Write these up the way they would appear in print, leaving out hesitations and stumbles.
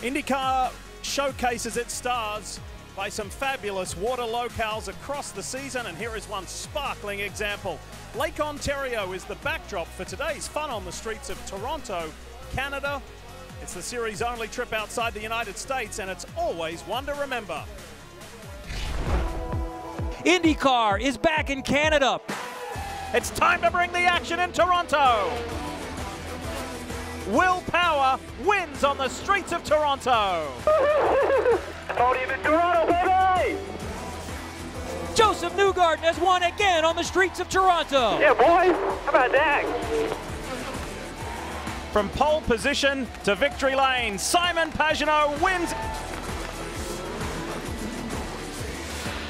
IndyCar showcases its stars by some fabulous water locales across the season, and here is one sparkling example. Lake Ontario is the backdrop for today's fun on the streets of Toronto, Canada. It's the series' only trip outside the United States, and it's always one to remember. IndyCar is back in Canada. It's time to bring the action in Toronto. Will Power wins on the streets of Toronto. Podium in Toronto, baby! Joseph Newgarden has won again on the streets of Toronto. Yeah, boys. How about that? From pole position to victory lane, Simon Pagenaud wins.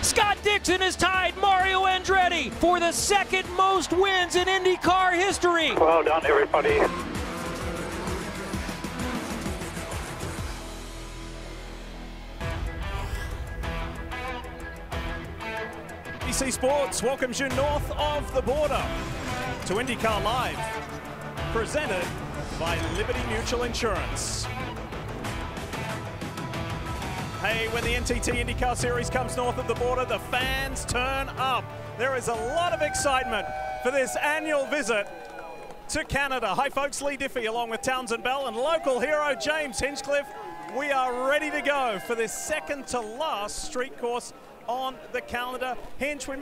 Scott Dixon has tied Mario Andretti for the second most wins in IndyCar history. Well done, everybody. BC Sports welcomes you north of the border to IndyCar Live, presented by Liberty Mutual Insurance. Hey, when the NTT IndyCar Series comes north of the border, the fans turn up. There is a lot of excitement for this annual visit to Canada. Hi folks, Lee Diffie along with Townsend Bell and local hero James Hinchcliffe. We are ready to go for this second to last street course on the calendar. Hinch, we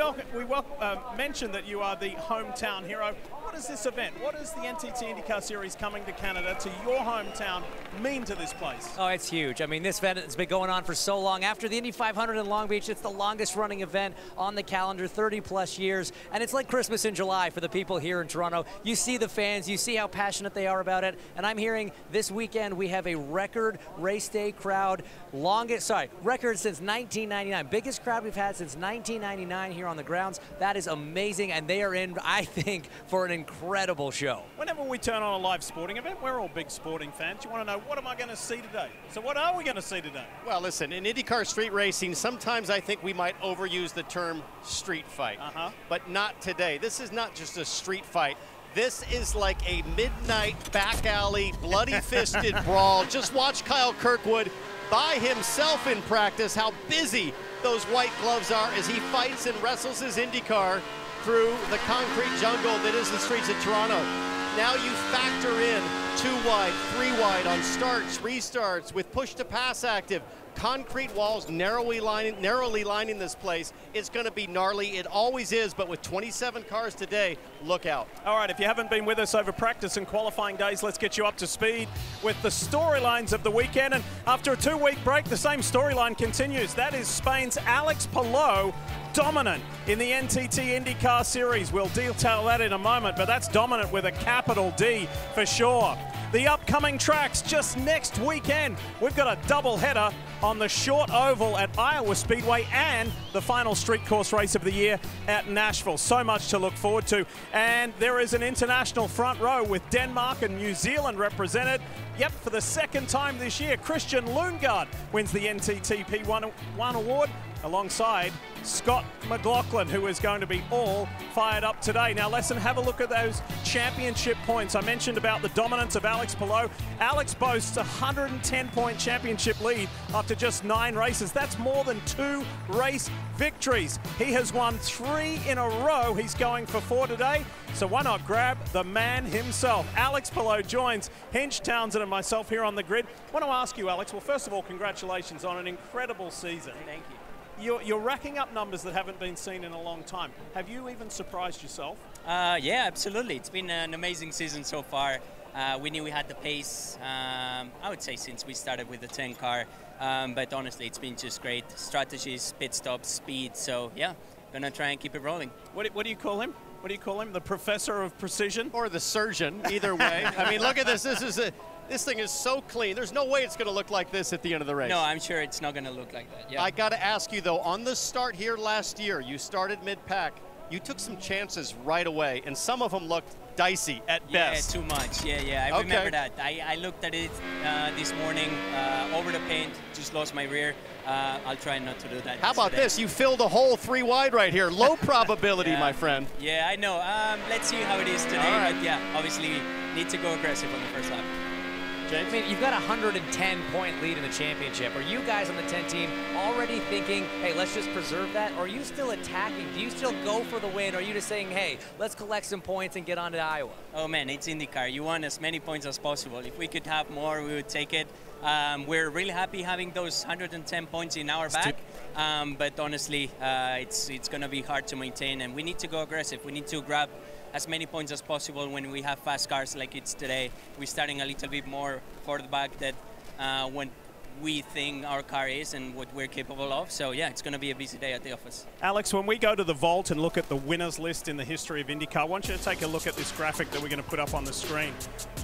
mentioned that you are the hometown hero. What does this event, what does the NTT IndyCar Series coming to Canada, to your hometown, mean to this place? Oh, it's huge. I mean, this event has been going on for so long. After the Indy 500 in Long Beach, it's the longest running event on the calendar, 30+ years. And it's like Christmas in July for the people here in Toronto. You see the fans, you see how passionate they are about it. And I'm hearing this weekend we have a record race day crowd, record since 1999. Biggest crowd we've had since 1999 here on the grounds. That is amazing, and they are in, I think, for an incredible show. Whenever we turn on a live sporting event, we're all big sporting fans. You want to know, what am I going to see today? So what are we going to see today? Well, listen, in IndyCar street racing, sometimes I think we might overuse the term street fight, but not today. This is not just a street fight. This is like a midnight back alley, bloody-fisted brawl. Just watch Kyle Kirkwood by himself in practice, how busy those white gloves are as he fights and wrestles his IndyCar through the concrete jungle that is the streets of Toronto. Now you factor in 2 wide, 3 wide on starts, restarts with push-to-pass active. Concrete walls narrowly lining this place. It's going to be gnarly. It always is, but with 27 cars today, look out. All right, if you haven't been with us over practice and qualifying days, let's get you up to speed with the storylines of the weekend. And after a 2-week break, the same storyline continues. That is Spain's Alex Palou, dominant in the NTT IndyCar Series. We'll detail that in a moment, but that's dominant with a capital D for sure. The upcoming tracks just next weekend. We've got a double header on the short oval at Iowa Speedway and the final street course race of the year at Nashville. So much to look forward to. And there is an international front row with Denmark and New Zealand represented. Yep, for the second time this year, Christian Lundgaard wins the NTT P1 award alongside Scott McLaughlin, who is going to be all fired up today. Now, listen, have a look at those championship points. I mentioned about the dominance of Alex Palou. Alex boasts a 110-point championship lead after just 9 races. That's more than 2 race victories. He has won 3 in a row. He's going for 4 today. So why not grab the man himself? Alex Palou joins Hinch, Townsend, and myself here on the grid. I want to ask you, Alex, well, first of all, congratulations on an incredible season. Thank you. You're racking up numbers that haven't been seen in a long time. Have you even surprised yourself? Yeah, absolutely. It's been an amazing season so far. We knew we had the pace, I would say, since we started with the 10 car. But honestly, it's been just great. Strategies, pit stops, speed. So, yeah, gonna try and keep it rolling. What do you call him? What do you call him? The professor of precision? Or the surgeon, either way. I mean, look at this. This thing is so clean. There's no way it's going to look like this at the end of the race. No, I'm sure it's not going to look like that. Yeah. I got to ask you, though, on the start here last year, you started mid-pack. You took some chances right away, and some of them looked dicey at best. Yeah, too much. Yeah. I remember that. I looked at it this morning over the paint, just lost my rear. I'll try not to do that. How about this? You filled a hole 3 wide right here. Low probability, my friend. Yeah, I know. Let's see how it is today. All right. But yeah, obviously need to go aggressive on the first lap. James? I mean, you've got a 110-point lead in the championship. Are you guys on the 10 team already thinking, hey, let's just preserve that? Or are you still attacking? Do you still go for the win? Or are you just saying, hey, let's collect some points and get on to Iowa? Oh man, it's IndyCar. You want as many points as possible. If we could have more, we would take it. We're really happy having those 110 points in our back, but honestly, it's going to be hard to maintain, and we need to go aggressive. We need to grab as many points as possible when we have fast cars like it's today. We're starting a little bit more for the back that when we think our car is and what we're capable of. So yeah, it's going to be a busy day at the office. Alex, when we go to the vault and look at the winners list in the history of IndyCar, I want you to take a look at this graphic that we're going to put up on the screen.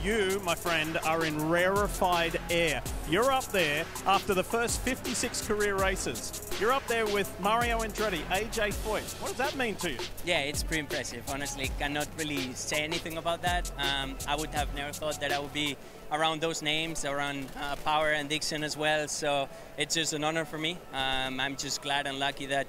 You, my friend, are in rarefied air. You're up there after the first 56 career races. You're up there with Mario Andretti, AJ Foyt. What does that mean to you? Yeah, it's pretty impressive. Honestly, cannot really say anything about that. I would have never thought that I would be around those names, around Power and Dixon as well. So it's just an honor for me. I'm just glad and lucky that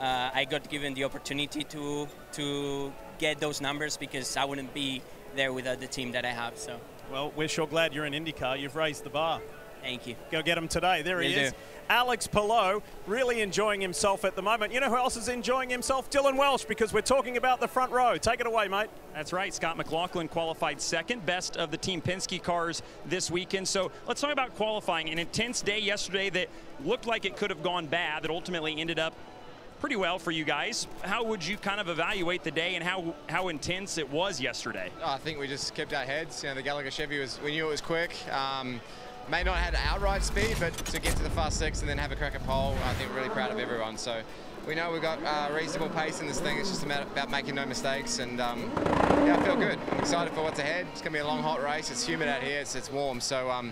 I got given the opportunity to get those numbers, because I wouldn't be there without the team that I have. So. Well, we're sure glad you're in IndyCar. You've raised the bar. Thank you. Go get him today. There he is. Alex Palou, really enjoying himself at the moment. You know who else is enjoying himself? Dylan Welsh, because we're talking about the front row. Take it away, mate. That's right. Scott McLaughlin qualified second, best of the Team Penske cars this weekend. So let's talk about qualifying. An intense day yesterday that looked like it could have gone bad, that ultimately ended up pretty well for you guys. How would you kind of evaluate the day and how intense it was yesterday? I think we just kept our heads. You know, the Gallagher Chevy we knew it was quick. May not have had outright speed, but to get to the fast six and then have a crack at pole, I think we're really proud of everyone. So we know we've got reasonable pace in this thing. It's just about making no mistakes, and yeah, I feel good. I'm excited for what's ahead. It's going to be a long, hot race. It's humid out here. It's warm. So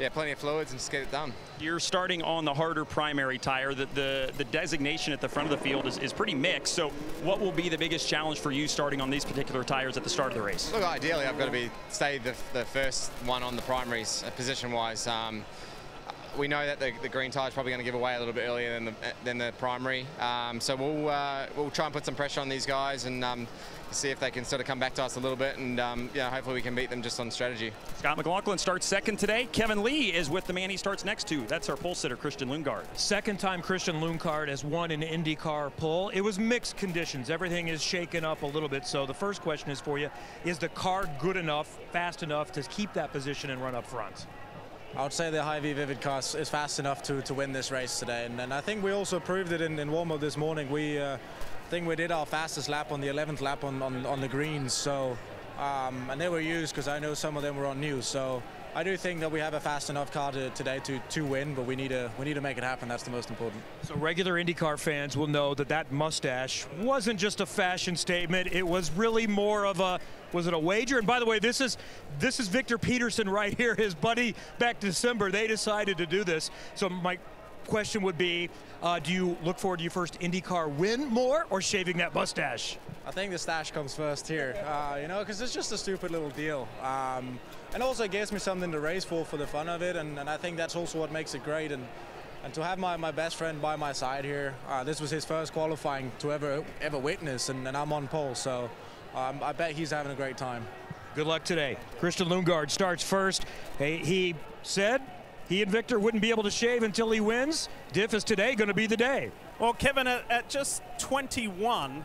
yeah, plenty of fluids and just get it done. You're starting on the harder primary tire. The designation at the front of the field is pretty mixed. So what will be the biggest challenge for you starting on these particular tires at the start of the race? Look, ideally, I've got to stay the first one on the primaries position-wise. We know that the green tire is probably going to give away a little bit earlier than the primary. So we'll try and put some pressure on these guys and see if they can sort of come back to us a little bit, and yeah, hopefully we can beat them just on strategy. Scott McLaughlin starts second today. Kevin Lee is with the man he starts next to. That's our pole sitter, Christian Lundgaard. Second time Christian Lundgaard has won an IndyCar pole. It was mixed conditions. Everything is shaken up a little bit. So the first question is for you, is the car good enough, fast enough to keep that position and run up front? I would say the Hy-Vee Vivid car is fast enough to win this race today, and I think we also proved it in warm-up this morning. I think we did our fastest lap on the 11th lap on the greens, so and they were used because I know some of them were on new. So I do think that we have a fast enough car today to win, but we need to make it happen. That's the most important. So regular IndyCar fans will know that mustache wasn't just a fashion statement. It was really more of a, was it a wager? And by the way, this is Victor Peterson right here, his buddy back in December. They decided to do this. So my question would be, do you look forward to your first IndyCar win more, or shaving that mustache? I think the stash comes first here, you know, because it's just a stupid little deal. And also it gives me something to race for the fun of it, and I think that's also what makes it great. And to have my best friend by my side here, this was his first qualifying to ever witness, and I'm on pole, so I bet he's having a great time. Good luck today. Christian Lundgaard starts first. He said he and Victor wouldn't be able to shave until he wins. Diff, is today going to be the day? Well, Kevin, at just 21,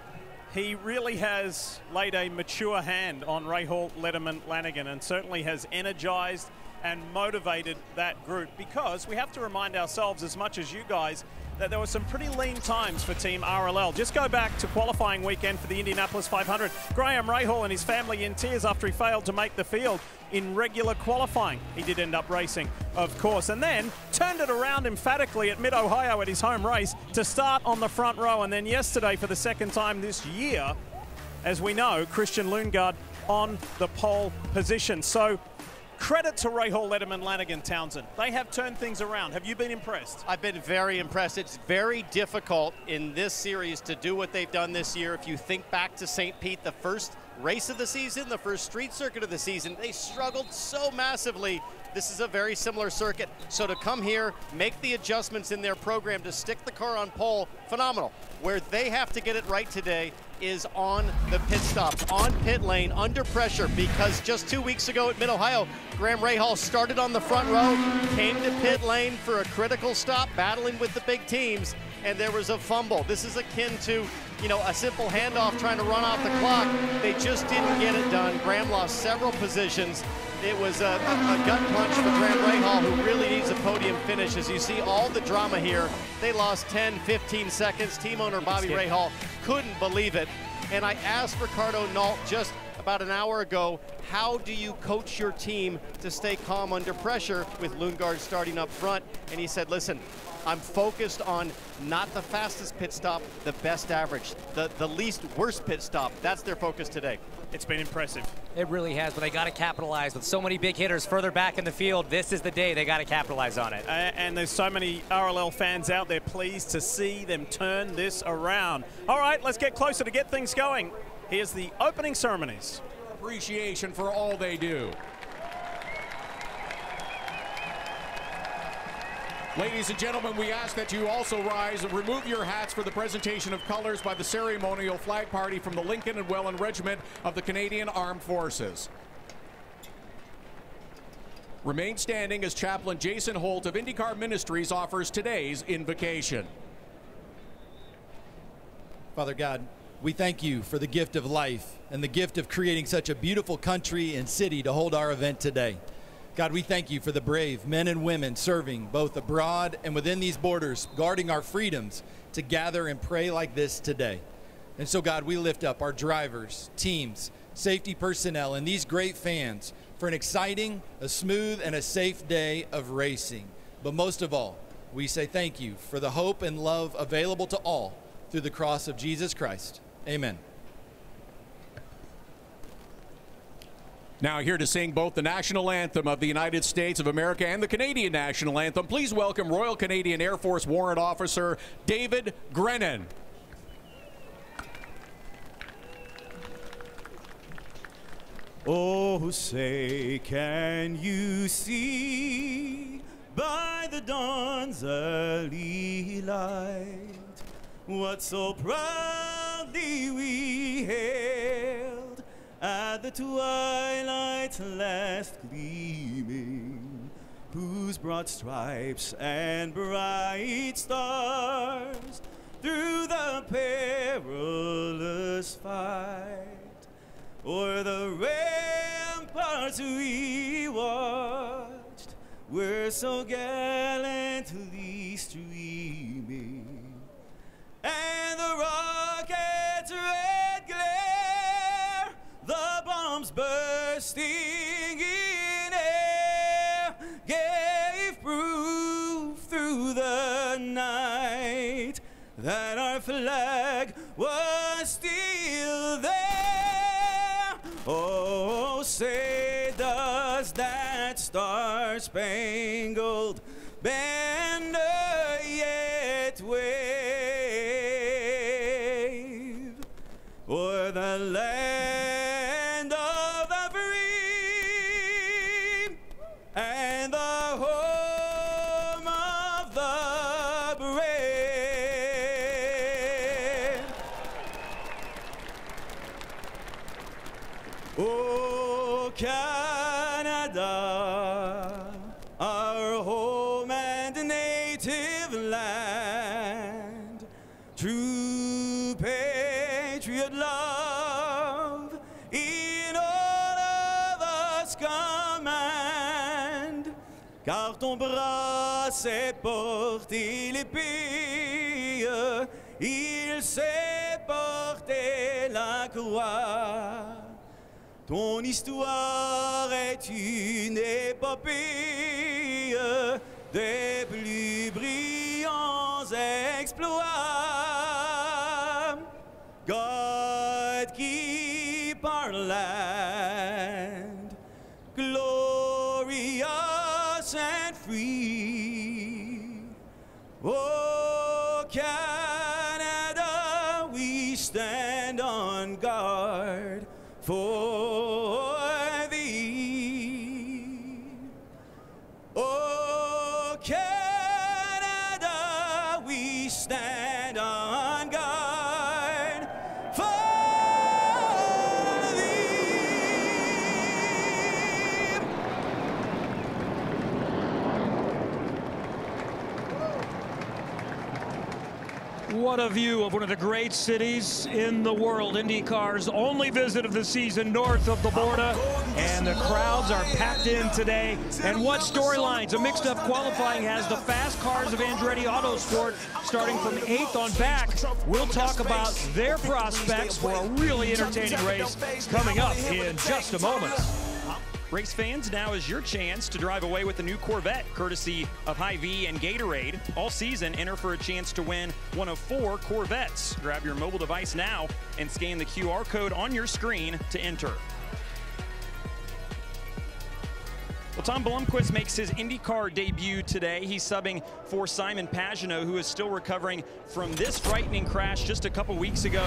he really has laid a mature hand on Rahal, Letterman, Lanigan, and certainly has energized and motivated that group, because we have to remind ourselves, as much as you guys, that there were some pretty lean times for Team RLL. Just go back to qualifying weekend for the Indianapolis 500. Graham Rahal and his family in tears after he failed to make the field in regular qualifying. He did end up racing, of course, and then turned it around emphatically at Mid-Ohio at his home race to start on the front row. And then yesterday, for the second time this year, as we know, Christian Lundgaard on the pole position. So credit to Rahal, Letterman, Lanigan, Townsend. They have turned things around. Have you been impressed? I've been very impressed. It's very difficult in this series to do what they've done this year. If you think back to St. Pete, the first race of the season, the first street circuit of the season, they struggled so massively. This is a very similar circuit. So to come here, make the adjustments in their program to stick the car on pole, phenomenal. Where they have to get it right today is on the pit stop, on pit lane, under pressure, because just 2 weeks ago at Mid-Ohio, Graham Rahal started on the front row, came to pit lane for a critical stop, battling with the big teams, and there was a fumble. This is akin to, you know, a simple handoff trying to run off the clock. They just didn't get it done. Graham lost several positions. It was a gut punch for Graham Rahal, who really needs a podium finish. As you see all the drama here, they lost 10, 15 seconds. Team owner Bobby Rahal couldn't believe it. And I asked Ricardo Nault just about an hour ago, how do you coach your team to stay calm under pressure with Lundgaard starting up front? And he said, listen, I'm focused on not the fastest pit stop, the best average, the least worst pit stop. That's their focus today. It's been impressive. It really has, but they got to capitalize. With so many big hitters further back in the field, this is the day they got to capitalize on it. And there's so many RLL fans out there pleased to see them turn this around. All right, let's get closer to get things going. Here's the opening ceremonies. Appreciation for all they do. Ladies and gentlemen, we ask that you also rise and remove your hats for the presentation of colors by the ceremonial flag party from the Lincoln and Welland Regiment of the Canadian Armed Forces. Remain standing as Chaplain Jason Holt of IndyCar Ministries offers today's invocation. Father God, we thank you for the gift of life and the gift of creating such a beautiful country and city to hold our event today. God, we thank you for the brave men and women serving both abroad and within these borders, guarding our freedoms to gather and pray like this today. And so, God, we lift up our drivers, teams, safety personnel, and these great fans for an exciting, a smooth, and a safe day of racing. But most of all, we say thank you for the hope and love available to all through the cross of Jesus Christ. Amen. Now here to sing both the national anthem of the United States of America and the Canadian national anthem, please welcome Royal Canadian Air Force Warrant Officer David Grennan. Oh, say, can you see by the dawn's early light what so proudly we hailed at the twilight's last gleaming, whose broad stripes and bright stars through the perilous fight o'er the ramparts we watched were so gallantly streaming, and the rocket's red glare, the bombs bursting in air, gave proof through the night that our flag was still there. Oh, say does that star-spangled banner yet wave o'er the land of the free and the home of the brave? Oh, Canada, our home and native land, true patriot love in all of us command, car ton bras sait porter l'épée, il sait porter la croix. Ton histoire est une épopée des plus brillants exploits. God keep our land glorious and free. Oh, Canada, we stand on guard for thee. Oh, Canada, we stand on guard for What a view of one of the great cities in the world. IndyCar's only visit of the season north of the border, and the crowds are packed in today. And what storylines? A mixed-up qualifying has the fast cars of Andretti Autosport starting from 8th on back. We'll talk about their prospects for a really entertaining race coming up in just a moment. Race fans, now is your chance to drive away with the new Corvette, courtesy of Hy-Vee and Gatorade. All season, enter for a chance to win one of 4 Corvettes. Grab your mobile device now and scan the QR code on your screen to enter. Well, Tom Blomqvist makes his IndyCar debut today. He's subbing for Simon Pagenaud, who is still recovering from this frightening crash just a couple weeks ago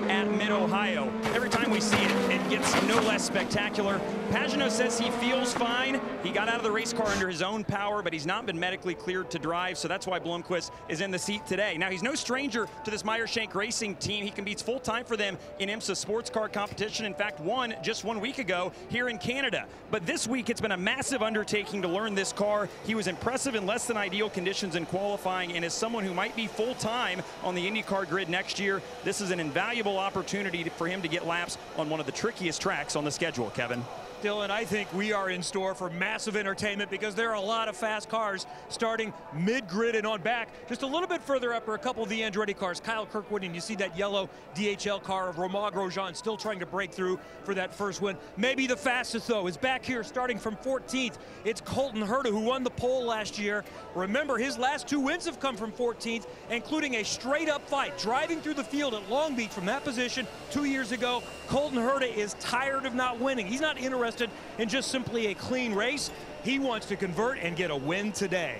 at Mid-Ohio. Every time we see it, it gets no less spectacular. Pagenaud says he feels fine. He got out of the race car under his own power, but he's not been medically cleared to drive, so that's why Blomqvist is in the seat today. Now, he's no stranger to this Meyer-Shank Racing team. He competes full-time for them in IMSA sports car competition. In fact, won just 1 week ago here in Canada. But this week, it's been a massive undertaking to learn this car. He was impressive in less than ideal conditions in qualifying, and as someone who might be full-time on the IndyCar grid next year, this is an invaluable opportunity for him to get laps on one of the trickiest tracks on the schedule, Kevin. Dylan, I think we are in store for massive entertainment because there are a lot of fast cars starting mid-grid and on back. Just a little bit further up are a couple of the Andretti cars. Kyle Kirkwood, and you see that yellow DHL car of Romain Grosjean still trying to break through for that first win. Maybe the fastest, though, is back here starting from 14th. It's Colton Herta, who won the pole last year. Remember, his last 2 wins have come from 14th, including a straight-up fight, driving through the field at Long Beach from that position 2 years ago. Colton Herta is tired of not winning. He's not interested in just simply a clean race. He wants to convert and get a win today.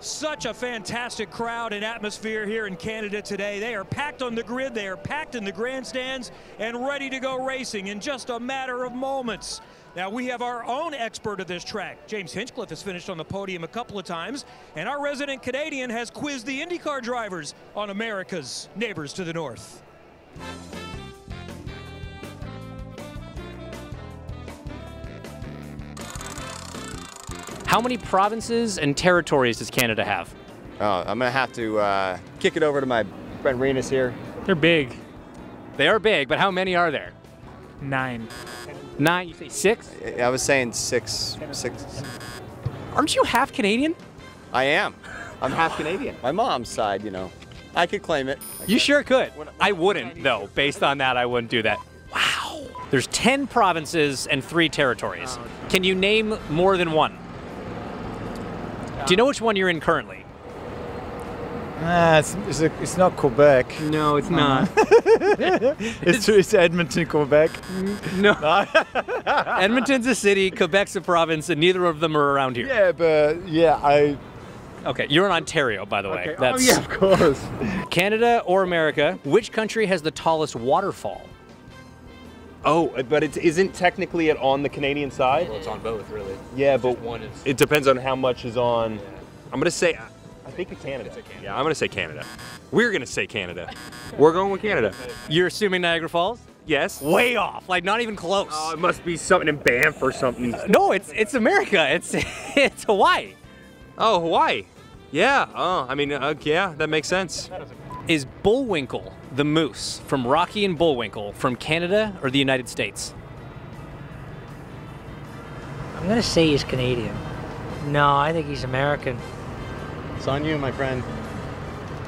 Such a fantastic crowd and atmosphere here in Canada today. They are packed on the grid, they are packed in the grandstands, and ready to go racing in just a matter of moments. Now, we have our own expert of this track. James Hinchcliffe has finished on the podium a couple of times, and our resident Canadian has quizzed the IndyCar drivers on America's neighbors to the north. How many provinces and territories does Canada have? Oh, I'm going to have to kick it over to my friend Renus here. They're big. They are big, but how many are there? 9. 9, you say 6? I was saying 6. Aren't you half Canadian? I am. I'm half Canadian. My mom's side, you know. I could claim it. You sure could. I wouldn't, though. Based on that, I wouldn't do that. Wow. There's 10 provinces and 3 territories. Can you name more than one? Do you know which one you're in currently? It's not Quebec. No, it's not. It's Edmonton, Quebec. No. Edmonton's a city, Quebec's a province, and neither of them are around here. Yeah, but yeah, Okay, you're in Ontario, by the way. Okay. Oh yeah, of course. Canada or America, which country has the tallest waterfall? Oh, but it isn't technically it on the Canadian side? Well, it's on both, really. Yeah, but one is... it depends on how much is on... Yeah. I'm going to say, I think it's Canada. Yeah, I'm going to say Canada. We're going to say Canada. We're going with Canada. You're assuming Niagara Falls? Yes. Way off, like not even close. Oh, it must be something in Banff or something. No, it's America. It's Hawaii. Oh, Hawaii. Yeah. Oh, I mean, yeah, that makes sense. Is Bullwinkle the moose from Rocky and Bullwinkle from Canada or the United States? I'm gonna say he's Canadian. No, I think he's American. It's on you, my friend.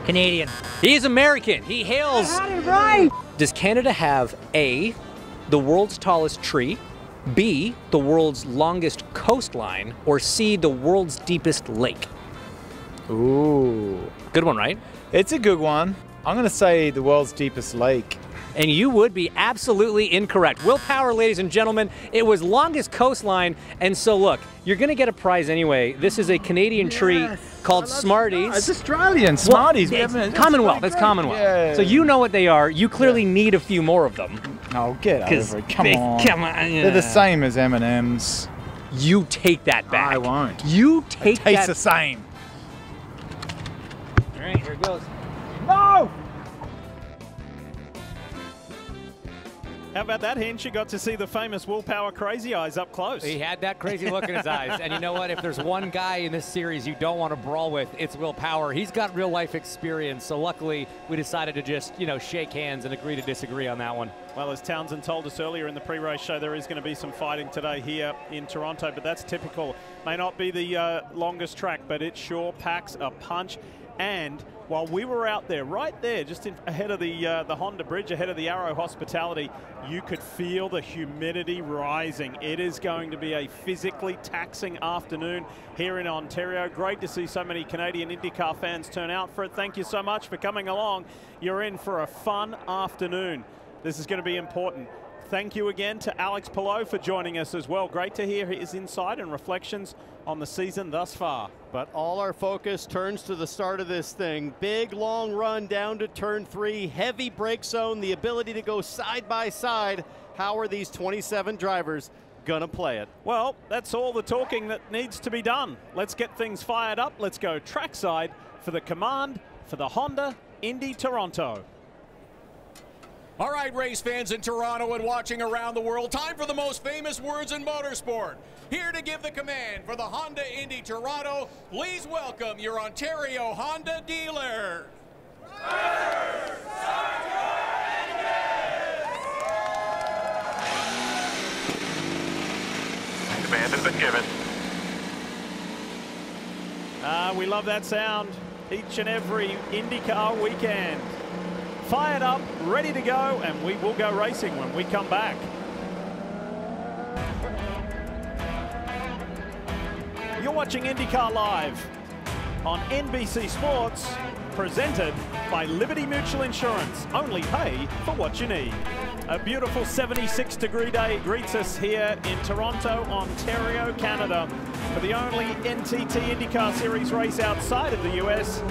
Canadian. He's American. He hails. I had it right. Does Canada have A, the world's tallest tree, B, the world's longest coastline, or C, the world's deepest lake? Ooh. Good one, right? It's a good one. I'm going to say the world's deepest lake. And you would be absolutely incorrect. Willpower, ladies and gentlemen. It was longest coastline, and so look, you're going to get a prize anyway. This is a Canadian treat called Smarties. It's Australian, Smarties. Well, it's Commonwealth, it's Commonwealth. Yeah. So you know what they are. You clearly need a few more of them. Oh, get over it. Come on. Yeah. They're the same as M&M's. You take that back. I won't. You take that. Tastes the same. All right, here it goes. No! How about that, Hinch? You got to see the famous Willpower crazy eyes up close. He had that crazy look in his eyes. And you know what? If there's one guy in this series you don't want to brawl with, it's Willpower. He's got real life experience. So luckily, we decided to just, shake hands and agree to disagree on that one. Well, as Townsend told us earlier in the pre-race show, there is going to be some fighting today here in Toronto, but that's typical. May not be the longest track, but it sure packs a punch. And while we were out there, right there, just ahead of the Honda Bridge, ahead of the Arrow Hospitality, you could feel the humidity rising. It is going to be a physically taxing afternoon here in Ontario. Great to see so many Canadian IndyCar fans turn out for it. Thank you so much for coming along. You're in for a fun afternoon. This is going to be important. Thank you again to Alex Palou for joining us as well. Great to hear his insight and reflections on the season thus far. But all our focus turns to the start of this thing. Big, long run down to turn 3, heavy brake zone, the ability to go side by side. How are these 27 drivers gonna play it? Well, that's all the talking that needs to be done. Let's get things fired up. Let's go trackside for the command for the Honda Indy Toronto. All right, race fans in Toronto and watching around the world, time for the most famous words in motorsport. Here to give the command for the Honda Indy Toronto, please welcome your Ontario Honda dealer. Command has been given. We love that sound each and every IndyCar weekend. Fired up, ready to go, and we will go racing when we come back. You're watching IndyCar Live on NBC Sports, presented by Liberty Mutual Insurance. Only pay for what you need. A beautiful 76-degree day greets us here in Toronto, Ontario, Canada, for the only NTT IndyCar Series race outside of the US.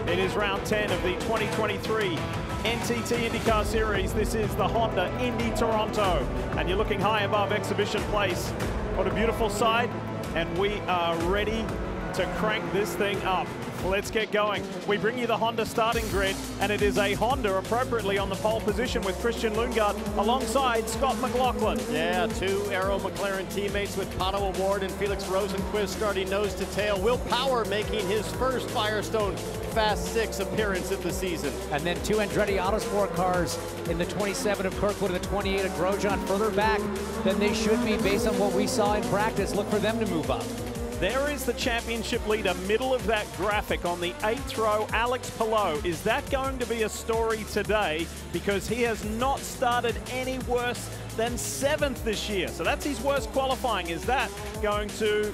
It is round 10 of the 2023 NTT IndyCar Series. This is the Honda Indy Toronto, and you're looking high above Exhibition Place. What a beautiful sight, and we are ready to crank this thing up. Let's get going. We bring you the Honda starting grid, and it is a Honda appropriately on the pole position with Christian Lundgaard alongside Scott McLaughlin. Yeah, 2 Aero McLaren teammates with Pato O'Ward and Felix Rosenquist starting nose to tail. Will Power making his first Firestone Fast 6 appearance of the season. And then 2 Andretti Autosport cars in the 27 of Kirkwood and the 28 of Grosjean, further back than they should be based on what we saw in practice. Look for them to move up. There is the championship leader, middle of that graphic on the 8th row, Alex Palou. Is that going to be a story today? Because he has not started any worse than 7th this year. So that's his worst qualifying. Is that going to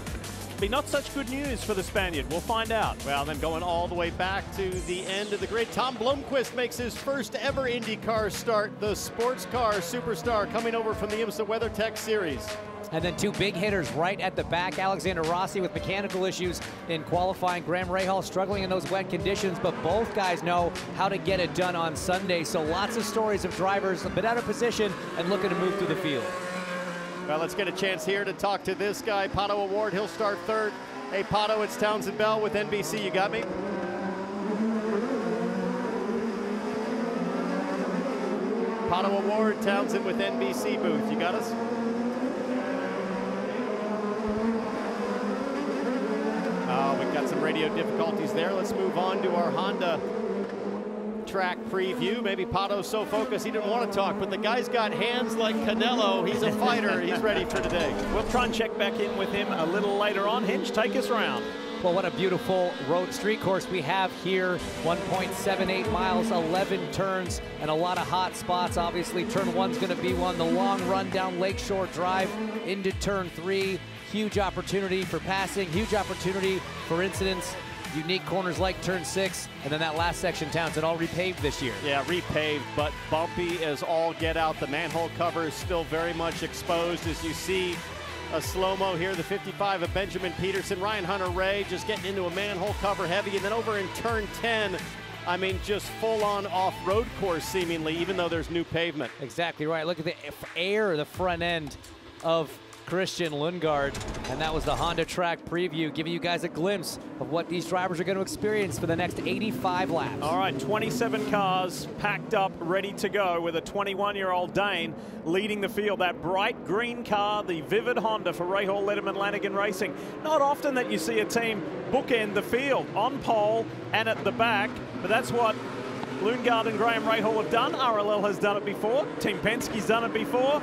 be not such good news for the Spaniard? We'll find out. Well, then going all the way back to the end of the grid, Tom Blomqvist makes his first ever IndyCar start, the sports car superstar coming over from the IMSA WeatherTech Series. And then 2 big hitters right at the back. Alexander Rossi with mechanical issues in qualifying. Graham Rahal struggling in those wet conditions, but both guys know how to get it done on Sunday. So lots of stories of drivers a bit out of position and looking to move through the field. Well, let's get a chance here to talk to this guy, Pato O'Ward. He'll start 3rd. Hey, Pato, it's Townsend Bell with NBC. You got me? Pato O'Ward, Townsend with NBC booth. You got us? Oh, we've got some radio difficulties there. Let's move on to our Honda track preview. Maybe Pato's so focused he didn't want to talk, but the guy's got hands like Canelo. He's a fighter. He's ready for today. We'll try and check back in with him a little later on. Hinch, take us around. Well, what a beautiful road street course we have here. 1.78 miles, 11 turns, and a lot of hot spots. Obviously, turn 1's going to be one. The long run down Lakeshore Drive into turn 3. Huge opportunity for passing, huge opportunity for incidents. Unique corners like turn 6, and then that last section, Townsend, all repaved this year. Yeah, repaved, but bumpy as all get out. The manhole cover is still very much exposed as you see a slow-mo here, the 55 of Benjamin Peterson. Ryan Hunter-Reay just getting into a manhole cover heavy, and then over in turn 10, I mean, just full-on off-road course seemingly, even though there's new pavement. Exactly right. Look at the air, the front end of Christian Lundgaard, and that was the Honda track preview, giving you guys a glimpse of what these drivers are going to experience for the next 85 laps. All right, 27 cars packed up, ready to go, with a 21-year-old Dane leading the field. That bright green car, the Vivid Honda for Rahal Letterman Lanigan Racing. Not often that you see a team bookend the field on pole and at the back, but that's what Lundgaard and Graham Rahal have done. RLL has done it before. Team Penske's done it before.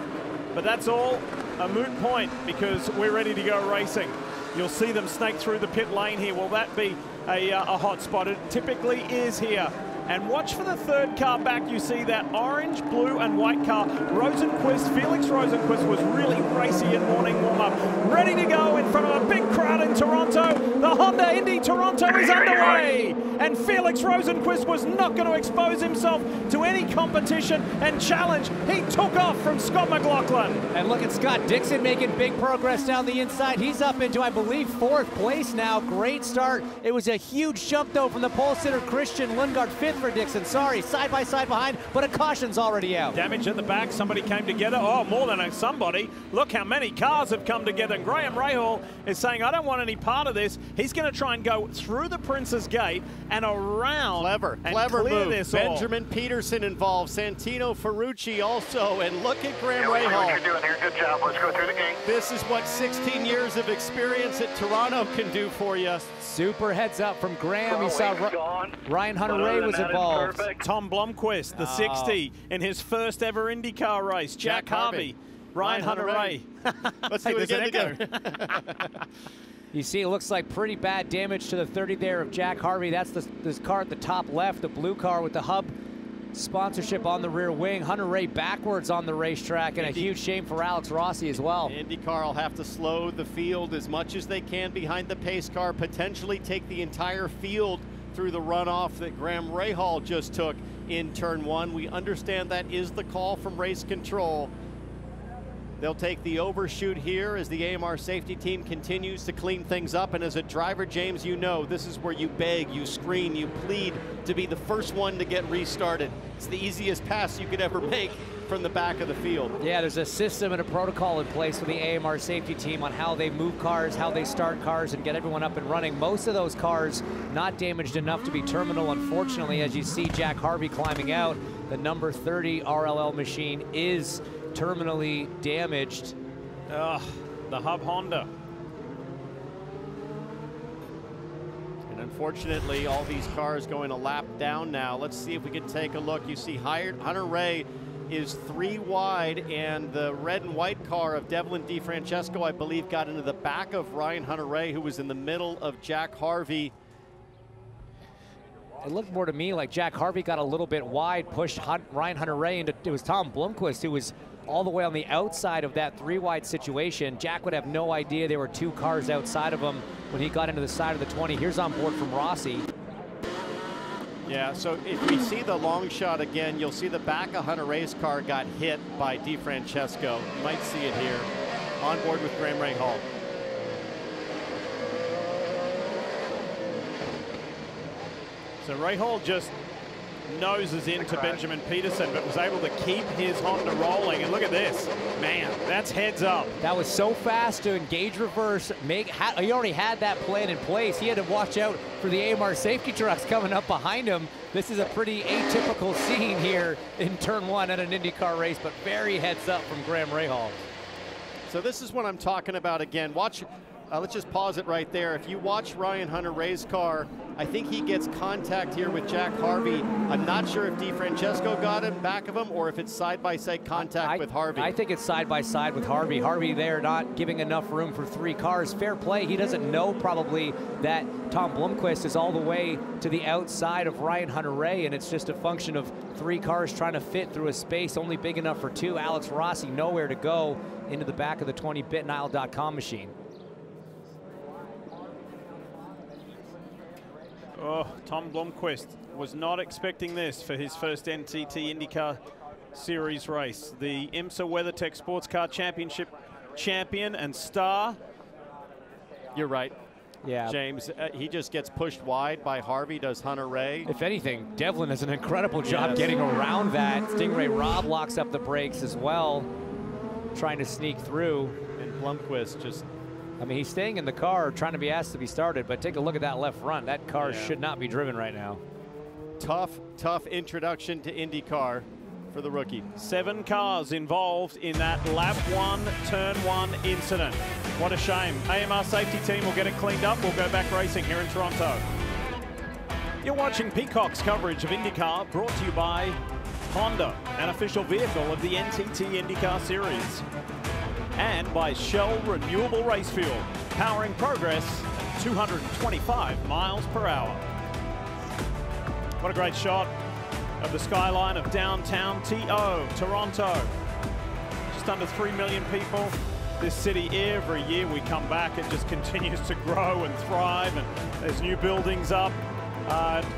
But that's all a moot point because we're ready to go racing. You'll see them snake through the pit lane here. Will that be a hot spot? It typically is here. And watch for the third car back. You see that orange, blue, and white car. Rosenquist, Felix Rosenquist was really racy in morning warm-up. Ready to go in front of a big crowd in Toronto. The Honda Indy Toronto is underway. And Felix Rosenquist was not going to expose himself to any competition and challenge. He took off from Scott McLaughlin. And look at Scott Dixon making big progress down the inside. He's up into, I believe, 4th place now. Great start. It was a huge jump, though, from the pole sitter Christian Lundgaard. 5th for Dixon. Sorry, side by side behind, but a caution's already out. Damage at the back. Somebody came together. Oh, more than somebody. Look how many cars have come together. And Graham Rahal is saying, I don't want any part of this. He's going to try and go through the Prince's Gate and around. Clever move. This Benjamin Peterson involved. Santino Ferrucci also. And look at Graham Rahal. What you're doing here. Good job. Let's go through the gate. This is what 16 years of experience at Toronto can do for you. Super heads up from Graham. He saw Ryan Hunter-Reay was involved. Tom Blomqvist, the 60 in his first ever IndyCar race. Jack Harvey, Ryan Hunter-Reay. Let's do it again together. You see, it looks like pretty bad damage to the 30 there of Jack Harvey. That's this car at the top left, the blue car with the hub sponsorship on the rear wing. Hunter-Reay backwards on the racetrack, and a huge shame for Alex Rossi as well. IndyCar will have to slow the field as much as they can behind the pace car, potentially take the entire field through the runoff that Graham Rahal just took in turn 1. We understand that is the call from race control. They'll take the overshoot here as the AMR safety team continues to clean things up. And as a driver, James, you know this is where you beg, you scream, you plead to be the first one to get restarted. It's the easiest pass you could ever make from the back of the field. Yeah, there's a system and a protocol in place for the AMR safety team on how they move cars, how they start cars, and get everyone up and running. Most of those cars not damaged enough to be terminal, unfortunately. As you see Jack Harvey climbing out, the number 30 RLL machine is terminally damaged. The hub Honda. And unfortunately, all these cars going a lap down now. Let's see if we can take a look. You see Hunter-Reay is 3 wide, and the red and white car of Devlin DeFrancesco, I believe, got into the back of Ryan Hunter-Reay, who was in the middle of Jack Harvey. It looked more to me like Jack Harvey got a little bit wide, pushed Ryan Hunter-Reay into, it was Tom Blomqvist who was all the way on the outside of that 3 wide situation. Jack would have no idea there were 2 cars outside of him when he got into the side of the 20. Here's on board from Rossi. Yeah, so if we see the long shot again, you'll see the back of Hunter-Reay's car got hit by DeFrancesco. You might see it here. On board with Graham Rahal. So Rahal just noses into Benjamin Peterson, but was able to keep his Honda rolling. And look at this, man, that's heads up. That was so fast to engage reverse. He already had that plan in place. He had to watch out for the AMR safety trucks coming up behind him. This is a pretty atypical scene here in turn 1 at an IndyCar race, but very heads up from Graham Rahal. So this is what I'm talking about again. Watch. Let's just pause it right there. If you watch Ryan Hunter-Reay's car, I think he gets contact here with Jack Harvey. I'm not sure if DeFrancesco got him back of him or if it's side-by-side contact with Harvey. I think it's side-by-side with Harvey. Harvey there not giving enough room for 3 cars. Fair play. He doesn't know probably that Tom Blomqvist is all the way to the outside of Ryan Hunter-Reay, and it's just a function of 3 cars trying to fit through a space only big enough for 2. Alex Rossi nowhere to go into the back of the 20bitnile.com machine. Oh, Tom Blomqvist was not expecting this for his first NTT IndyCar Series race. The IMSA WeatherTech Sports Car Championship champion and star. You're right. Yeah, James, he just gets pushed wide by Harvey, does Hunter-Reay. If anything, Devlin does an incredible job getting around that. Stingray Rob locks up the brakes as well, trying to sneak through. And Blomqvist just... I mean, he's staying in the car trying to be asked to be started, but take a look at that left front. That car should not be driven right now. Tough introduction to IndyCar for the rookie. 7 cars involved in that lap 1, turn 1 incident. What a shame. AMR safety team will get it cleaned up. We'll go back racing here in Toronto. You're watching Peacock's coverage of IndyCar, brought to you by Honda, an official vehicle of the NTT IndyCar Series. And by Shell Renewable Race Fuel, powering progress at 225 miles per hour. What a great shot of the skyline of downtown Toronto. Just under 3 million people. This city, every year we come back, it just continues to grow and thrive, and there's new buildings up.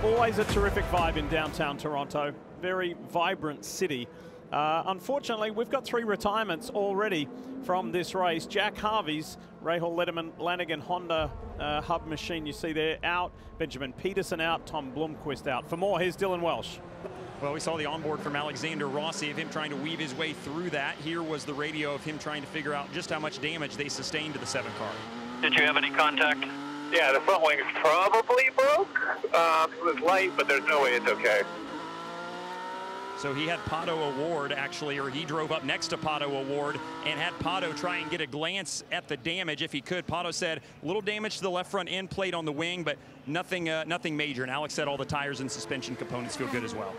Always a terrific vibe in downtown Toronto. Very vibrant city. Unfortunately, we've got 3 retirements already from this race. Jack Harvey's Rahal Letterman Lanigan Honda hub machine you see there out. Benjamin Peterson out. Tom Blomqvist out. For more, here's Dylan Welsh. Well, we saw the onboard from Alexander Rossi of him trying to weave his way through that. Here was the radio of him trying to figure out just how much damage they sustained to the 7 car. Did you have any contact? Yeah, the front wing is probably broke. It was light, but there's no way it's okay. So he had Pato Award, actually, or he drove up next to Pato Award and had Pato try and get a glance at the damage if he could. Pato said a little damage to the left front end plate on the wing, but nothing major. And Alex said all the tires and suspension components feel good as well.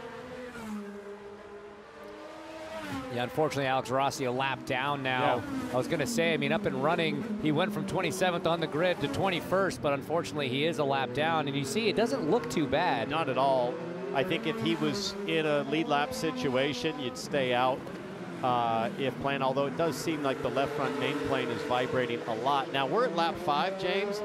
Yeah, unfortunately, Alex Rossi a lap down now. Yeah. I was going to say, I mean, up and running, he went from 27th on the grid to 21st, but unfortunately, he is a lap down. And you see, it doesn't look too bad. Not at all. I think if he was in a lead lap situation, you'd stay out if planned, although it does seem like the left front main plane is vibrating a lot. Now, we're at lap 5, James,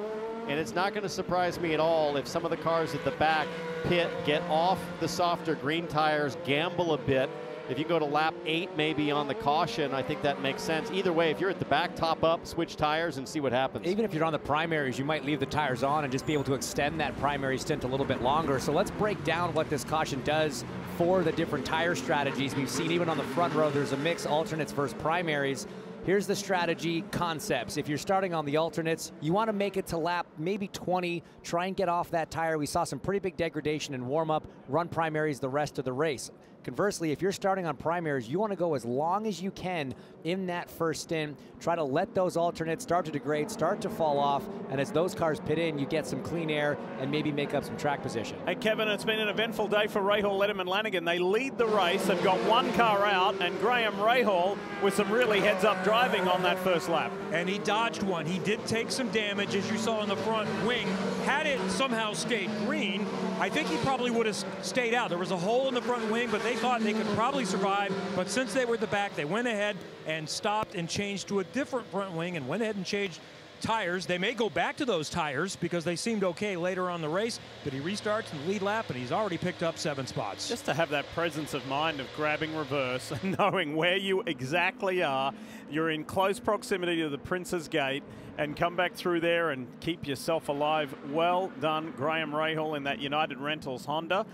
and it's not going to surprise me at all if some of the cars at the back pit, get off the softer green tires, gamble a bit. If you go to lap 8, maybe on the caution, I think that makes sense. Either way, if you're at the back, top up, switch tires, and see what happens. Even if you're on the primaries, you might leave the tires on and just be able to extend that primary stint a little bit longer. So let's break down what this caution does for the different tire strategies. We've seen even on the front row, there's a mix, alternates versus primaries. Here's the strategy concepts. If you're starting on the alternates, you want to make it to lap maybe 20, try and get off that tire. We saw some pretty big degradation in warm-up, run primaries the rest of the race. Conversely, if you're starting on primaries, you want to go as long as you can in that first stint. Try to let those alternates start to degrade, start to fall off, and as those cars pit in, you get some clean air and maybe make up some track position. Hey, Kevin, it's been an eventful day for Rahal Letterman Lanigan. They lead the race. They've got 1 car out, and Graham Rahal with some really heads-up driving on that first lap. And he dodged one. He did take some damage, as you saw in the front wing. Had it somehow stayed green, I think he probably would have stayed out. There was a hole in the front wing, but they thought they could probably survive. But since they were at the back, they went ahead and stopped and changed to a different front wing and went ahead and changed tires. They may go back to those tires because they seemed okay later on the race, but he restarts in the lead lap and he's already picked up 7 spots. Just to have that presence of mind of grabbing reverse and knowing where you exactly are. You're in close proximity to the Prince's Gate and come back through there and keep yourself alive. Well done, Graham Rahal in that United Rentals Honda.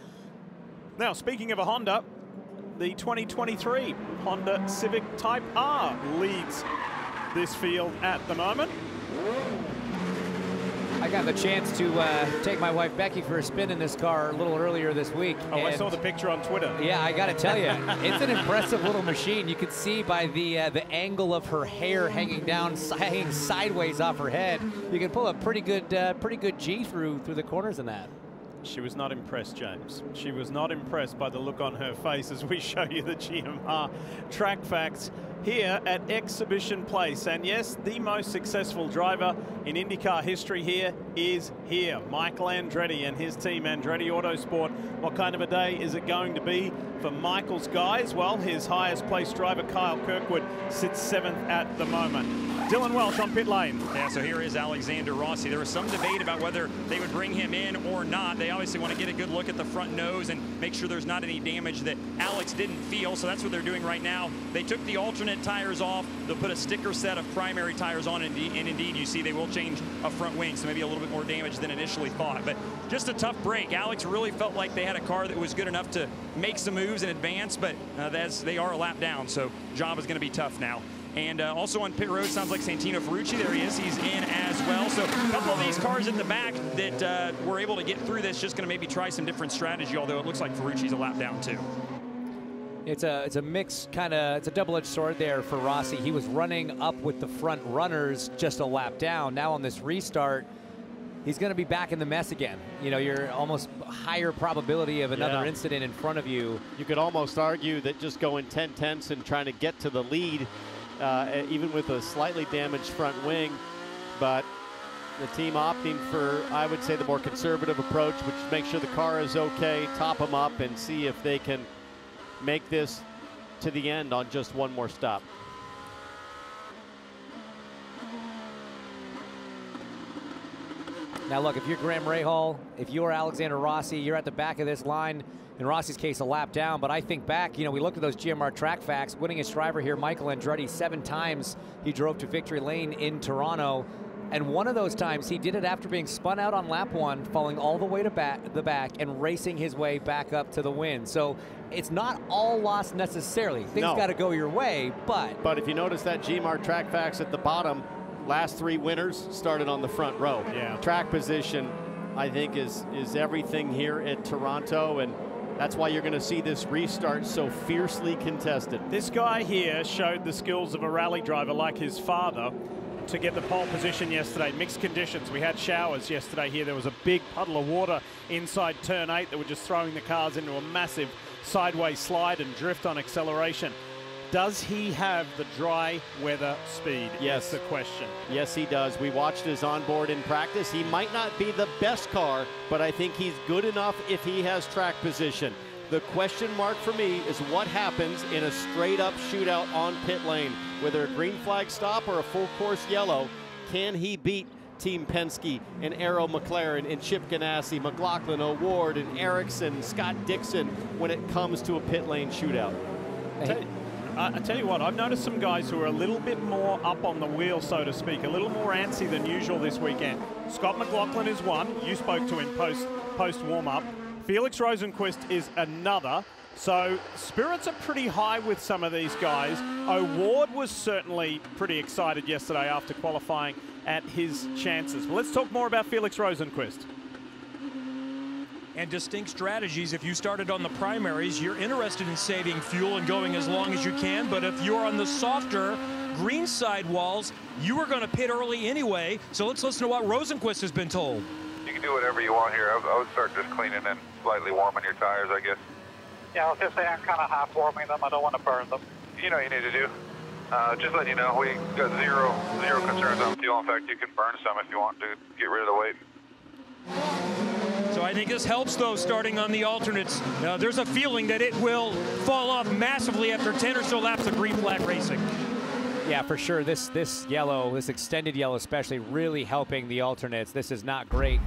Now, speaking of a Honda, the 2023 Honda Civic Type R leads this field at the moment. I got the chance to take my wife Becky for a spin in this car a little earlier this week. Oh, I saw the picture on Twitter. Yeah, I got to tell you, it's an impressive little machine. You can see by the angle of her hair hanging down, hanging sideways off her head. You can pull a pretty good G through the corners in that. She was not impressed, James. She was not impressed by the look on her face as we show you the GMR track facts here at Exhibition Place. And yes, the most successful driver in IndyCar history here is here. Michael Andretti and his team, Andretti Autosport. What kind of a day is it going to be for Michael's guys? Well, his highest placed driver, Kyle Kirkwood, sits 7th at the moment. Dylan Welsh on pit lane. Yeah, so here is Alexander Rossi. There was some debate about whether they would bring him in or not. They obviously want to get a good look at the front nose and make sure there's not any damage that Alex didn't feel, so that's what they're doing right now. They took the alternate tires off. They'll put a sticker set of primary tires on, and indeed, you see they will change a front wing, so maybe a little bit more damage than initially thought. But just a tough break. Alex really felt like they had a car that was good enough to make some moves in advance, but as they are a lap down, so job is going to be tough now. And also on pit road, sounds like Santino Ferrucci. There he is. He's in as well. So a couple of these cars in the back that were able to get through this, just going to maybe try some different strategy, although it looks like Ferrucci's a lap down too. It's a mix, kind of, it's a double-edged sword there for Rossi. He was running up with the front runners just a lap down. Now on this restart, he's going to be back in the mess again. You know, you're almost higher probability of another incident in front of you. You could almost argue that just going 10/10ths and trying to get to the lead, even with a slightly damaged front wing, but the team opting for, I would say, the more conservative approach, which is make sure the car is okay, top them up, and see if they can make this to the end on just one more stop. Now look, if you're Graham Rahal, if you're Alexander Rossi, you're at the back of this line. In Rossi's case, a lap down, but I think back, you know, we looked at those GMR track facts. Winningest driver here, Michael Andretti, 7 times he drove to victory lane in Toronto. And one of those times he did it after being spun out on lap 1, falling all the way to the back and racing his way back up to the win. So it's not all lost necessarily. Things got to go your way, but... But if you notice that GMR track facts at the bottom, last 3 winners started on the front row. Yeah. Track position, I think, is everything here at Toronto, and that's why you're going to see this restart so fiercely contested. This guy here showed the skills of a rally driver like his father to get the pole position yesterday. Mixed conditions. We had showers yesterday here. There was a big puddle of water inside turn 8 that were just throwing the cars into a massive sideways slide and drift on acceleration. Does he have the dry weather speed? Yes. That's the question. Yes, he does. We watched his onboard in practice. He might not be the best car, but I think he's good enough if he has track position. The question mark for me is what happens in a straight-up shootout on pit lane, whether a green flag stop or a full course yellow. Can he beat Team Penske and Arrow McLaren and Chip Ganassi, McLaughlin, O'Ward, and Ericsson, Scott Dixon when it comes to a pit lane shootout? I tell you what, I've noticed some guys who are a little bit more up on the wheel, so to speak, a little more antsy than usual this weekend. Scott McLaughlin is one. You spoke to him post warm-up. Felix Rosenqvist is another. So spirits are pretty high with some of these guys. O'Ward was certainly pretty excited yesterday after qualifying at his chances. But let's talk more about Felix Rosenqvist. And distinct strategies. If you started on the primaries, you're interested in saving fuel and going as long as you can. But if you're on the softer green side walls, you are going to pit early anyway. So let's listen to what Rosenqvist has been told. You can do whatever you want here. I would start just cleaning and slightly warming your tires, I guess. Yeah, I was just saying I'm kind of half warming them. I don't want to burn them. You know what you need to do. Just letting you know, we got zero concerns on fuel. In fact, you can burn some if you want to get rid of the weight. So I think this helps, though, starting on the alternates. There's a feeling that it will fall off massively after 10 or so laps of green flag racing. Yeah, for sure. This yellow, this extended yellow especially, really helping the alternates. This is not great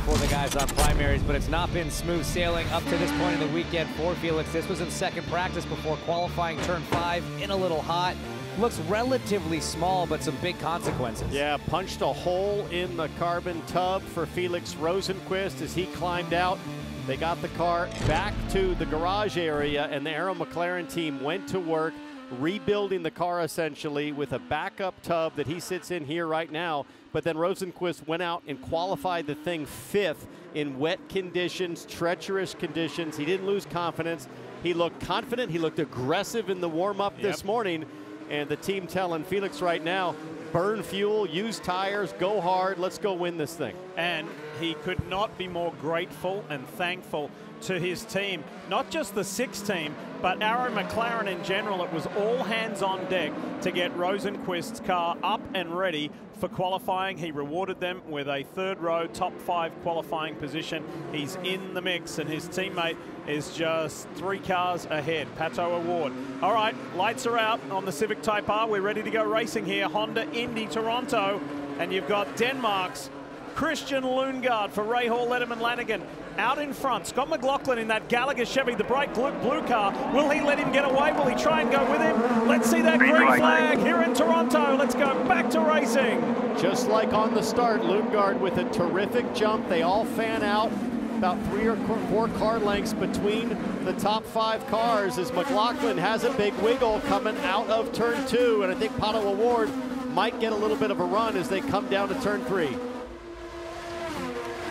for the guys on primaries, but it's not been smooth sailing up to this point in the weekend for Felix. This was in second practice before qualifying turn 5, in a little hot. Looks relatively small, but some big consequences. Yeah, punched a hole in the carbon tub for Felix Rosenqvist as he climbed out. They got the car back to the garage area, and the Arrow McLaren team went to work rebuilding the car essentially with a backup tub that he sits in here right now. But then Rosenqvist went out and qualified the thing 5th in wet conditions, treacherous conditions. He didn't lose confidence. He looked confident. He looked aggressive in the warm-up this morning. And the team telling Felix right now, burn fuel, use tires, go hard, let's go win this thing. And he could not be more grateful and thankful to his team. Not just the 6 team, but Arrow McLaren in general. It was all hands on deck to get Rosenqvist's car up and ready for qualifying. He rewarded them with a 3rd row top 5 qualifying position. He's in the mix, and his teammate is just 3 cars ahead. Pato O'Ward. All right, lights are out on the Civic Type R. We're ready to go racing here. Honda Indy Toronto, and you've got Denmark's Christian Lundgaard for Rahal, Letterman, Lanigan out in front. Scott McLaughlin in that Gallagher Chevy, the bright blue car. Will he let him get away? Will he try and go with him? Let's see that green flag here in Toronto. Let's go back to racing. Just like on the start, Lundgaard with a terrific jump. They all fan out. about 3 or 4 car lengths between the top 5 cars as McLaughlin has a big wiggle coming out of turn 2, and I think Pato O'Ward might get a little bit of a run as they come down to turn 3.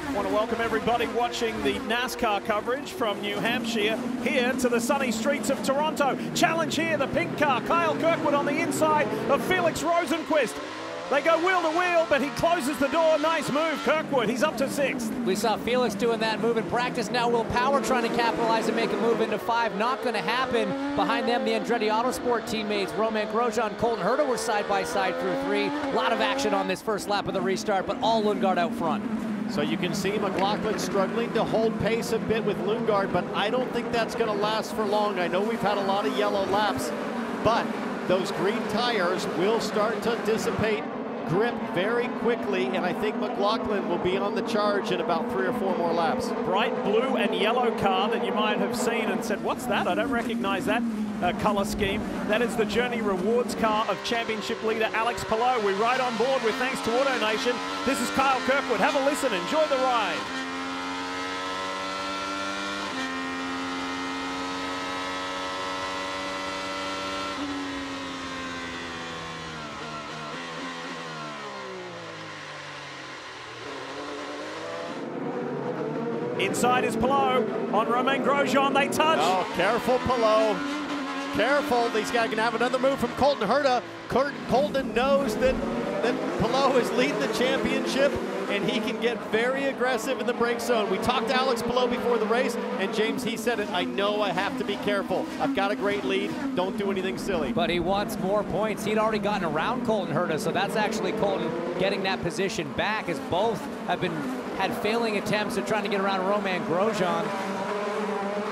I want to welcome everybody watching the NASCAR coverage from New Hampshire here to the sunny streets of Toronto. Challenge here, the pink car, Kyle Kirkwood on the inside of Felix Rosenqvist. They go wheel to wheel, but he closes the door. Nice move, Kirkwood. He's up to 6th. We saw Felix doing that move in practice. Now Will Power trying to capitalize and make a move into 5. Not going to happen. Behind them, the Andretti Autosport teammates, Romain Grosjean, Colton Herta were side by side through 3. A lot of action on this first lap of the restart, but all Lundgaard out front. So you can see McLaughlin struggling to hold pace a bit with Lundgaard, but I don't think that's going to last for long. I know we've had a lot of yellow laps, but those green tires will start to dissipate grip very quickly, and I think McLaughlin will be on the charge in about 3 or 4 more laps. Bright blue and yellow car that you might have seen and said, what's that? I don't recognize that color scheme. That is the Journey Rewards car of championship leader Alex Palou. We ride on board with thanks to Auto Nation. This is Kyle Kirkwood. Have a listen. Enjoy the ride. Inside is Palou on Romain Grosjean. They touch. Oh, careful, Palou. Careful. He's going to have another move from Colton Herta. Colton knows that Palou is leading the championship, and he can get very aggressive in the brake zone. We talked to Alex Palou before the race, and James, he said it, I know I have to be careful. I've got a great lead. Don't do anything silly. But he wants more points. He'd already gotten around Colton Herta, so that's actually Colton getting that position back, as both have had failing attempts at trying to get around Romain Grosjean.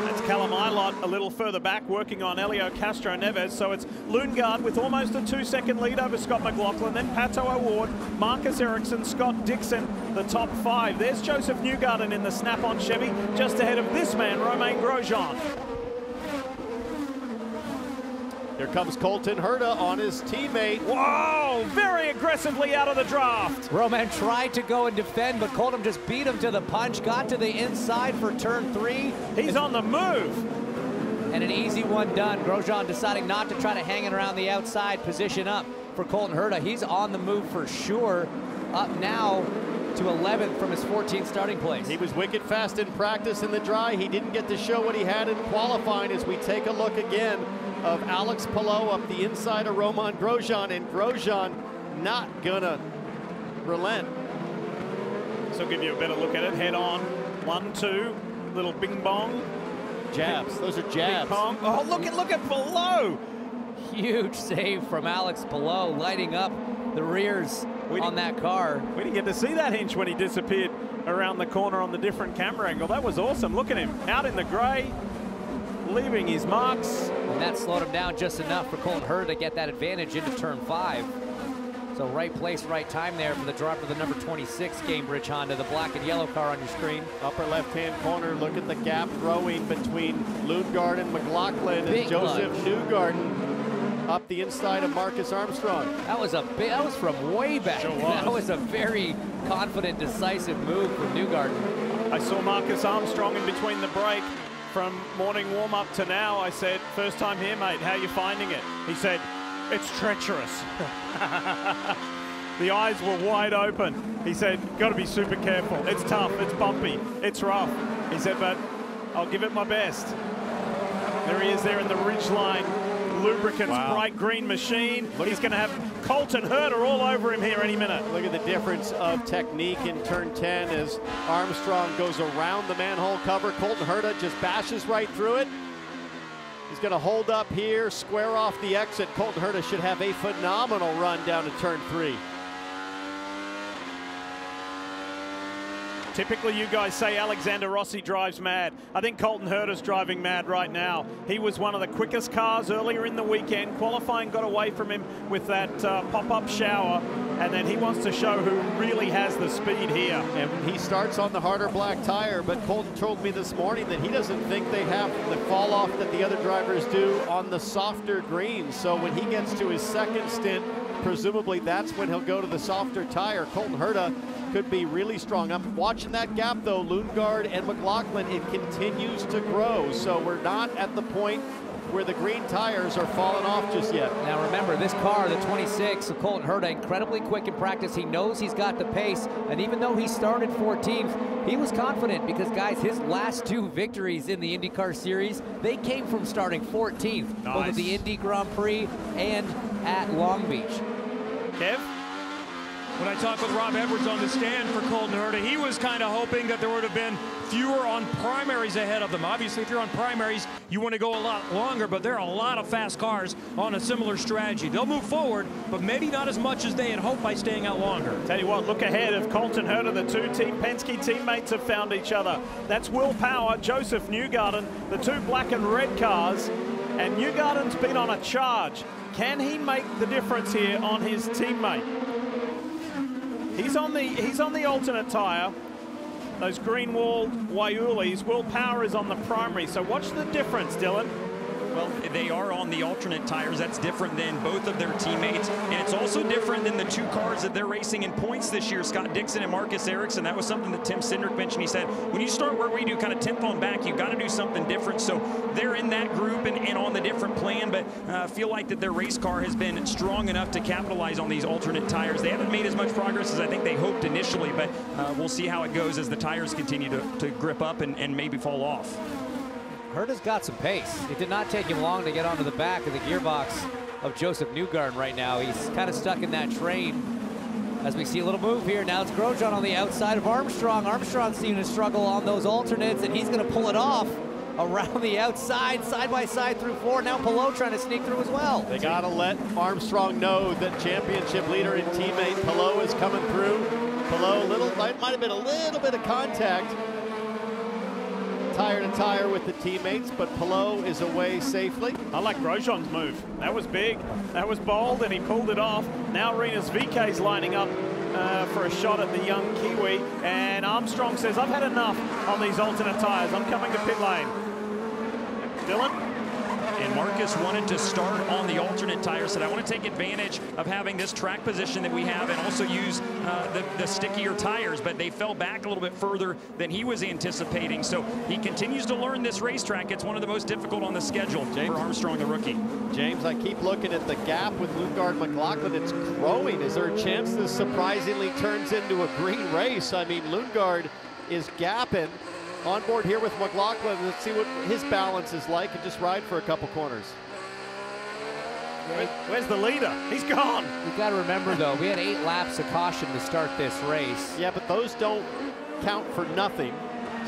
That's Callum Ilott a little further back working on Helio Castro Neves. So it's Lundgaard with almost a 2-second lead over Scott McLaughlin, then Pato O'Ward, Marcus Ericsson, Scott Dixon, the top 5. There's Joseph Newgarden in the Snap-on Chevy, just ahead of this man, Romain Grosjean. Here comes Colton Herta on his teammate. Whoa, very aggressively out of the draft. Romain tried to go and defend, but Colton just beat him to the punch, got to the inside for turn 3. He's on the move. And an easy one done. Grosjean deciding not to try to hang it around the outside, position up for Colton Herta. He's on the move for sure. Up now to 11th from his 14th starting place. He was wicked fast in practice in the dry. He didn't get to show what he had in qualifying as we take a look again of Alex Palou up the inside of Romain Grosjean, and Grosjean not gonna relent. So I'll give you a better look at it. Head on, 1, 2, little bing bong. Jabs, those are jabs. Bing pong. Oh, look at Palou. Huge save from Alex Palou, lighting up the rears on that car. We didn't get to see that hinch when he disappeared around the corner on the different camera angle. That was awesome. Look at him, out in the gray, leaving his marks. And that slowed him down just enough for Colton Herta to get that advantage into turn 5. So right place, right time there for the drop of the number 26 Cambridge Honda, the black and yellow car on your screen. Upper left-hand corner, look at the gap growing between Lundgaard and McLaughlin, and Joseph Newgarden up the inside of Marcus Armstrong. That was from way back. Sure was. That was a very confident, decisive move from Newgarden. I saw Marcus Armstrong in between the break. From morning warm-up to now, I said, first time here, mate, how you finding it? He said, it's treacherous. The eyes were wide open. He said, got to be super careful. It's tough, it's bumpy, it's rough. He said, but I'll give it my best. There he is there in the ridgeline. Lubricants, bright green machine. He's going to have Colton Herta all over him here any minute. Look at the difference of technique in turn 10 as Armstrong goes around the manhole cover. Colton Herta just bashes right through it. He's going to hold up here, square off the exit. Colton Herta should have a phenomenal run down to turn 3. Typically, you guys say Alexander Rossi drives mad. I think Colton Herta's driving mad right now. He was one of the quickest cars earlier in the weekend. Qualifying got away from him with that pop-up shower, and then he wants to show who really has the speed here. And he starts on the harder black tire, but Colton told me this morning that he doesn't think they have the fall-off that the other drivers do on the softer greens. So when he gets to his second stint, presumably that's when he'll go to the softer tire. Colton Herta could be really strong. I'm watching that gap, though. Lundgaard and McLaughlin, it continues to grow. So we're not at the point where the green tires are falling off just yet. Now remember, this car, the 26 of Colton Herta, incredibly quick in practice. He knows he's got the pace, and even though he started 14th, he was confident because, guys, his last 2 victories in the IndyCar Series, they came from starting 14th, both at the Indy Grand Prix and at Long Beach. Kev? When I talked with Rob Edwards on the stand for Colton Herta, he was kind of hoping that there would have been fewer on primaries ahead of them. Obviously, if you're on primaries, you want to go a lot longer, but there are a lot of fast cars on a similar strategy. They'll move forward, but maybe not as much as they had hoped by staying out longer. Tell you what, look ahead of Colton Herta. The 2 Team Penske teammates have found each other. That's Will Power, Joseph Newgarden, the 2 black and red cars, and Newgarden's been on a charge. Can he make the difference here on his teammate? He's on the alternate tire. Those green wall Waiulis. Will Power is on the primary. So watch the difference, Dylan. Well, they are on the alternate tires. That's different than both of their teammates. And it's also different than the 2 cars that they're racing in points this year, Scott Dixon and Marcus Ericsson. That was something that Tim Cindric mentioned. He said, when you start where we do, kind of 10th on back, you've got to do something different. So they're in that group and on the different plan, but feel like that their race car has been strong enough to capitalize on these alternate tires. They haven't made as much progress as I think they hoped initially, but we'll see how it goes as the tires continue to grip up and maybe fall off. Herta's got some pace. It did not take him long to get onto the back of the gearbox of Joseph Newgarden right now. He's kind of stuck in that train. As we see a little move here, now it's Grosjean on the outside of Armstrong. Armstrong's seeming to struggle on those alternates, and he's going to pull it off around the outside, side by side through 4. Now Palou trying to sneak through as well. They got to let Armstrong know that championship leader and teammate Palou is coming through. Palou, might have been a little bit of contact. Tire to tire with the teammates, but Palou is away safely. I like Grosjean's move. That was big. That was bold, and he pulled it off. Now Rinus VK's lining up for a shot at the young Kiwi, and Armstrong says, I've had enough on these alternate tires. I'm coming to pit lane. Dylan? And Marcus wanted to start on the alternate tire, said I want to take advantage of having this track position that we have and also use the stickier tires, but they fell back a little bit further than he was anticipating. So he continues to learn this racetrack. It's one of the most difficult on the schedule for Armstrong, the rookie. James, I keep looking at the gap with Lundgaard McLaughlin. It's growing. Is there a chance this surprisingly turns into a green race? I mean, Lundgaard is gapping on board here with McLaughlin. Let's see what his balance is like and just ride for a couple corners. Where's the leader? He's gone. You've got to remember, though, we had 8 laps of caution to start this race. Yeah, but those don't count for nothing.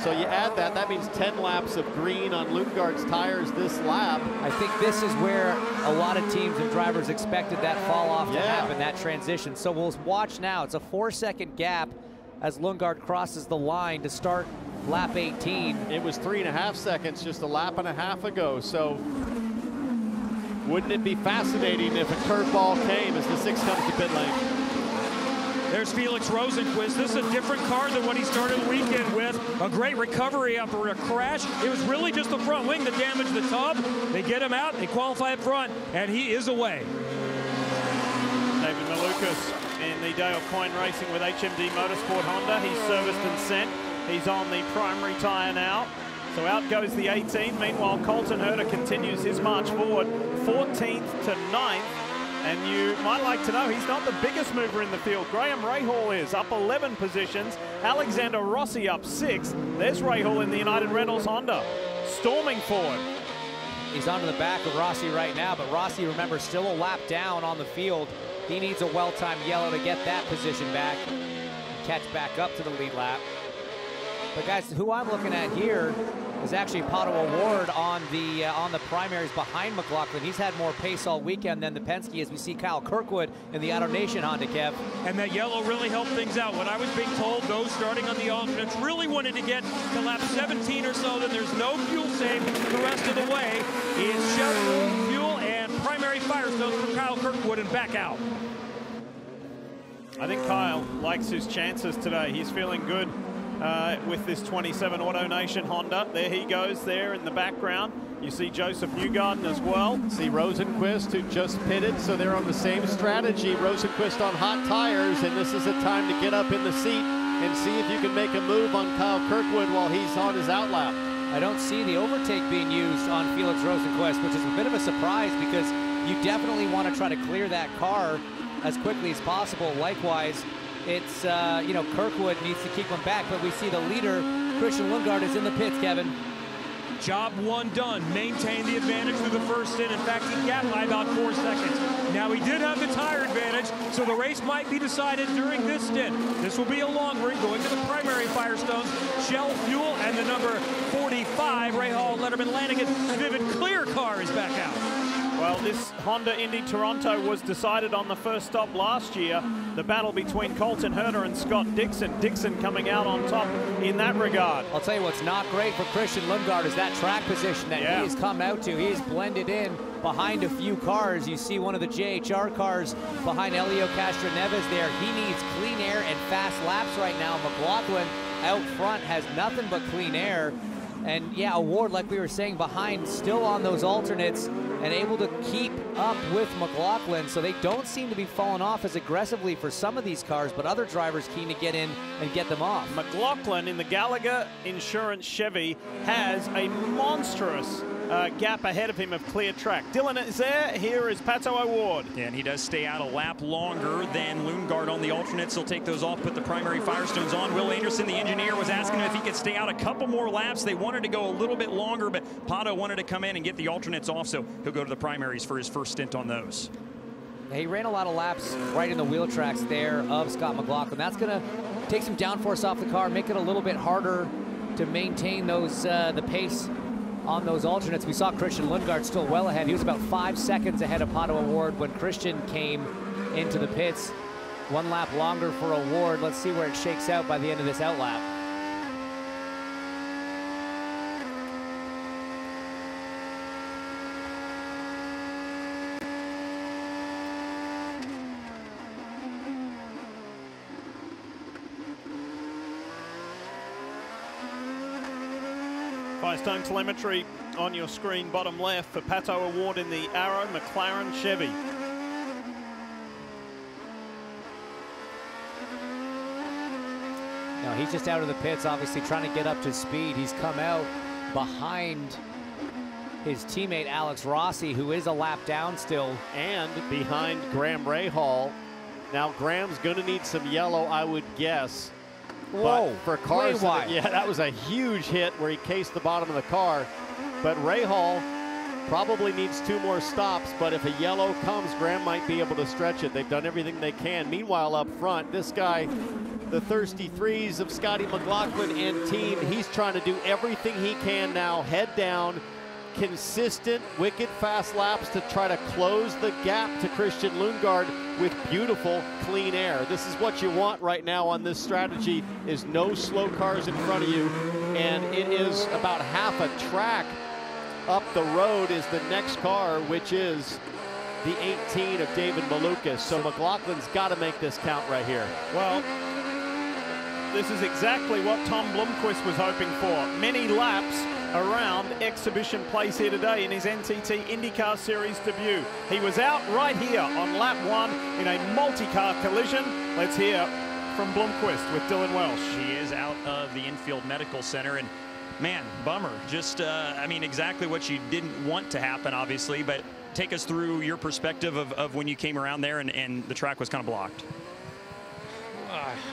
So you add that, that means 10 laps of green on Lundgaard's tires this lap. I think this is where a lot of teams and drivers expected that fall off to happen, that transition. So we'll watch now. It's a 4-second gap as Lundgaard crosses the line to start lap 18. It was 3.5 seconds just a lap and a half ago. So wouldn't it be fascinating if a curveball came as the 6 comes to pit lane? There's Felix Rosenqvist. This is a different car than what he started the weekend with. A great recovery after a crash. It was really just the front wing that damaged the top. They get him out, they qualify up front, and he is away. David Malukas in the Dale Coyne Racing with HMD Motorsport Honda. He's serviced and sent. He's on the primary tire now. So out goes the 18. Meanwhile, Colton Herta continues his march forward, 14th to 9th. And you might like to know he's not the biggest mover in the field. Graham Rahal is up 11 positions. Alexander Rossi up 6. There's Rahal in the United Rentals Honda, storming forward. He's onto the back of Rossi right now, but Rossi, remember, still a lap down on the field. He needs a well-timed yellow to get that position back and catch back up to the lead lap. But guys, who I'm looking at here is actually Pato O'Ward on the primaries behind McLaughlin. He's had more pace all weekend than the Penske, as we see Kyle Kirkwood in the Auto Nation Honda, Kev. And that yellow really helped things out. What I was being told, those starting on the alternates really wanted to get to lap 17 or so, then there's no fuel save the rest of the way. It's just fuel and primary Firestone for Kyle Kirkwood and back out. I think Kyle likes his chances today. He's feeling good with this 27 Auto Nation Honda. There he goes there in the background. You see Joseph Newgarden as well. See Rosenqvist, who just pitted, so they're on the same strategy. Rosenqvist on hot tires, and this is a time to get up in the seat and see if you can make a move on Kyle Kirkwood while he's on his outlap. I don't see the overtake being used on Felix Rosenqvist, which is a bit of a surprise because you definitely want to try to clear that car as quickly as possible. Likewise, it's, you know, Kirkwood needs to keep him back, but we see the leader, Christian Lundgaard, is in the pits, Kevin. Job 1 done. Maintain the advantage through the first stint. In fact, he gapped by about 4 seconds. Now, he did have the tire advantage, so the race might be decided during this stint. This will be a long one going to the primary Firestones. Shell Fuel and the number 45, Rahal Letterman Lanigan Vivid Clear car is back out. Well, this Honda Indy Toronto was decided on the first stop last year. The battle between Colton Herta and Scott Dixon. Dixon coming out on top in that regard. I'll tell you what's not great for Christian Lundgaard is that track position that he has come out to. He is blended in behind a few cars. You see one of the JHR cars behind Elio Castroneves there. He needs clean air and fast laps right now. McLaughlin out front has nothing but clean air. And yeah, Award, like we were saying, behind, still on those alternates and able to keep up with McLaughlin, so they don't seem to be falling off as aggressively for some of these cars, but other drivers keen to get in and get them off. McLaughlin in the Gallagher Insurance Chevy has a monstrous gap ahead of him of clear track. Dylan is there. Here is Pato O'Ward. Yeah, and he does stay out a lap longer than Lundgaard on the alternates. He'll take those off, put the primary Firestones on. Will Anderson, the engineer, was asking him if he could stay out a couple more laps. They wanted to go a little bit longer, but Pato wanted to come in and get the alternates off, so he'll go to the primaries for his first stint on those. He ran a lot of laps right in the wheel tracks there of Scott McLaughlin. That's going to take some downforce off the car, make it a little bit harder to maintain those the pace on those alternates. We saw Christian Lundgaard still well ahead. He was about 5 seconds ahead of Pato O'Ward when Christian came into the pits. 1 lap longer for O'Ward. Let's see where it shakes out by the end of this outlap. Firestone telemetry on your screen, bottom left, for Pato O'Ward in the Arrow McLaren Chevy. Now he's just out of the pits, obviously trying to get up to speed. He's come out behind his teammate Alex Rossi, who is a lap down still. And behind Graham Rahal. Now Graham's going to need some yellow, I would guess. Whoa, but for cars, yeah, that was a huge hit where he cased the bottom of the car. But Rahal probably needs 2 more stops, but if a yellow comes, Graham might be able to stretch it. They've done everything they can. Meanwhile, up front, this guy, the thirsty threes of Scotty McLaughlin and team, he's trying to do everything he can now, head down, consistent, wicked fast laps to try to close the gap to Christian Lundgaard with beautiful clean air. This is what you want right now on this strategy, is no slow cars in front of you, and it is about half a track up the road is the next car, which is the 18 of David Malukas. So McLaughlin's got to make this count right here. Well, this is exactly what Tom Blomqvist was hoping for. Many laps around exhibition place here today in his NTT IndyCar Series debut. He was out right here on lap 1 in a multi-car collision. Let's hear from Blomqvist with Dylan Welsh. He is out of the infield medical center, and man, bummer. Just, I mean, exactly what you didn't want to happen, obviously, but take us through your perspective of when you came around there and the track was kind of blocked.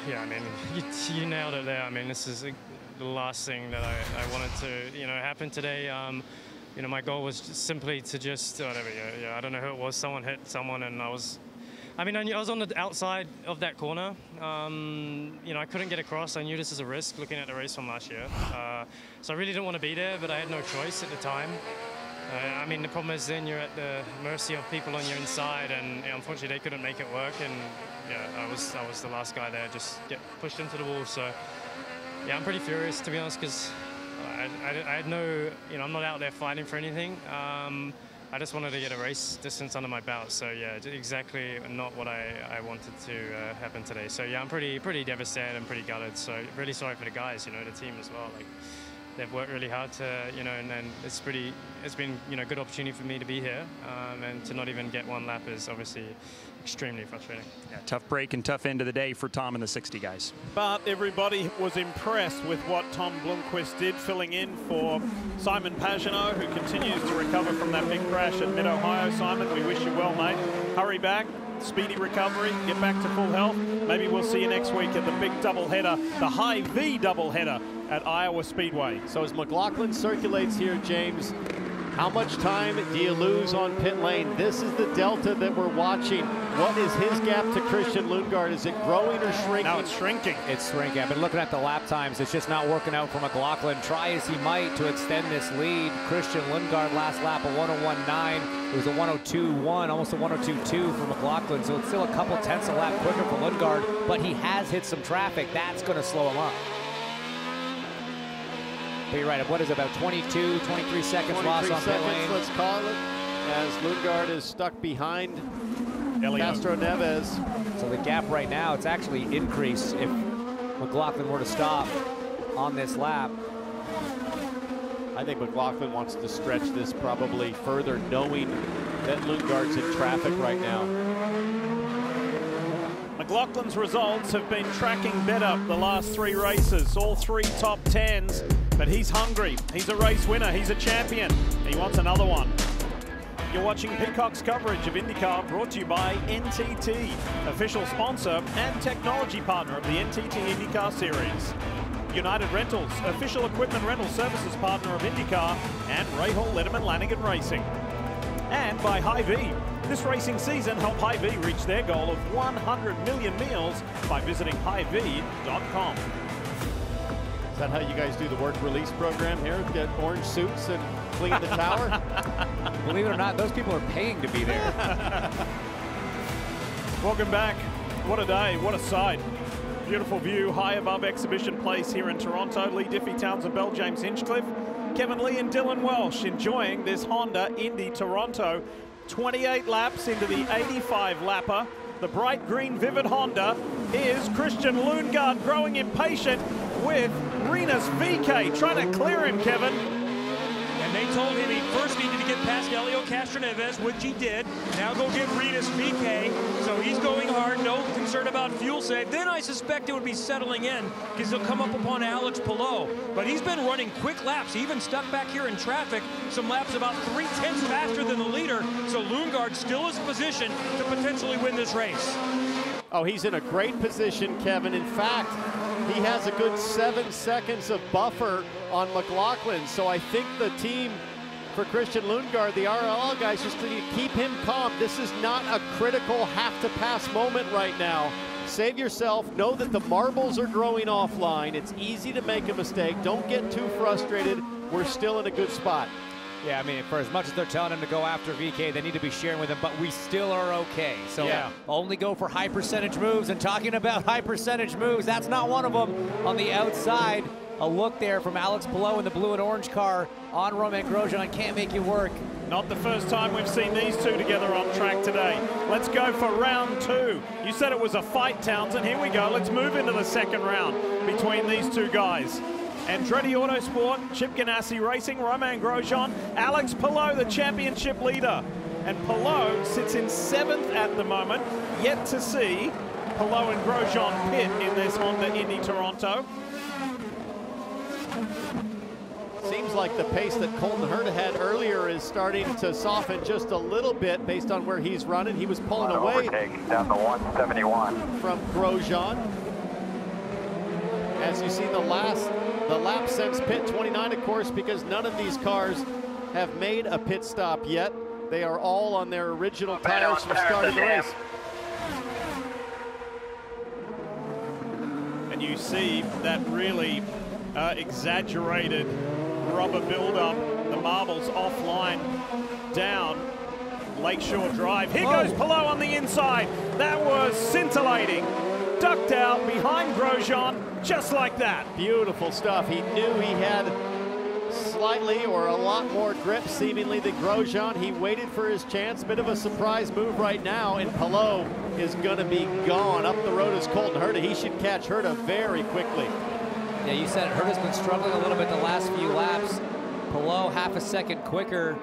Yeah, I mean, you nailed it there. I mean, this is the last thing that I wanted to, you know, happen today. You know, my goal was just simply to just, whatever, yeah, I don't know who it was. Someone hit someone, and I was on the outside of that corner. You know, I couldn't get across. I knew this is a risk looking at the race from last year. So I really didn't want to be there, but I had no choice at the time. I mean, the problem is then you're at the mercy of people on your inside, and you know, unfortunately they couldn't make it work. And yeah, I was the last guy there, just get pushed into the wall. So yeah, I'm pretty furious, to be honest, because I had no, you know, I'm not out there fighting for anything. I just wanted to get a race distance under my belt. So yeah, exactly not what I wanted to happen today. So yeah, I'm pretty devastated and pretty gutted. So really sorry for the guys, you know, the team as well. Like, they've worked really hard to, you know, and it's been, you know, a good opportunity for me to be here, and to not even get one lap is obviously extremely frustrating. Yeah, tough break and tough end of the day for Tom and the 60 guys. But everybody was impressed with what Tom Blomqvist did, filling in for Simon Pagenaud, who continues to recover from that big crash at Mid-Ohio. Simon, we wish you well, mate. Hurry back, speedy recovery, get back to full health. Maybe we'll see you next week at the big doubleheader, the High V doubleheader at Iowa Speedway. So as McLaughlin circulates here, James, how much time do you lose on pit lane? This is the delta that we're watching. What is his gap to Christian Lundgaard? Is it growing or shrinking? No, it's shrinking. It's shrinking. I've been looking at the lap times. It's just not working out for McLaughlin. Try as he might to extend this lead. Christian Lundgaard last lap, a 101.9. It was a 102.1, almost a 102.2 for McLaughlin. So it's still a couple tenths a lap quicker for Lundgaard, but he has hit some traffic. That's going to slow him up. But you're right, what is it, about 22, 23 seconds lost on pit lane? Let's call it, as Lundgaard is stuck behind Castro Neves. So the gap right now, it's actually increased if McLaughlin were to stop on this lap. I think McLaughlin wants to stretch this probably further, knowing that Lundgaard's in traffic right now. McLaughlin's results have been tracking better the last 3 races, all 3 top 10s. But he's hungry. He's a race winner. He's a champion. He wants another one. You're watching Peacock's coverage of IndyCar, brought to you by NTT, official sponsor and technology partner of the NTT IndyCar Series. United Rentals, official equipment rental services partner of IndyCar, and Rahal Letterman Lanigan Racing. And by High V. This racing season, help High V reach their goal of 100 million meals by visiting highv.com. Is that how you guys do the work release program here? Get orange suits and clean the tower? Believe it or not, those people are paying to be there. Welcome back. What a day, what a sight. Beautiful view high above Exhibition Place here in Toronto. Lee Diffie, Townsend Bell, James Hinchcliffe, Kevin Lee and Dylan Welsh enjoying this Honda Indy Toronto. 28 laps into the 85-lapper. The bright green vivid Honda is Christian Lundgaard growing impatient with Rinus VeeKay trying to clear him, Kevin. And they told him he first needed to get past Helio Castroneves, which he did. Now go get Rinus VeeKay. So he's going hard, no concern about fuel save. Then I suspect it would be settling in because he'll come up upon Alex Palou. But he's been running quick laps, even stuck back here in traffic. Some laps about 3/10 faster than the leader. So Lundgaard still is positioned to potentially win this race. Oh, he's in a great position, Kevin. In fact, he has a good 7 seconds of buffer on McLaughlin. So I think the team for Christian Lundgaard, the RLL guys, just to keep him calm. This is not a critical have-to-pass moment right now. Save yourself. Know that the marbles are growing offline. It's easy to make a mistake. Don't get too frustrated. We're still in a good spot. Yeah, I mean, for as much as they're telling him to go after VeeKay, they need to be sharing with him, but we still are okay. So yeah, only go for high percentage moves. And talking about high percentage moves, that's not one of them. On the outside, a look there from Alex Palou in the blue and orange car on Romain Grosjean. Can't make it work. Not the first time we've seen these two together on track today. Let's go for round 2. You said it was a fight, Townsend. Here we go. Let's move into the second round between these two guys. Andretti Autosport, Chip Ganassi Racing, Romain Grosjean, Alex Palou, the championship leader. And Palou sits in 7th at the moment. Yet to see Palou and Grosjean pit in this Honda Indy Toronto. Seems like the pace that Colton Herta had earlier is starting to soften just a little bit based on where he's running. He was pulling away down to 171 from Grosjean. As you see the lap since pit 29, of course, because none of these cars have made a pit stop yet. They are all on their original tires from start of the race. And you see that really exaggerated rubber buildup, the marbles offline down Lakeshore Drive. Here goes Palou on the inside. That was scintillating. Ducked out behind Grosjean, just like that. Beautiful stuff. He knew he had slightly or a lot more grip seemingly than Grosjean. He waited for his chance. Bit of a surprise move right now, and Palou is going to be gone. Up the road is Colton Herta. He should catch Herta very quickly. Yeah, you said it. Hurta's been struggling a little bit the last few laps. Palou half a second quicker.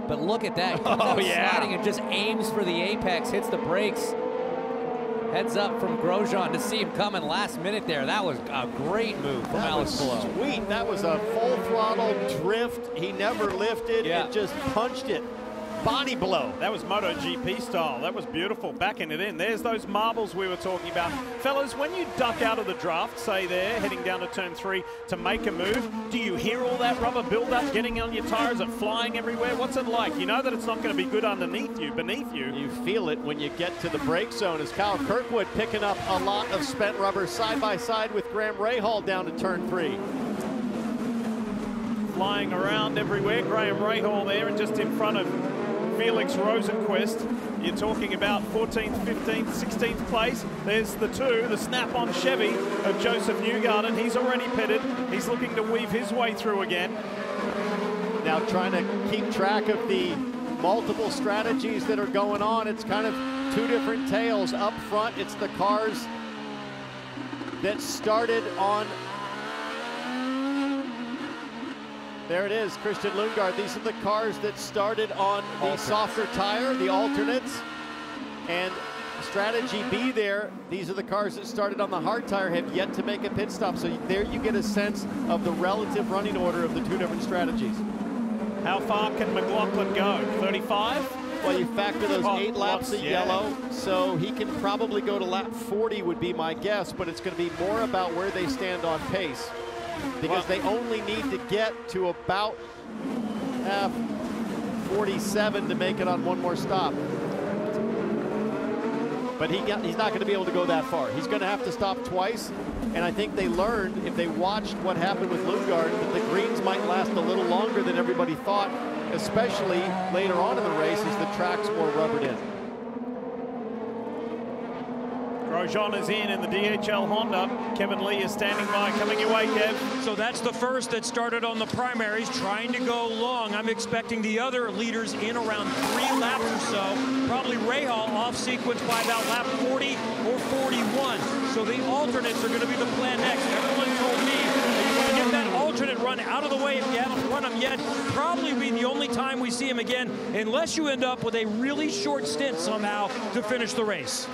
But look at that. He comes out sliding and just aims for the apex, hits the brakes. Heads up from Grosjean to see him coming last minute there. That was a great move from Alex Palou. Sweet. That was a full throttle drift. He never lifted and just punched it. Body blow. That was MotoGP style. That was beautiful, backing it in. There's those marbles we were talking about. Fellas, when you duck out of the draft, say there, heading down to turn 3 to make a move, do you hear all that rubber buildup getting on your tires and flying everywhere? What's it like? You know that it's not going to be good underneath you, beneath you. You feel it when you get to the brake zone as Kyle Kirkwood picking up a lot of spent rubber side by side with Graham Rahal down to turn 3. Flying around everywhere. Graham Rahal there and just in front of Felix Rosenqvist. You're talking about 14th, 15th, 16th place. There's the snap-on Chevy of Joseph Newgarden. He's already pitted. He's looking to weave his way through again. Now trying to keep track of the multiple strategies that are going on. It's kind of two different tales. Up front, it's the cars that started on. There it is, Christian Lundgaard. These are the cars that started on the softer tire, the alternates. And strategy B there, these are the cars that started on the hard tire, have yet to make a pit stop. So there you get a sense of the relative running order of the two different strategies. How far can McLaughlin go? 35? Well, you factor those 8 laps of yellow, so he can probably go to lap 40 would be my guess, but it's going to be more about where they stand on pace. Because they only need to get to about 47 to make it on one more stop. But he's not going to be able to go that far. He's going to have to stop twice. And I think they learned, if they watched what happened with Lundgaard, that the greens might last a little longer than everybody thought, especially later on in the race as the track's more rubbered in. Grosjean is in the DHL Honda. Kevin Lee is standing by. Coming your way, Kev. So that's the first that started on the primaries, trying to go long. I'm expecting the other leaders in around 3 laps or so. Probably Rahal off sequence by about lap 40 or 41. So the alternates are going to be the plan next. Everyone told me that you want to get that alternate run out of the way if you haven't run them yet. Probably be the only time we see him again, unless you end up with a really short stint somehow to finish the race.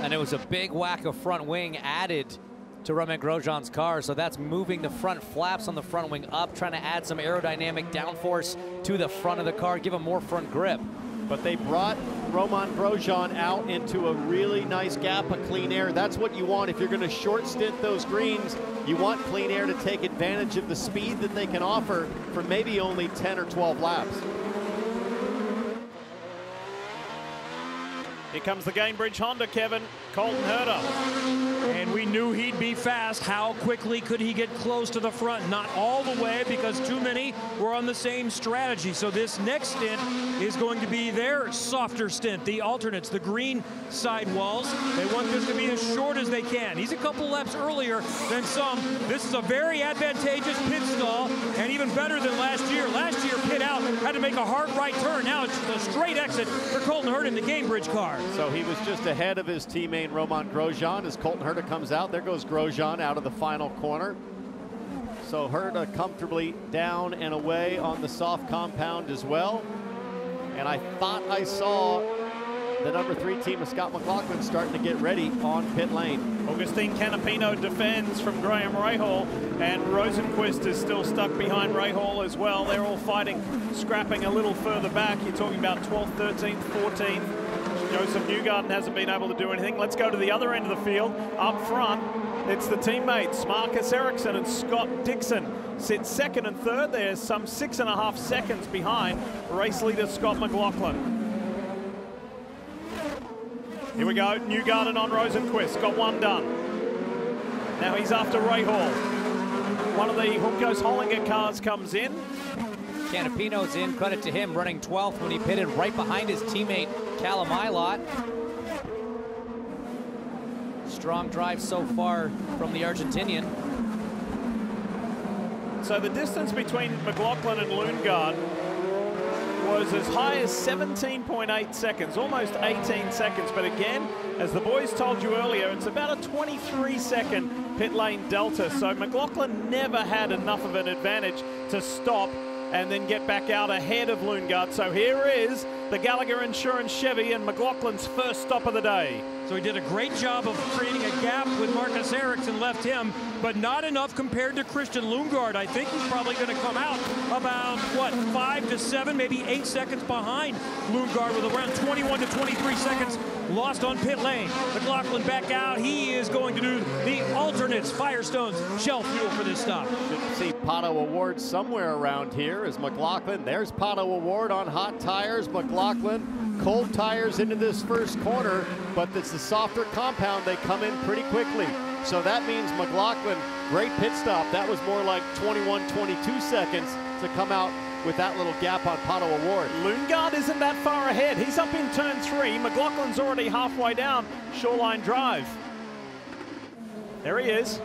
And it was a big whack of front wing added to Romain Grosjean's car, so that's moving the front flaps on the front wing up, trying to add some aerodynamic downforce to the front of the car, give him more front grip. But they brought Romain Grosjean out into a really nice gap of clean air. That's what you want if you're going to short stint those greens. You want clean air to take advantage of the speed that they can offer for maybe only 10 or 12 laps. Here comes the Gainbridge Honda, Kevin. Colton Herta. And we knew he'd be fast. How quickly could he get close to the front? Not all the way, because too many were on the same strategy. So this next stint is going to be their softer stint. The alternates, the green sidewalls. They want this to be as short as they can. He's a couple laps earlier than some. This is a very advantageous pit stall, and even better than last year. Last year, pit out, had to make a hard right turn. Now it's a straight exit for Colton Herta in the Gainbridge car. So he was just ahead of his teammate Romain Grosjean as Colton Herta comes out. There goes Grosjean out of the final corner. So Herta comfortably down and away on the soft compound as well. And I thought I saw the number 3 team of Scott McLaughlin starting to get ready on pit lane. Augustine Canapino defends from Graham Rahal, and Rosenqvist is still stuck behind Rahal as well. They're all fighting, scrapping a little further back. You're talking about 12th, 13th, 14th. Joseph Newgarden hasn't been able to do anything. Let's go to the other end of the field. Up front, it's the teammates, Marcus Ericsson and Scott Dixon. Sit second and third. They're some 6.5 seconds behind race leader Scott McLaughlin. Here we go, Newgarden on Rosenqvist, got one done. Now he's after Rahal. One of the Hulkos Hollinger cars comes in. Canapino's in, credit to him, running 12th when he pitted right behind his teammate Callum Ilott. Strong drive so far from the Argentinian. So the distance between McLaughlin and Lundgaard was as high as 17.8 seconds, almost 18 seconds. But again, as the boys told you earlier, it's about a 23-second pit lane delta. So McLaughlin never had enough of an advantage to stop and then get back out ahead of Lundgaard. So here is the Gallagher Insurance Chevy and McLaughlin's first stop of the day. So he did a great job of creating a gap with Marcus Ericsson, left him, but not enough compared to Christian Lundgaard. I think he's probably going to come out about, what, 5 to 7, maybe 8 seconds behind Lundgaard with around 21 to 23 seconds lost on pit lane. McLaughlin back out. He is going to do the alternates, Firestone's shell fuel for this stop. Should see Pato Award somewhere around here as McLaughlin. There's Pato Award on hot tires. McLaughlin, cold tires into this first corner, but it's the softer compound. They come in pretty quickly. So that means McLaughlin, great pit stop. That was more like 21, 22 seconds to come out with that little gap on Pato Award. Lundgaard isn't that far ahead. He's up in turn 3. McLaughlin's already halfway down Shoreline Drive. There he is.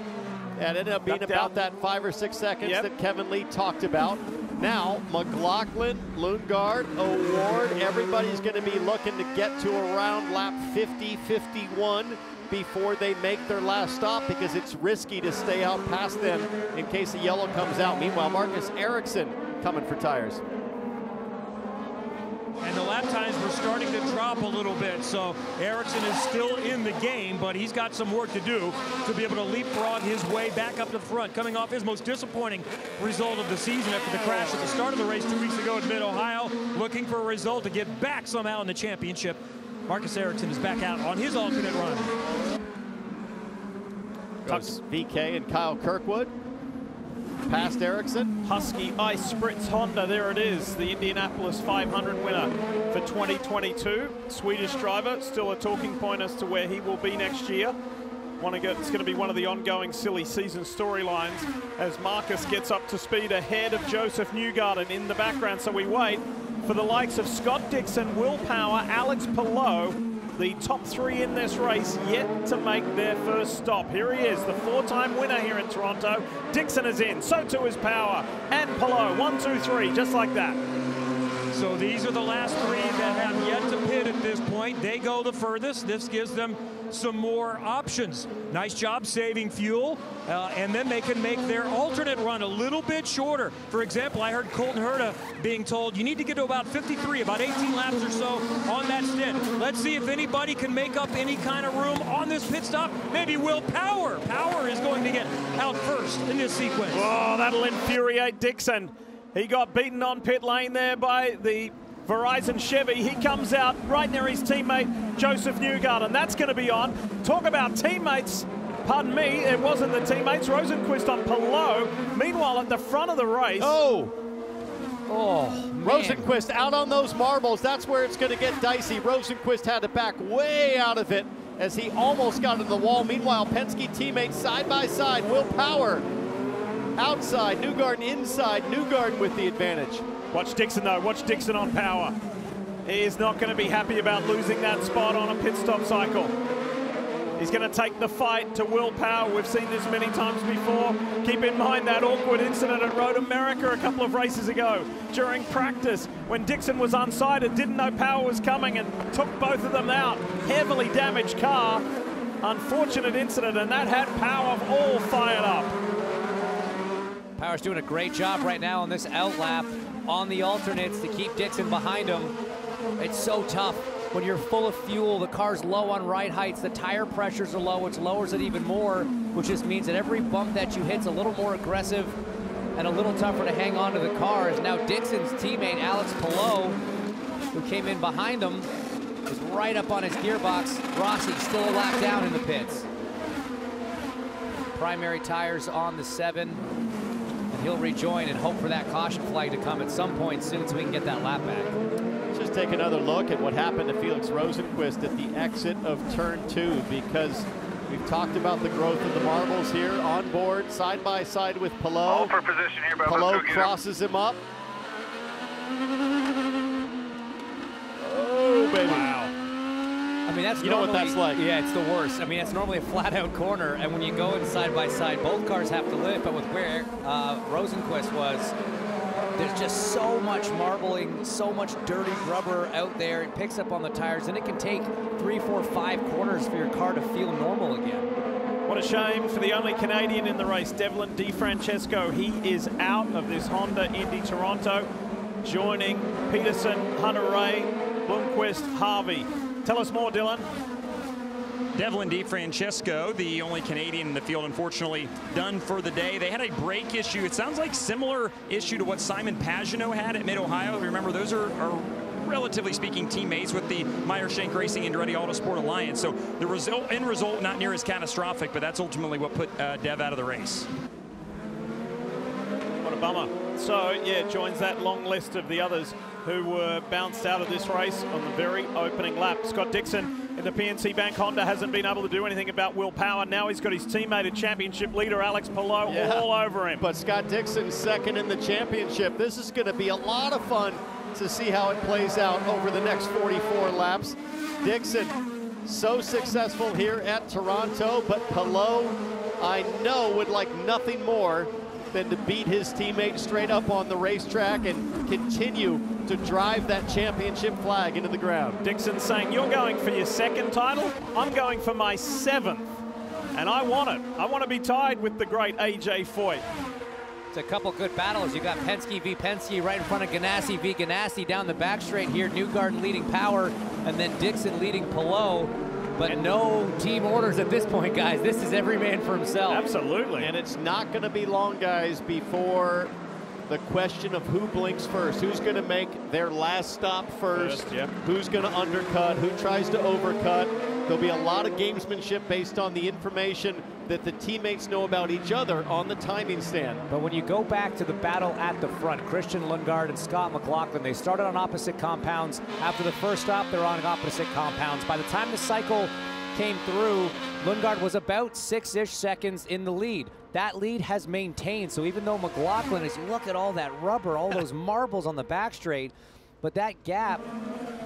Yeah, it ended up being about that 5 or 6 seconds that Kevin Lee talked about. Now, McLaughlin, Lundgaard, Award, everybody's going to be looking to get to around lap 50, 51 before they make their last stop, because it's risky to stay out past them in case the yellow comes out. Meanwhile, Marcus Ericsson coming for tires. And the lap times were starting to drop a little bit, so Ericsson is still in the game, but he's got some work to do to be able to leapfrog his way back up to the front, coming off his most disappointing result of the season after the crash at the start of the race 2 weeks ago in Mid-Ohio, looking for a result to get back somehow in the championship. Marcus Ericsson is back out on his alternate run. Goes VK and Kyle Kirkwood. Past Ericsson. Husky Ice Spritz Honda, there it is. The Indianapolis 500 winner for 2022. Swedish driver, still a talking point as to where he will be next year. It's going to be one of the ongoing silly season storylines as Marcus gets up to speed ahead of Joseph Newgarden in the background. So we wait for the likes of Scott Dixon, Will Power, Alex Palou, the top 3 in this race, yet to make their first stop. Here he is, the 4-time winner here in Toronto. Dixon is in, so too is Power and Palou. 1, 2, 3, just like that. So these are the last 3 that have yet to pit at this point. They go the furthest. This gives them some more options. Nice job saving fuel, and then they can make their alternate run a little bit shorter. For example, I heard Colton Herta being told you need to get to about 53, about 18 laps or so on that stint. Let's see if anybody can make up any kind of room on this pit stop. Maybe Will Power. Power is going to get out first in this sequence. Oh, that'll infuriate Dixon. He got beaten on pit lane there by the Verizon Chevy. He comes out right near his teammate, Joseph Newgarden. That's going to be on. Talk about teammates. Pardon me, it wasn't the teammates. Rosenquist on Palou. Meanwhile, at the front of the race. Oh, man. Rosenquist out on those marbles. That's where it's going to get dicey. Rosenquist had to back way out of it as he almost got into the wall. Meanwhile, Penske teammates side by side. Will Power outside, Newgarden inside. Newgarden with the advantage. Watch Dixon though, watch Dixon on Power. He is not going to be happy about losing that spot on a pit stop cycle. He's going to take the fight to Will Power. We've seen this many times before. Keep in mind that awkward incident at Road America a couple of races ago during practice when Dixon was unsighted, didn't know Power was coming and took both of them out. Heavily damaged car. Unfortunate incident, and that had Power all fired up. Power's doing a great job right now on this out lap on the alternates to keep Dixon behind him. It's so tough when you're full of fuel, the car's low on ride heights, the tire pressures are low, which lowers it even more, which just means that every bump that you hit's a little more aggressive and a little tougher to hang on to the car. As now Dixon's teammate, Alex Palou, who came in behind him, is right up on his gearbox. Rossi still a lap down in the pits. Primary tires on the 7. He'll rejoin and hope for that caution flag to come at some point soon so we can get that lap back. Let's just take another look at what happened to Felix Rosenquist at the exit of turn 2, because we've talked about the growth of the marbles here on board, side by side with Palou. Hold for position here, but Palou crosses him up. Oh, baby. Wow. I mean, that's you know what that's like. Yeah, it's the worst. I mean, it's normally a flat-out corner, and when you go in side by side, both cars have to lift. But with where Rosenquist was, There's just so much marbling, so much dirty rubber out there. It picks up on the tires, and it can take 3, 4, 5 corners for your car to feel normal again. What a shame for the only Canadian in the race, Devlin DeFrancesco. He is out of this Honda Indy Toronto, joining Peterson, Hunter-Reay, Blomqvist, Harvey. Tell us more, Dylan. Devlin DeFrancesco, the only Canadian in the field, unfortunately done for the day. They had a brake issue. It sounds like similar issue to what Simon Pagenaud had at Mid-Ohio. Remember, those are relatively speaking teammates with the Meyer-Shank Racing Andretti Autosport Alliance. So the end result not near as catastrophic, but that's ultimately what put Dev out of the race. What a bummer. So yeah, joins that long list of the others who were bounced out of this race on the very opening lap. Scott Dixon in the PNC Bank Honda hasn't been able to do anything about Will Power. Now he's got his teammate and championship leader Alex Palou all over him. But Scott Dixon second in the championship. This is going to be a lot of fun to see how it plays out over the next 44 laps. Dixon, so successful here at Toronto, but Palou, I know, would like nothing more than to beat his teammate straight up on the racetrack and continue to drive that championship flag into the ground. Dixon saying, you're going for your 2nd title, I'm going for my 7th, and I want it. I want to be tied with the great AJ Foyt. It's a couple good battles. You got Penske v. Penske right in front of Ganassi v. Ganassi down the back straight here. Newgarden leading Power, and then Dixon leading Palou. But no team orders at this point, guys. This is every man for himself. Absolutely. And it's not going to be long, guys, before the question of who blinks first. Who's going to make their last stop first? Who's going to undercut? Who tries to overcut? There'll be a lot of gamesmanship based on the information that the teammates know about each other on the timing stand. But when you go back to the battle at the front, Christian Lundgaard and Scott McLaughlin, they started on opposite compounds. After the first stop, they're on opposite compounds. By the time the cycle came through, Lundgaard was about 6-ish seconds in the lead. That lead has maintained, so even though McLaughlin is, look at all that rubber, all those marbles on the back straight, but that gap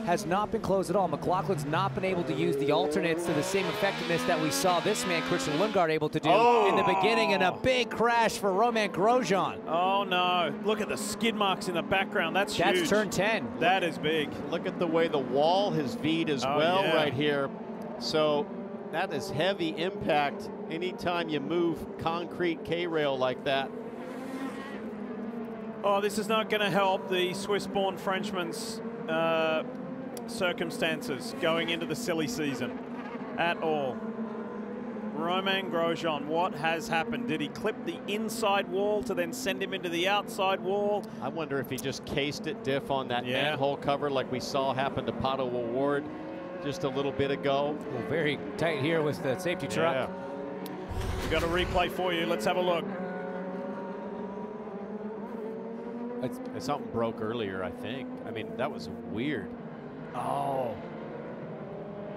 has not been closed at all. McLaughlin's not been able to use the alternates to the same effectiveness that we saw this man, Christian Lundgaard, able to do in the beginning, and a big crash for Romain Grosjean. Oh no, look at the skid marks in the background. That's huge. That's turn 10. That is big. Look at the way the wall has V'd as well right here. So that is heavy impact anytime you move concrete K-rail like that. Oh, this is not going to help the Swiss-born Frenchman's circumstances going into the silly season at all. Romain Grosjean, what has happened? Did he clip the inside wall to then send him into the outside wall? I wonder if he just cased it diff on that manhole cover like we saw happen to Pato O'Ward just a little bit ago. Well, very tight here with the safety truck. We've got a replay for you. Let's have a look. Something broke earlier, I think. I mean, that was weird. Oh.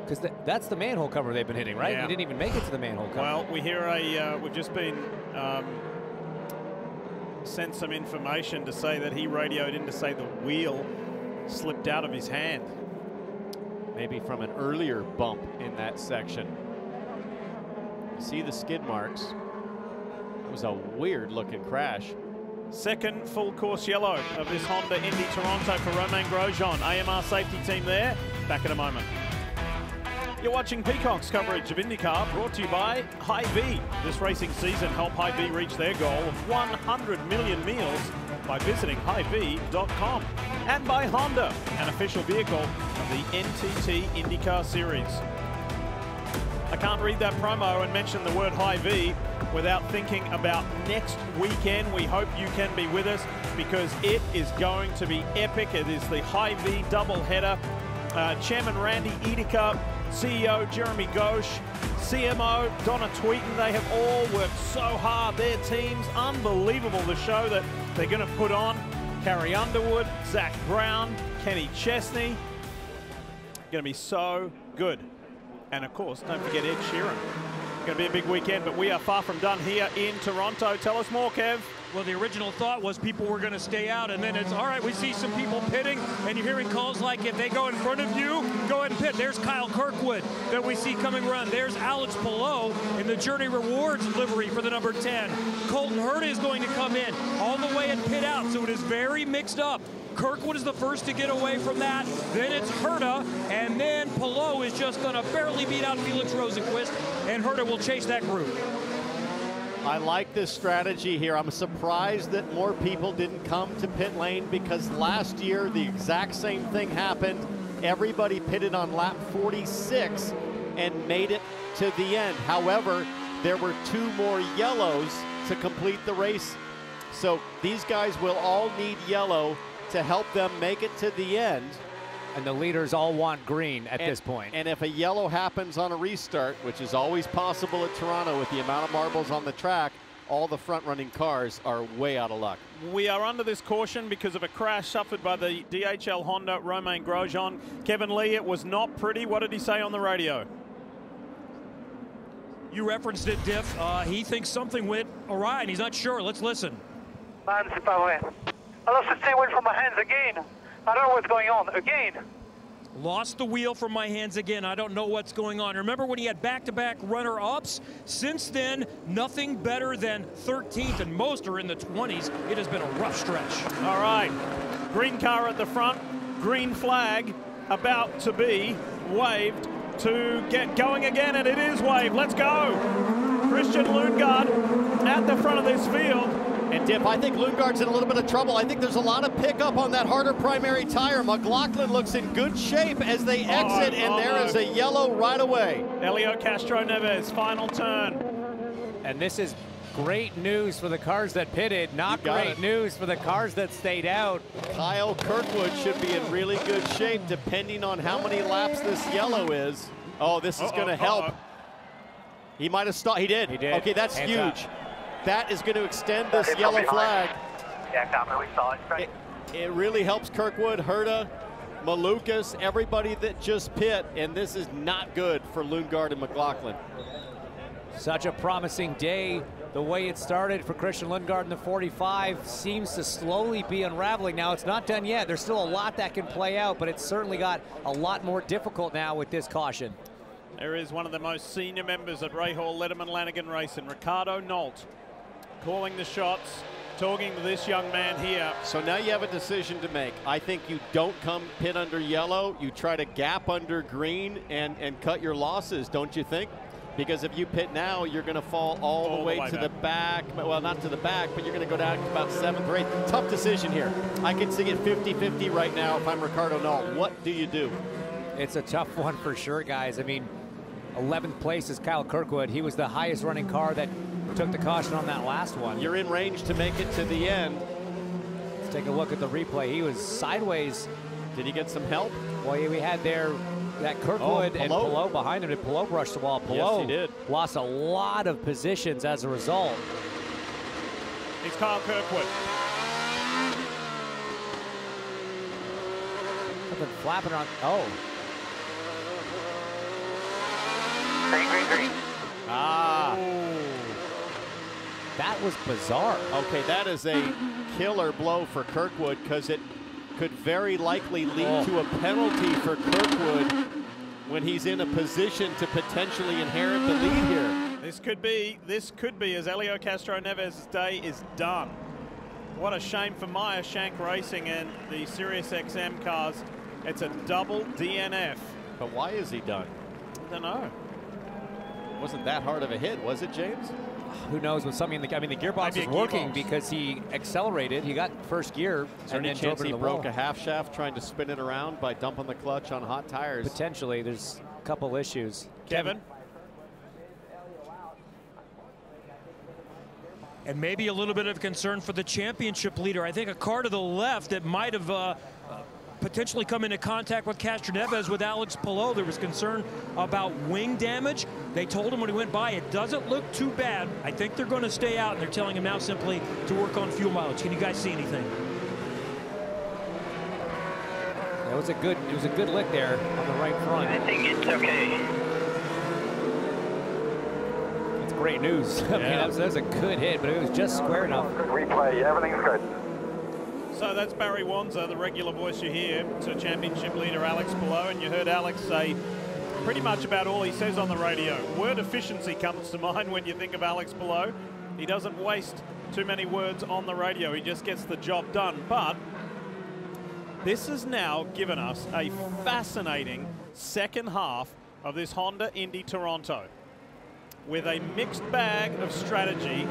Because that's the manhole cover they've been hitting, right? Yeah. He didn't even make it to the manhole cover. Well, we hear we've just been sent some information to say that he radioed in to say the wheel slipped out of his hand. Maybe from an earlier bump in that section. You see the skid marks. It was a weird looking crash. Second full course yellow of this Honda Indy Toronto for Romain Grosjean. AMR safety team there. Back in a moment. You're watching Peacock's coverage of IndyCar, brought to you by Hy-Vee. This racing season, help Hy-Vee reach their goal of 100 million meals by visiting Hy-Vee.com. And by Honda, an official vehicle of the NTT IndyCar Series. I can't read that promo and mention the word Hy-Vee without thinking about next weekend. We hope you can be with us because it is going to be epic. It is the Hy-Vee doubleheader. Chairman Randy Edeka, CEO Jeremy Ghosh, CMO Donna Tweeten, they have all worked so hard. Their teams, unbelievable the show that they're going to put on. Carrie Underwood, Zach Brown, Kenny Chesney. Going to be so good. And of course, don't forget Ed Sheeran. Going to be a big weekend, but we are far from done here in Toronto. Tell us more, Kev. Well, the original thought was people were going to stay out, and then it's, all right, we see some people pitting, and you're hearing calls like, if they go in front of you, go ahead and pit. There's Kyle Kirkwood that we see coming run. There's Alex Palou in the Journey Rewards livery for the number 10. Colton Herta is going to come in all the way and pit out, so it is very mixed up. Kirkwood is the first to get away from that. Then it's Herta, and then Palou is just going to barely beat out Felix Rosenqvist, and Herta will chase that group. I like this strategy here. I'm surprised that more people didn't come to pit lane, because last year the exact same thing happened. Everybody pitted on lap 46 and made it to the end. However, there were 2 more yellows to complete the race. So these guys will all need yellow to help them make it to the end. And the leaders all want green at this point. And if a yellow happens on a restart, which is always possible at Toronto with the amount of marbles on the track, all the front-running cars are way out of luck. We are under this caution because of a crash suffered by the DHL Honda Romain Grosjean. Kevin Lee, it was not pretty. What did he say on the radio? You referenced it, Diff. He thinks something went awry, and he's not sure. Let's listen. Man, c'est pas vrai. I lost the steering wheel from my hands again. I don't know what's going on. Again. Lost the wheel from my hands again. I don't know what's going on. Remember when he had back-to-back runner-ups? Since then, nothing better than 13th, and most are in the 20s. It has been a rough stretch. All right. Green car at the front. Green flag about to be waved to get going again, and it is waved. Let's go. Christian Lundgaard at the front of this field. And Dip, I think Lundgaard's in a little bit of trouble. I think there's a lot of pickup on that harder primary tire. McLaughlin looks in good shape as they exit, and there is a yellow right away. Elio Castro-Neves, final turn. And this is great news for the cars that pitted, not great news for the cars that stayed out. Kyle Kirkwood should be in really good shape depending on how many laps this yellow is. Oh, this is going to help. He might have stopped. He did. He did. Okay, that's Hands huge. up. That is going to extend this yellow flag. Yeah, Cameron, we saw it. It really helps Kirkwood, Herta, Malukas, everybody that just pit, and this is not good for Lundgaard and McLaughlin. Such a promising day. The way it started for Christian Lundgaard in the 45 seems to slowly be unraveling. Now, it's not done yet. There's still a lot that can play out, but it's certainly got a lot more difficult now with this caution. There is one of the most senior members at Rahal Letterman Lanigan Racing, Ricardo Nolt, calling the shots, talking to this young man here. So now you have a decision to make. I think you don't come pit under yellow. You try to gap under green and cut your losses, don't you think? Because if you pit now, you're going to fall all the way to the back. Well, not to the back, but you're going to go down to about 7th or 8th. Tough decision here. I can see it 50-50 right now if I'm Ricardo Nolt. What do you do? It's a tough one for sure, guys. I mean, 11th place is Kyle Kirkwood. He was the highest running car that took the caution on that last one. You're in range to make it to the end. Let's take a look at the replay. He was sideways. Did he get some help? Well, yeah, we had there that Kirkwood and Palou behind him. Did Palou rush the wall? Palou yes, he did. Lost a lot of positions as a result. It's Kyle Kirkwood. Something flapping around. Oh. Green. Ah. That was bizarre. Okay, that is a killer blow for Kirkwood because it could very likely lead to a penalty for Kirkwood when he's in a position to potentially inherit the lead here. This could be as Elio Castro-Neves' day is done. What a shame for Meyer Shank Racing and the Sirius XM cars. It's a double DNF. But why is he done? I don't know. Wasn't that hard of a hit, was it, James? Who knows with something in the, I mean, the gearbox is working because he accelerated. He got first gear. Is there any chance he broke a half shaft trying to spin it around by dumping the clutch on hot tires? Potentially. There's a couple issues. Kevin? And maybe a little bit of concern for the championship leader. I think a car to the left that might have potentially come into contact with Castro-Neves with Alex Palou. There was concern about wing damage. They told him when he went by, it doesn't look too bad. I think they're going to stay out, and they're telling him now simply to work on fuel mileage. Can you guys see anything? It was a good lick there on the right front. I think it's okay. great news. I mean, that was a good hit, but it was just square enough. Good replay. Everything's good. So that's Barry Wanzer, the regular voice you hear, to championship leader Alex Palou, and you heard Alex say pretty much about all he says on the radio. Word efficiency comes to mind when you think of Alex Palou. He doesn't waste too many words on the radio. He just gets the job done. But this has now given us a fascinating second half of this Honda Indy Toronto with a mixed bag of strategy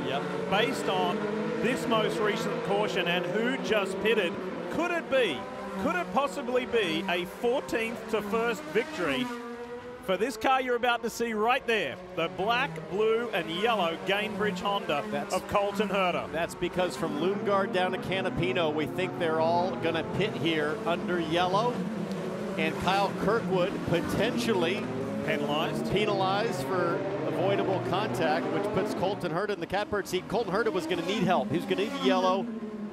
based on this most recent caution and who just pitted. Could it possibly be a 14th to 1st victory for this car you're about to see right there, the black, blue, and yellow Gainbridge Honda of Colton Herta? That's because from Lundgaard down to Canapino, we think they're all going to pit here under yellow. And Kyle Kirkwood potentially penalized for avoidable contact, which puts Colton Herta in the catbird seat. Colton Herta was going to need help. He was going to need yellow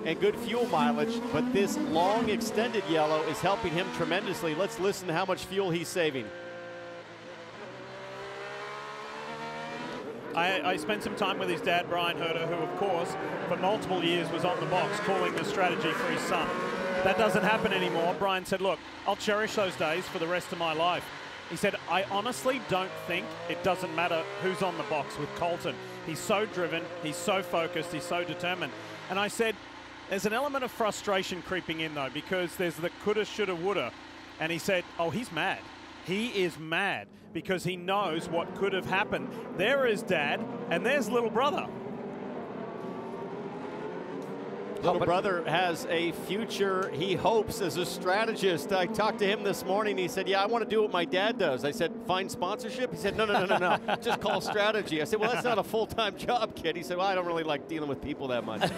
and good fuel mileage, but this long extended yellow is helping him tremendously. Let's listen to how much fuel he's saving. I spent some time with his dad, Brian Herta, who, of course, for multiple years was on the box calling the strategy for his son. That doesn't happen anymore. Brian said, look, I'll cherish those days for the rest of my life. He said, I honestly don't think it doesn't matter who's on the box with Colton. He's so driven, he's so focused, he's so determined. And I said, there's an element of frustration creeping in, though, because there's the coulda, shoulda, woulda. And he said, oh, he's mad. He is mad because he knows what could have happened. There is Dad, and there's little brother. Little brother has a future, he hopes, as a strategist. I talked to him this morning. He said, yeah, I want to do what my dad does. I said, find sponsorship? He said, no. Just call strategy. I said, well, that's not a full-time job, kid. He said, well, I don't really like dealing with people that much.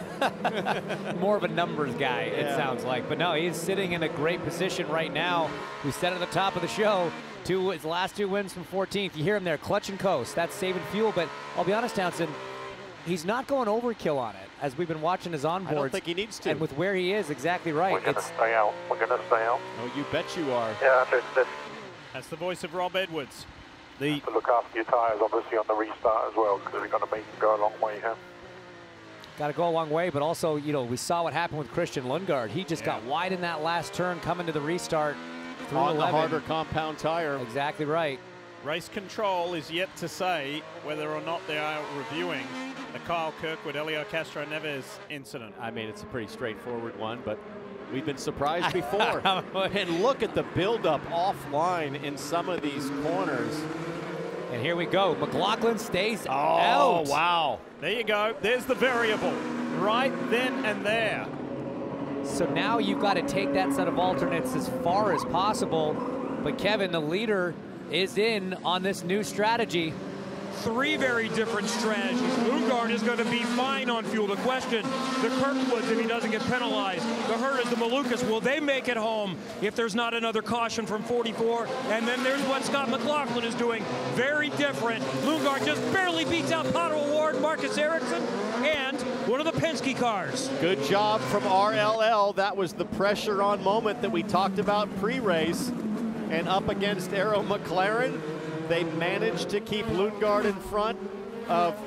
More of a numbers guy, it sounds like. But no, he's sitting in a great position right now. We said at the top of the show, his last 2 wins from 14th. You hear him there, clutch and coast. That's saving fuel. But I'll be honest, Townsend, he's not going overkill on it, as we've been watching his onboards. I don't think he needs to. And with where he is, exactly right. We're going to stay out. We're going to stay out. Oh, you bet you are. Yeah, that's the voice of Rob Edwards. To look after your tyres, obviously, on the restart as well, because we're going to make them go a long way here. Got to go a long way, but also, you know, we saw what happened with Christian Lundgaard. He just got wide in that last turn coming to the restart. On the harder compound tire. Exactly right. Race control is yet to say whether or not they are reviewing the Kyle Kirkwood, Helio Castro Neves incident. I mean, it's a pretty straightforward one, but we've been surprised before. And look at the buildup offline in some of these corners. And here we go. McLaughlin stays out. Oh, wow. There you go. There's the variable right then and there. So now you've got to take that set of alternates as far as possible. But Kevin, the leader, is in on this new strategy. 3 very different strategies. Lundgaard is going to be fine on fuel. The question, the Kirkwoods, if he doesn't get penalized, the Hertas, the Malukas, will they make it home if there's not another caution from 44? And then there's what Scott McLaughlin is doing. Very different. Lundgaard just barely beats out Potter Award, Marcus Ericsson, and one of the Penske cars. Good job from RLL. That was the pressure on moment that we talked about pre-race. And up against Arrow McLaren, they managed to keep Lundgaard in front of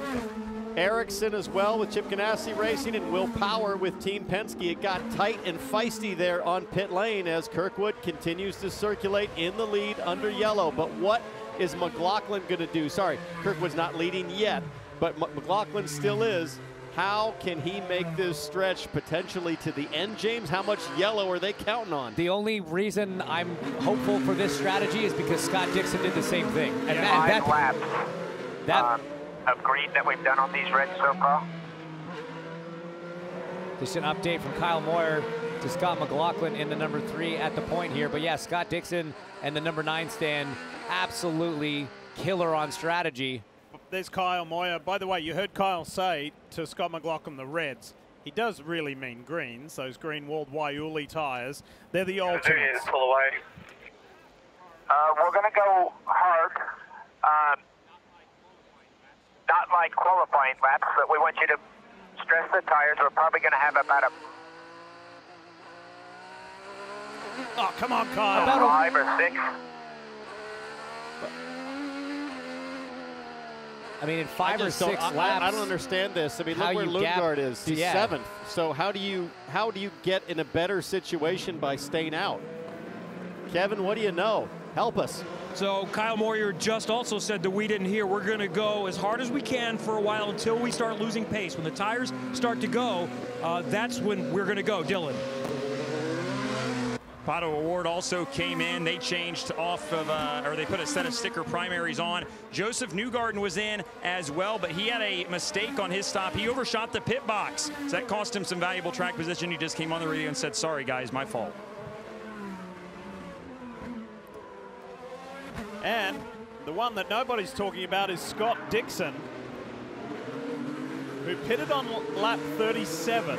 Ericsson as well with Chip Ganassi Racing and Will Power with Team Penske. It got tight and feisty there on pit lane as Kirkwood continues to circulate in the lead under yellow. But what is McLaughlin going to do? Sorry, Kirkwood's not leading yet, but McLaughlin still is. How can he make this stretch potentially to the end, James? How much yellow are they counting on? The only reason I'm hopeful for this strategy is because Scott Dixon did the same thing. And Five laps of green that we've done on these reds so far. Just an update from Kyle Moyer to Scott McLaughlin in the number 3 at the point here. But yeah, Scott Dixon and the number 9 stand, absolutely killer on strategy. There's Kyle Moyer. By the way, you heard Kyle say to Scott McLaughlin, the Reds. He does really mean greens, those green-walled Waiuli tires. They're the alternates. Pull away. We're going to go hard. Not like qualifying laps, but we want you to stress the tires. We're probably going to have about a... Oh, come on, Kyle. About 5 or 6. I mean, in 5 or 6 laps. I don't understand this. I mean, look where Lundgaard is. He's 7th. So how do you get in a better situation by staying out? Kevin, what do you know? Help us. So Kyle Moyer just also said that we didn't hear, we're going to go as hard as we can for a while until we start losing pace. When the tires start to go, that's when we're going to go. Dylan. Pato Award also came in. They changed off of, or they put a set of sticker primaries on. Joseph Newgarden was in as well, but he had a mistake on his stop. He overshot the pit box. So that cost him some valuable track position. He just came on the radio and said, sorry guys, my fault. And the one that nobody's talking about is Scott Dixon, who pitted on lap 37.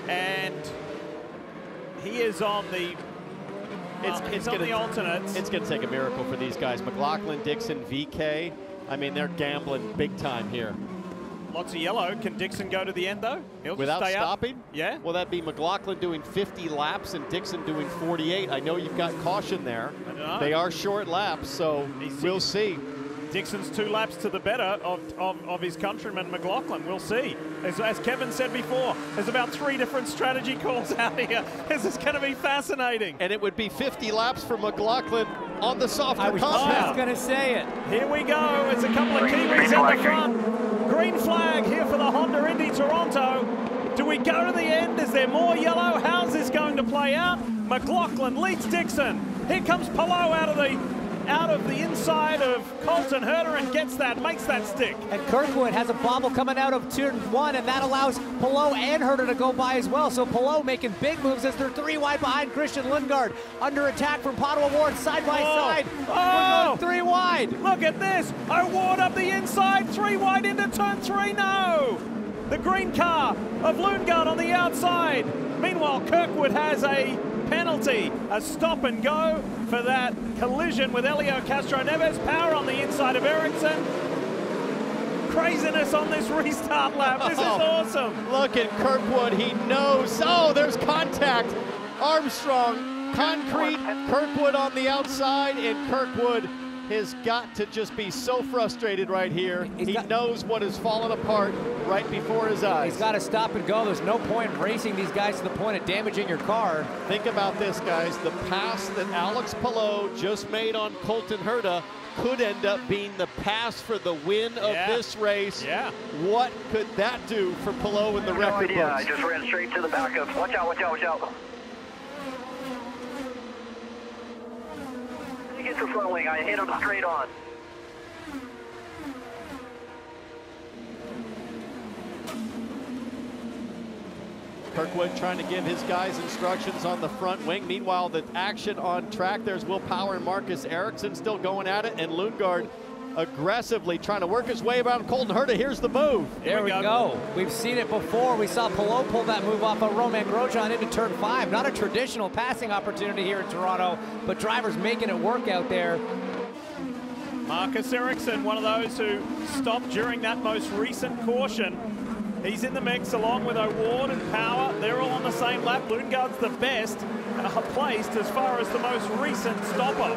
And he is on the it's on the alternates. It's going to take a miracle for these guys. McLaughlin, Dixon, VK. I mean, they're gambling big time here. Lots of yellow. Can Dixon go to the end, though? He'll Without stay stopping? Up. Yeah. Will that be McLaughlin doing 50 laps and Dixon doing 48? I know you've got caution there. I don't know. They are short laps, so we'll see. Dixon's 2 laps to the better of his countryman McLaughlin. We'll see. As Kevin said before, there's about 3 different strategy calls out here. This is going to be fascinating. And it would be 50 laps for McLaughlin on the softer I was just going to say it. Here we go. It's a couple of Kiwis at the front. Green flag here for the Honda Indy Toronto. Do we go to the end? Is there more yellow? How's this going to play out? McLaughlin leads Dixon. Here comes Palou out of the inside of Colton Herta and gets that, makes that stick. And Kirkwood has a bobble coming out of turn 1, and that allows Palou and Herta to go by as well. So Palou making big moves as they're 3 wide behind Christian Lundgaard. Under attack from Pato Award, side by side. Oh! We're going 3 wide. Look at this. Award up the inside, 3 wide into turn 3. No! The green car of Lundgaard on the outside. Meanwhile, Kirkwood has a penalty, a stop and go for that collision with Helio Castro-Neves. Power on the inside of Ericsson. Craziness on this restart lap. This is awesome. Look at Kirkwood. He knows. Oh, there's contact. Armstrong, concrete. Kirkwood on the outside, and Kirkwood has got to just be so frustrated right here. He knows what has fallen apart right before his eyes. He's got to stop and go. There's no point in racing these guys to the point of damaging your car. Think about this, guys. The pass that Alex Palou just made on Colton Herta could end up being the pass for the win of this race. Yeah. What could that do for Palou in the record books? I just ran straight to the back of. Watch out, watch out, watch out. Get the front wing. I hit him straight on. Kirkwood trying to give his guys instructions on the front wing. Meanwhile, the action on track, there's Will Power and Marcus Ericsson still going at it, and Lundgaard aggressively trying to work his way around Colton Herta. Here's the move. There we go. We've seen it before. We saw Palou pull that move off of Roman Grosjean into turn 5. Not a traditional passing opportunity here in Toronto, but drivers making it work out there. Marcus Ericsson, one of those who stopped during that most recent caution. He's in the mix along with O'Ward and Power. They're all on the same lap. Lundgaard's the best placed as far as the most recent stopper.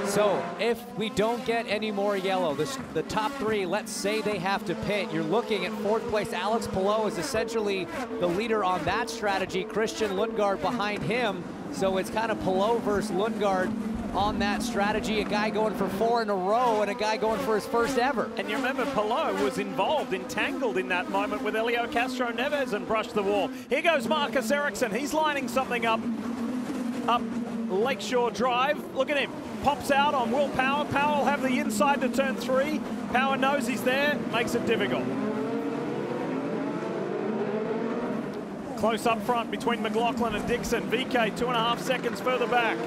So if we don't get any more yellow, the top 3, let's say they have to pit, you're looking at 4th place. Alex Palou is essentially the leader on that strategy. Christian Lundgaard behind him. So it's kind of Palou versus Lundgaard on that strategy. A guy going for 4 in a row and a guy going for his first ever. And you remember Palou was entangled in that moment with Helio Castro-Neves and brushed the wall. Here goes Marcus Ericsson. He's lining something up Lakeshore Drive. Look at him. Pops out on Will Power. Power will have the inside to turn 3. Power knows he's there. Makes it difficult. Close up front between McLaughlin and Dixon. VK 2.5 seconds further back.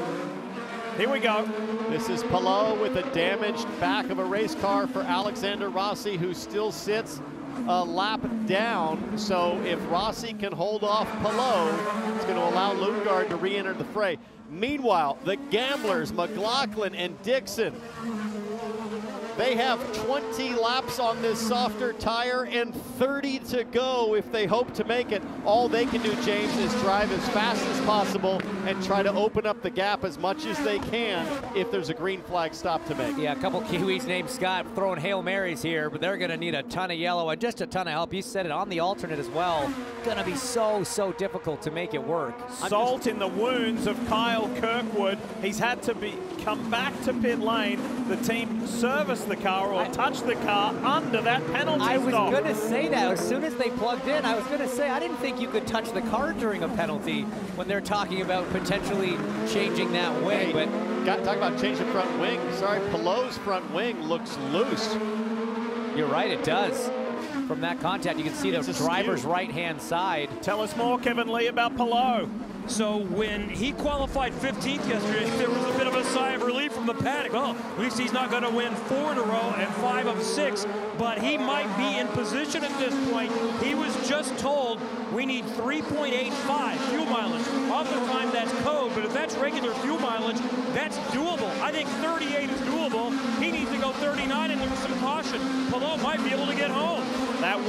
Here we go. This is Palou with a damaged back of a race car for Alexander Rossi, who still sits a lap down. So if Rossi can hold off Palou, it's going to allow Lundgaard to re-enter the fray. Meanwhile, the gamblers, McLaughlin and Dixon, They have 20 laps on this softer tire and 30 to go if they hope to make it. All they can do, James, is drive as fast as possible and try to open up the gap as much as they can if there's a green flag stop to make. Yeah, a couple Kiwis named Scott throwing Hail Marys here, but they're going to need a ton of yellow and just a ton of help. You said it on the alternate as well. Going to be so difficult to make it work. Salt in the wounds of Kyle Kirkwood. He's had to come back to pit lane. The team serviced the car or touched the car under that penalty I was stop. going to say that as soon as they plugged in. I was going to say I didn't think you could touch the car during a penalty when they're talking about potentially changing that wing. Hey, but talk about changing front wing. Sorry, Pallou's front wing looks loose. You're right, it does. From that contact, you can see the driver's right-hand side. Tell us more, Kevin Lee, about Palou. So when he qualified 15th yesterday, there was a bit of a sigh of relief from the paddock. Oh, at least he's not going to win 4 in a row and 5 of 6, but he might be in position at this point. He was just told we need 3.85 fuel mileage. Oftentimes that's code, but if that's regular fuel mileage, that's doable. I think 38 is doable. He needs to go 39 and there's some caution. Palou might be able to get home. That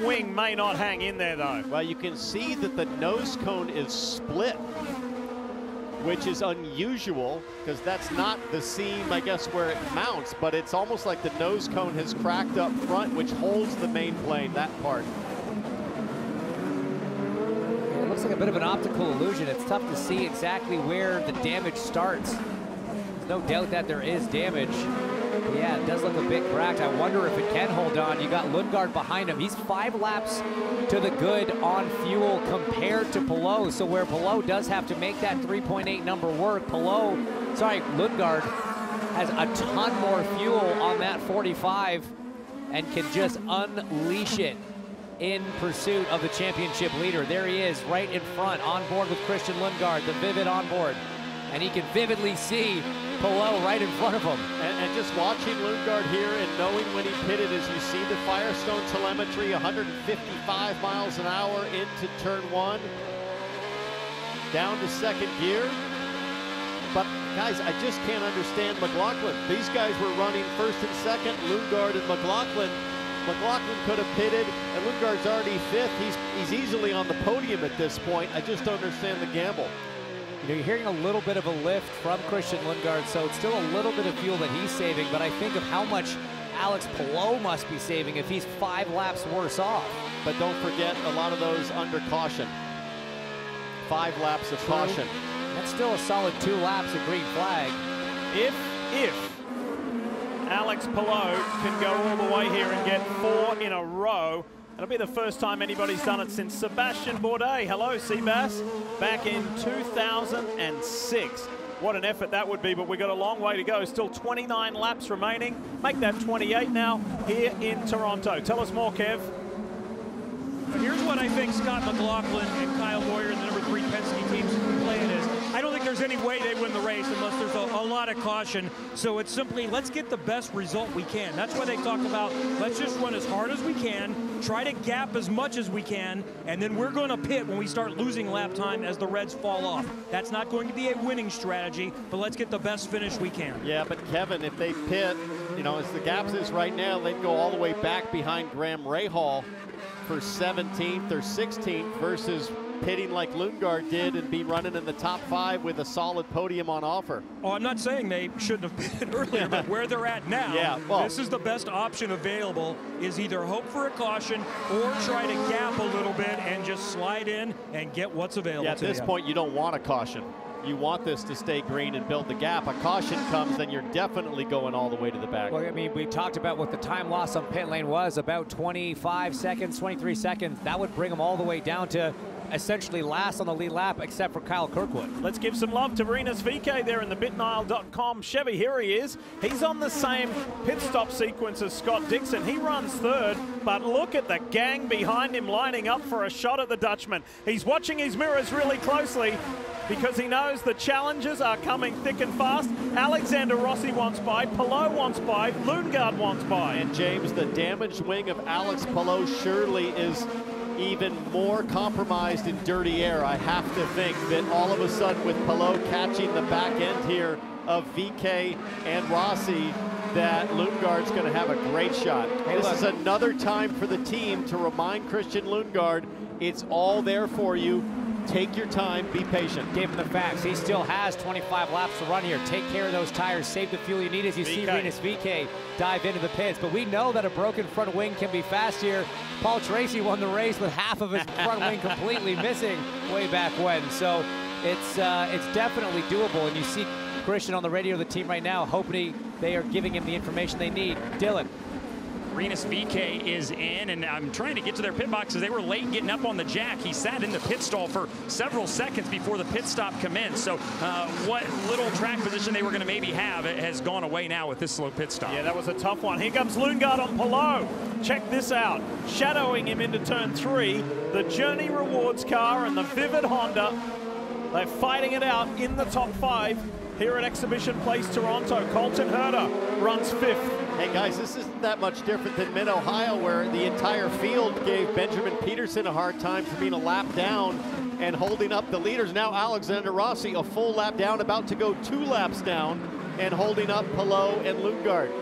wing may not hang in there though. Well, you can see that the nose cone is split, which is unusual because that's not the seam, I guess, where it mounts, but it's almost like the nose cone has cracked up front, which holds the main plane, that part. It looks like a bit of an optical illusion. It's tough to see exactly where the damage starts. There's no doubt that there is damage. But yeah, it does look a bit cracked. I wonder if it can hold on. You got Lundgaard behind him. He's 5 laps to the good on fuel compared to Palou. So where Palou does have to make that 3.8 number work, Lundgaard has a ton more fuel on that 45 and can just unleash it in pursuit of the championship leader. There he is, right in front, on board with Christian Lundgaard, the Vivid on board. And he can vividly see Palou right in front of him. And just watching Lundgaard here and knowing when he pitted, as you see the Firestone telemetry, 155 miles an hour into turn 1, down to second gear. But guys, I just can't understand McLaughlin. These guys were running first and second, Lundgaard and McLaughlin. McLaughlin could have pitted, and Lundgaard's already 5th. He's easily on the podium at this point. I just don't understand the gamble. You know, you're hearing a little bit of a lift from Christian Lundgaard, so it's still a little bit of fuel that he's saving, but I think of how much Alex Palou must be saving if he's 5 laps worse off. But don't forget a lot of those under caution. 5 laps of caution. That's still a solid 2 laps of green flag. If Alex Palou can go all the way here and get 4 in a row, it'll be the first time anybody's done it since Sebastian Bourdais. Hello, Seabass. Back in 2006. What an effort that would be, but we've got a long way to go. Still 29 laps remaining. Make that 28 now here in Toronto. Tell us more, Kev. Here's what I think Scott McLaughlin and Kyle Boyer and the number 3 Penske teams playing is. I don't think there's any way they win the race unless there's a lot of caution. So it's simply, let's get the best result we can. That's why they talk about, let's just run as hard as we can, try to gap as much as we can, and then we're going to pit when we start losing lap time as the Reds fall off. That's not going to be a winning strategy, but let's get the best finish we can. Yeah, but Kevin, if they pit, you know, as the gaps is right now, they'd go all the way back behind Graham Rahal for 17th or 16th versus pitting like Lundgaard did and be running in the top 5 with a solid podium on offer. Oh, I'm not saying they shouldn't have pitted earlier, but where they're at now, this is the best option available, is either hope for a caution or try to gap a little bit and just slide in and get what's available. Yeah, at this point, you don't want a caution. You want this to stay green and build the gap. A caution comes, then you're definitely going all the way to the back. Well, I mean, we talked about what the time loss on pit lane was, about 25 seconds, 23 seconds. That would bring them all the way down to essentially last on the lead lap, except for Kyle Kirkwood. Let's give some love to Rinus VeeKay there in the bitnile.com Chevy. Here he is. He's on the same pit stop sequence as Scott Dixon. He runs 3rd, but look at the gang behind him lining up for a shot at the Dutchman. He's watching his mirrors really closely because he knows the challenges are coming thick and fast. Alexander Rossi wants by, Palou wants by, Lundgaard wants by. And James, the damaged wing of Alex Palou surely is even more compromised in dirty air. I have to think that all of a sudden with Palou catching the back end here of VeeKay and Rossi, that Lundgaard's going to have a great shot. Hey, this is another time for the team to remind Christian Lundgaard, it's all there for you. Take your time, be patient. Give him the facts. He still has 25 laps to run here. Take care of those tires, save the fuel you need as you see Rinus VeeKay dive into the pits. But we know that a broken front wing can be fast here. Paul Tracy won the race with half of his front wing completely missing way back when. So it's definitely doable. And you see Christian on the radio of the team right now, hoping they are giving him the information they need. Dylan. Rinus VeeKay is in, and I'm trying to get to their pit boxes. They were late getting up on the jack. He sat in the pit stall for several seconds before the pit stop commenced. So what little track position they were going to maybe have has gone away now with this slow pit stop. Yeah, that was a tough one. Here comes Lundgaard on Palou. Check this out. Shadowing him into turn 3, the Journey Rewards car and the Vivid Honda. They're fighting it out in the top 5 here at Exhibition Place, Toronto. Colton Herta runs 5th. Hey guys, this isn't that much different than Mid-Ohio, where the entire field gave Benjamin Peterson a hard time for being a lap down and holding up the leaders. Now Alexander Rossi a full lap down, about to go 2 laps down and holding up Palou and Lundgaard.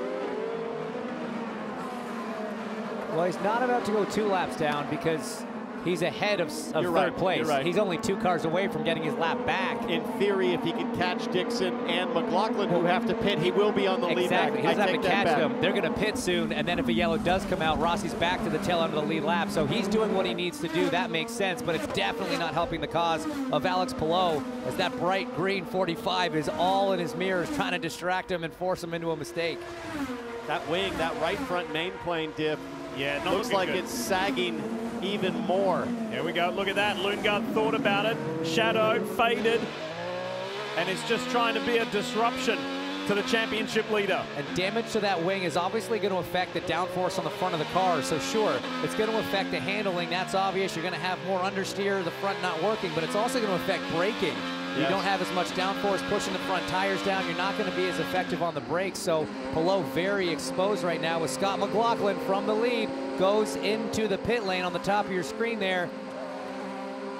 Well, he's not about to go 2 laps down because he's ahead of third place. You're right. He's only 2 cars away from getting his lap back. In theory, if he can catch Dixon and McLaughlin, who have to pit, he will be on the lead back. Exactly. He doesn't have to catch them. They're going to pit soon, and then if a yellow does come out, Rossi's back to the tail end of the lead lap. So he's doing what he needs to do. That makes sense, but it's definitely not helping the cause of Alex Palou, as that bright green 45 is all in his mirrors, trying to distract him and force him into a mistake. That wing, that right front main plane diff, yeah, looks like it's sagging even more. Here we go, look at that. Lundgaard thought about it, shadowed, faded, and it's just trying to be a disruption to the championship leader. And damage to that wing is obviously going to affect the downforce on the front of the car. So sure, it's going to affect the handling. That's obvious. You're going to have more understeer, the front not working, but it's also going to affect braking. You don't have as much downforce pushing the front tires down. You're not going to be as effective on the brakes. So Palou very exposed right now with Scott McLaughlin from the lead. Goes into the pit lane on the top of your screen there.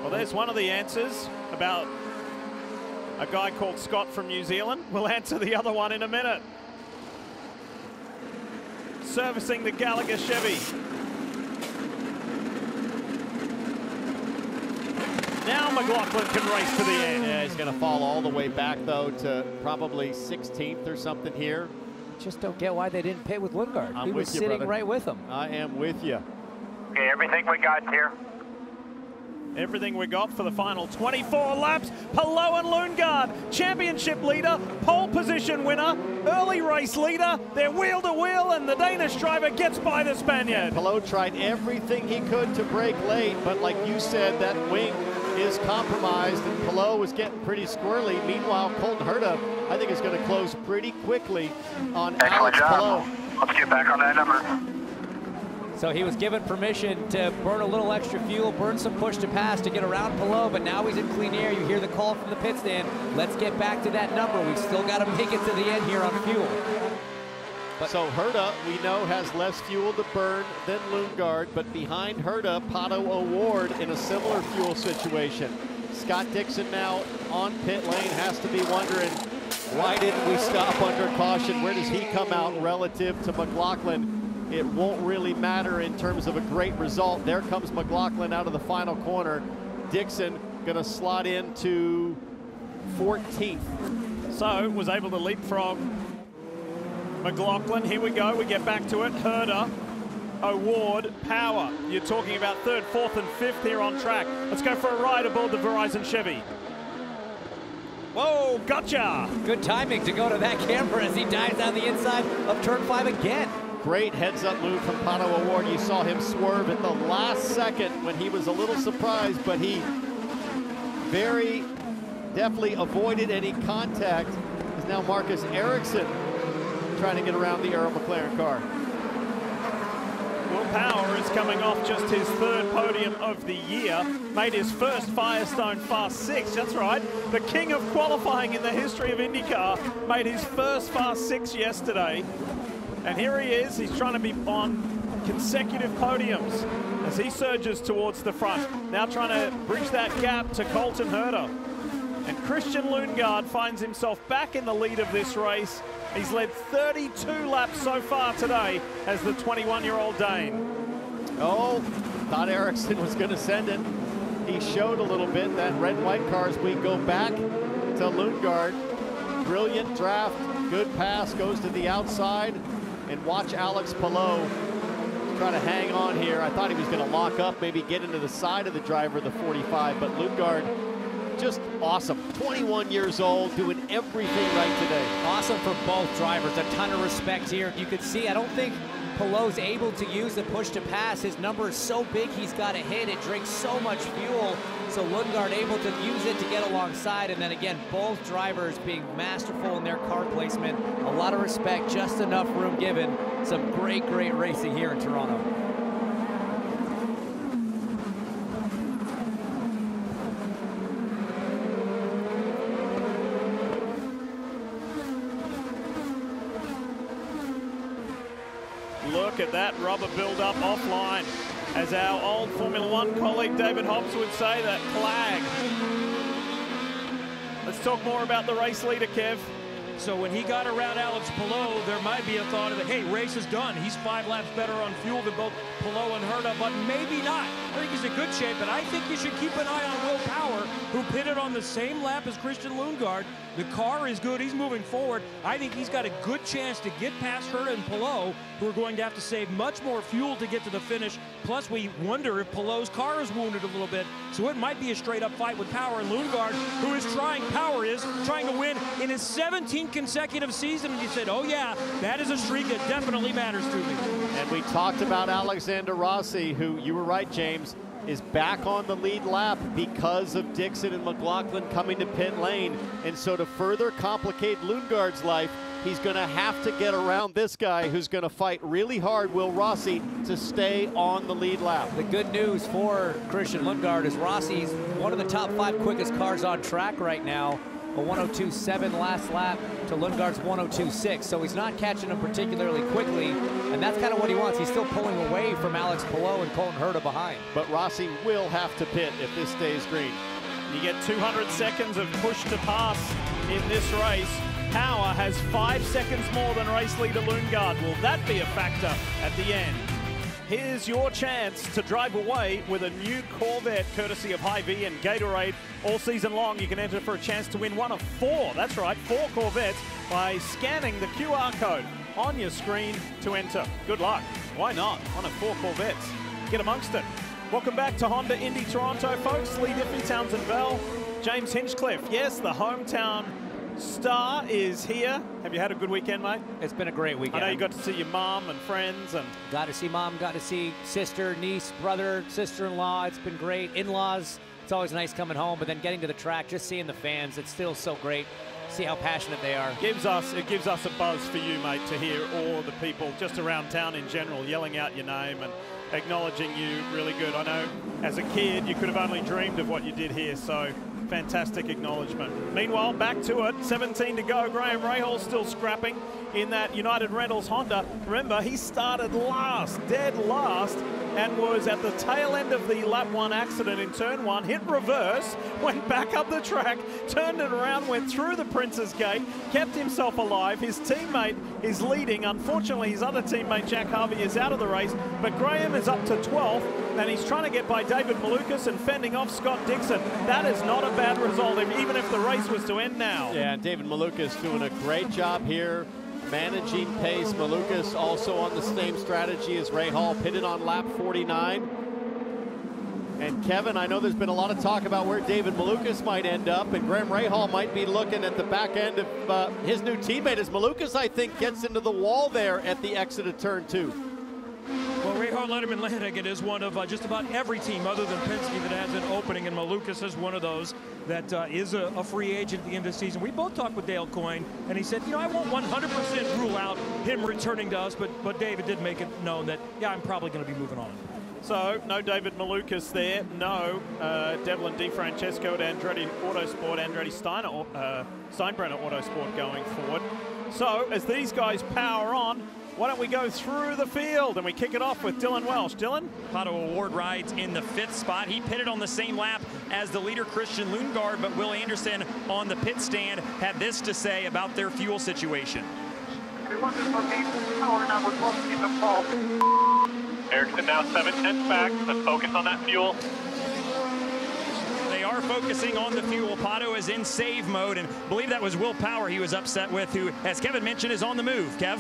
Well, there's one of the answers about a guy called Scott from New Zealand. We'll answer the other one in a minute. Servicing the Gallagher Chevy. Now McLaughlin can race to the end. Yeah, he's going to fall all the way back, though, to probably 16th or something here. Just don't get why they didn't pit with Lundgaard. He was you, sitting brother. right with him. I am with you. Okay, everything we got here. Everything we got for the final 24 laps. Palou and Lundgaard, championship leader, pole position winner, early race leader. They're wheel to wheel, and the Danish driver gets by the Spaniard. Palou tried everything he could to break late, but like you said, that wing is compromised, and Palou was getting pretty squirrely. Meanwhile, Colton Herta, I think, is going to close pretty quickly on Alex Palou. Let's get back on that number. So he was given permission to burn a little extra fuel, burn some push to pass to get around Palou, but now he's in clean air. You hear the call from the pit stand. Let's get back to that number. We've still got to make it to the end here on fuel. But so Herta, we know, has less fuel to burn than Lundgaard, but behind Herta, Pato O'Ward in a similar fuel situation. Scott Dixon now on pit lane has to be wondering, why didn't we stop under caution? Where does he come out relative to McLaughlin? It won't really matter in terms of a great result. There comes McLaughlin out of the final corner. Dixon gonna slot into 14th. So was able to leapfrog McLaughlin. Here we go, we get back to it. Herta, O'Ward, Power. You're talking about 3rd, 4th, and 5th here on track. Let's go for a ride aboard the Verizon Chevy. Whoa, gotcha! Good timing to go to that camera as he dives down the inside of turn 5 again. Great heads-up move from Pato O'Ward. You saw him swerve at the last second when he was a little surprised, but he very definitely avoided any contact. Is now Marcus Ericsson trying to get around the Arrow McLaren car. Will Power is coming off just his 3rd podium of the year. Made his first Firestone Fast 6, that's right. The king of qualifying in the history of IndyCar made his first Fast 6 yesterday. And here he is, he's trying to be on consecutive podiums as he surges towards the front. Now trying to bridge that gap to Colton Herta. And Christian Lundgaard finds himself back in the lead of this race. He's led 32 laps so far today as the 21-year-old Dane. Oh, thought Ericsson was going to send it. He showed a little bit that red and white cars. We go back to Lundgaard. Brilliant draft, good pass, goes to the outside. And watch Alex Palou try to hang on here. I thought he was going to lock up, maybe get into the side of the driver, the 45, but Lundgaard, just awesome. 21 years old, doing everything right today. Awesome for both drivers. A ton of respect here. You could see, I don't think Palou's able to use the push to pass. His number is so big, he's got to hit. It drinks so much fuel. So Lundgaard able to use it to get alongside. And then again, both drivers being masterful in their car placement. A lot of respect, just enough room given. Some great, great racing here in Toronto. Look at that rubber build-up offline. As our old Formula One colleague David Hobbs would say, that flag. Let's talk more about the race leader, Kev. So when he got around Alex Palou, there might be a thought of that, hey, race is done. He's 5 laps better on fuel than both Palou and Herta, but maybe not. I think he's in good shape, but I think you should keep an eye on Will Power, who pitted on the same lap as Christian Lundgaard. The car is good. He's moving forward. I think he's got a good chance to get past Herta and Palou, who are going to have to save much more fuel to get to the finish. Plus, we wonder if Palou's car is wounded a little bit, so it might be a straight-up fight with Power and Lundgaard, who is trying to win in his 17th consecutive season. And he said, oh yeah, that is a streak that definitely matters to me. And we talked about Alexander Rossi, who, you were right, James, is back on the lead lap because of Dixon and McLaughlin coming to pit lane. And so to further complicate Lundgaard's life, he's going to have to get around this guy who's going to fight really hard, Will Rossi, to stay on the lead lap. The good news for Christian Lundgaard is Rossi's one of the top 5 quickest cars on track right now. A 102.7 last lap to Lundgaard's 102.6. So he's not catching him particularly quickly, and that's kind of what he wants. He's still pulling away from Alex Palou and Colton Herta behind. But Rossi will have to pit if this stays green. You get 200 seconds of push to pass in this race. Power has 5 seconds more than race leader Lundgaard. Will that be a factor at the end? Here's your chance to drive away with a new Corvette courtesy of Hy-Vee and Gatorade. All season long, you can enter for a chance to win one of 4, that's right, 4 Corvettes by scanning the QR code on your screen to enter. Good luck. Why not? One of 4 Corvettes. Get amongst it. Welcome back to Honda Indy Toronto, folks. Lee Diffie, Townsend Bell, James Hinchcliffe. Yes, the hometown star is here. Have you had a good weekend, mate? It's been a great weekend. I know you got to see your mom and friends. And got to see mom, got to see sister, niece, brother, sister-in-law. It's been great. In-laws, it's always nice coming home, but then getting to the track, just seeing the fans, it's still so great. See how passionate they are. It gives us a buzz for you, mate, to hear all the people just around town in general yelling out your name and acknowledging you. Really good. I know as a kid you could have only dreamed of what you did here, so fantastic acknowledgement. Meanwhile, back to it, 17 to go. Graham Rahal still scrapping in that United Rentals Honda. Remember, he started last, dead last, and was at the tail end of the lap 1 accident in turn 1, hit reverse, went back up the track, turned it around, went through the Prince's Gate, kept himself alive. His teammate is leading. Unfortunately, his other teammate, Jack Harvey, is out of the race, but Graham is up to 12th, and he's trying to get by David Malukas and fending off Scott Dixon. That is not a bad result, even if the race was to end now. Yeah, and David Malukas doing a great job here, managing pace. Malukas also on the same strategy as Rahal, pitted on lap 49. And Kevin, I know there's been a lot of talk about where David Malukas might end up, and Graham Rahal might be looking at the back end of his new teammate as Malukas, I think, gets into the wall there at the exit of turn 2. Well, Rahal Letterman Atlantic is one of just about every team other than Penske that has an opening, and Malukas is one of those that is a free agent at the end of the season. We both talked with Dale Coyne, and he said, you know, I won't 100% rule out him returning to us, but David did make it known that, yeah, I'm probably going to be moving on. So, no David Malukas there, no Devlin DeFrancesco at Andretti Autosport, Andretti Steinbrenner Autosport going forward. So, as these guys power on, Why don't we go through the field and we kick it off with Dylan Welsh. Dylan? Pato O'Ward rides in the 5th spot. He pitted on the same lap as the leader Christian Lundgaard, but Will Anderson on the pit stand had this to say about their fuel situation. Ericsson now 7/10 back. Let's focus on that fuel. They are focusing on the fuel. Pato is in save mode, and I believe that was Will Power he was upset with, who, as Kevin mentioned, is on the move. Kev?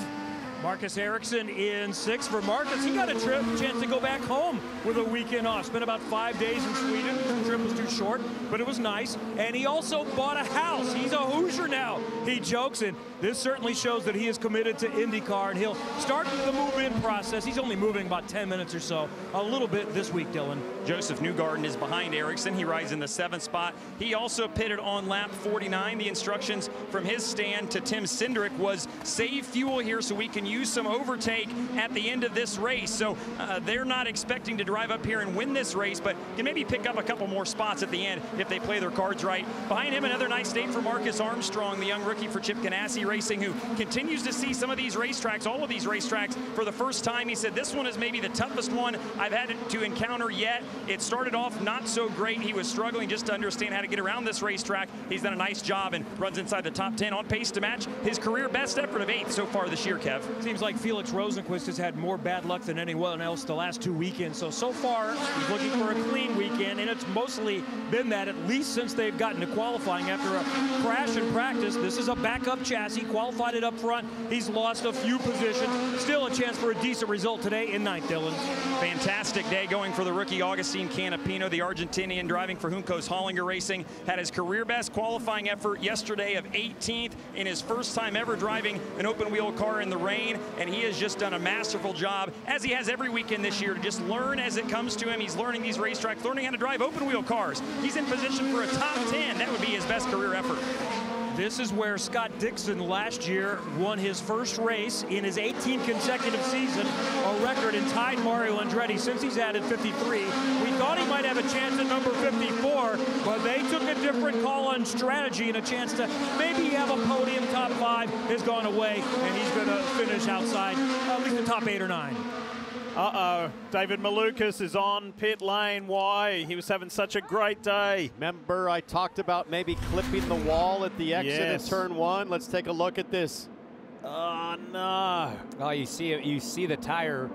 Marcus Ericsson in 6th. For Marcus, he got a chance to go back home with a weekend off. Spent about 5 days in Sweden. The trip was too short, but it was nice. And he also bought a house. He's a Hoosier now, he jokes. And this certainly shows that he is committed to IndyCar, and he'll start the move-in process. He's only moving about 10 minutes or so, a little bit this week, Dylan. Joseph Newgarden is behind Ericsson. He rides in the 7th spot. He also pitted on lap 49. The instructions from his stand to Tim Cindric was save fuel here so we can use some overtake at the end of this race. So they're not expecting to drive up here and win this race, but can maybe pick up a couple more spots at the end if they play their cards right. Behind him, another nice day for Marcus Armstrong, the young rookie for Chip Ganassi Racing, who continues to see some of these racetracks, all of these racetracks, for the first time. He said, this one is maybe the toughest one I've had to encounter yet. It started off not so great. He was struggling just to understand how to get around this racetrack. He's done a nice job and runs inside the top 10, on pace to match his career best effort of 8th so far this year, Kev. Seems like Felix Rosenquist has had more bad luck than anyone else the last 2 weekends. So far, he's looking for a clean weekend, and it's mostly been that, at least since they've gotten to qualifying after a crash in practice. This is a backup chassis, qualified it up front. He's lost a few positions. Still a chance for a decent result today in 9th, Dylan. Fantastic day going for the rookie Augustine Canapino, the Argentinian driving for Juncos Hollinger Racing. Had his career best qualifying effort yesterday of 18th in his first time ever driving an open wheel car in the rain, and he has just done a masterful job, as he has every weekend this year, to just learn as it comes to him. He's learning these racetracks, learning how to drive open wheel cars. He's in position for a top 10. That would be his best career effort. This is where Scott Dixon last year won his first race in his 18th consecutive season, a record, and tied Mario Andretti since he's added 53. We thought he might have a chance at number 54, but they took a different call on strategy, and a chance to maybe have a podium. Top 5 has gone away, and he's going to finish outside at least the top 8 or 9. Uh-oh, David Malukas is on pit lane. Why? He was having such a great day. Remember, I talked about maybe clipping the wall at the exit Yes. of turn 1. Let's take a look at this. Oh, no. Oh, you see it. You see the tire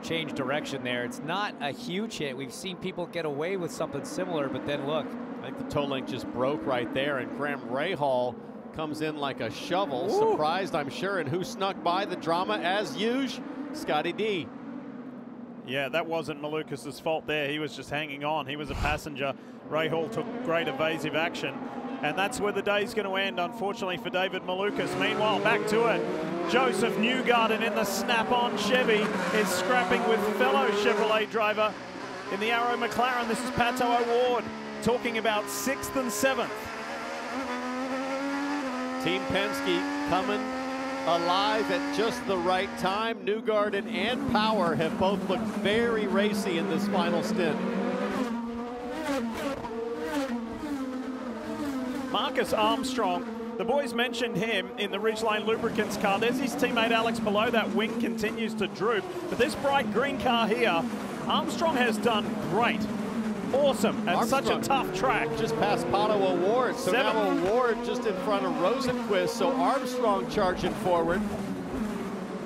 change direction there. It's not a huge hit. We've seen people get away with something similar, but then look. I think the toe link just broke right there, and Graham Rahal comes in like a shovel. Ooh. Surprised, I'm sure. And who snuck by the drama as usual? Scotty D. Yeah, that wasn't Malukas' fault there. He was just hanging on. He was a passenger. Rahal took great evasive action. And that's where the day's going to end, unfortunately, for David Malukas. Meanwhile, back to it. Joseph Newgarden in the snap-on Chevy is scrapping with fellow Chevrolet driver in the Arrow McLaren. This is Pato O'Ward talking about 6th and 7th. Team Penske coming alive at just the right time. Newgarden and Power have both looked very racy in this final stint. Marcus Armstrong, the boys mentioned him in the Ridgeline Lubricants car. There's his teammate Alex below. That wing continues to droop. But this bright green car here, Armstrong has done great. Awesome at such a tough track. Just past Pato O'Ward. So now O'Ward just in front of Rosenquist. So Armstrong charging forward.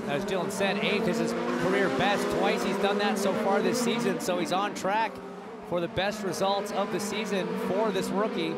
As Dylan said, 8th is his career best. Twice he's done that so far this season. So he's on track for the best results of the season for this rookie.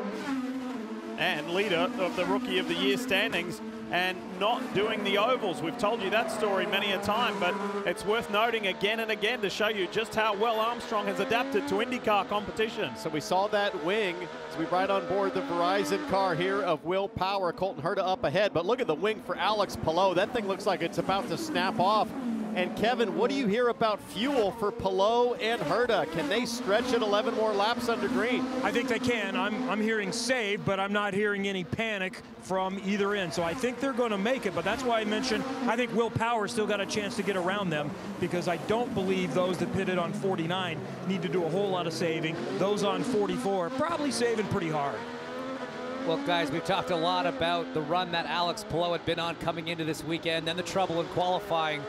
And leader of the Rookie of the Year standings, and not doing the ovals. We've told you that story many a time, but it's worth noting again and again to show you just how well Armstrong has adapted to IndyCar competition. So we saw that wing as we ride on board the Verizon car here of Will Power. Colton Herta up ahead, but look at the wing for Alex Palou. That thing looks like it's about to snap off. And Kevin, what do you hear about fuel for Palou and Herta? Can they stretch it 11 more laps under green? I think they can. I'm hearing save, but I'm not hearing any panic from either end. So I think they're going to make it, but that's why I mentioned I think Will Power still got a chance to get around them, because I don't believe those that pitted on 49 need to do a whole lot of saving. Those on 44 probably saving pretty hard. Well, guys, we've talked a lot about the run that Alex Palou had been on coming into this weekend, then the trouble in qualifying.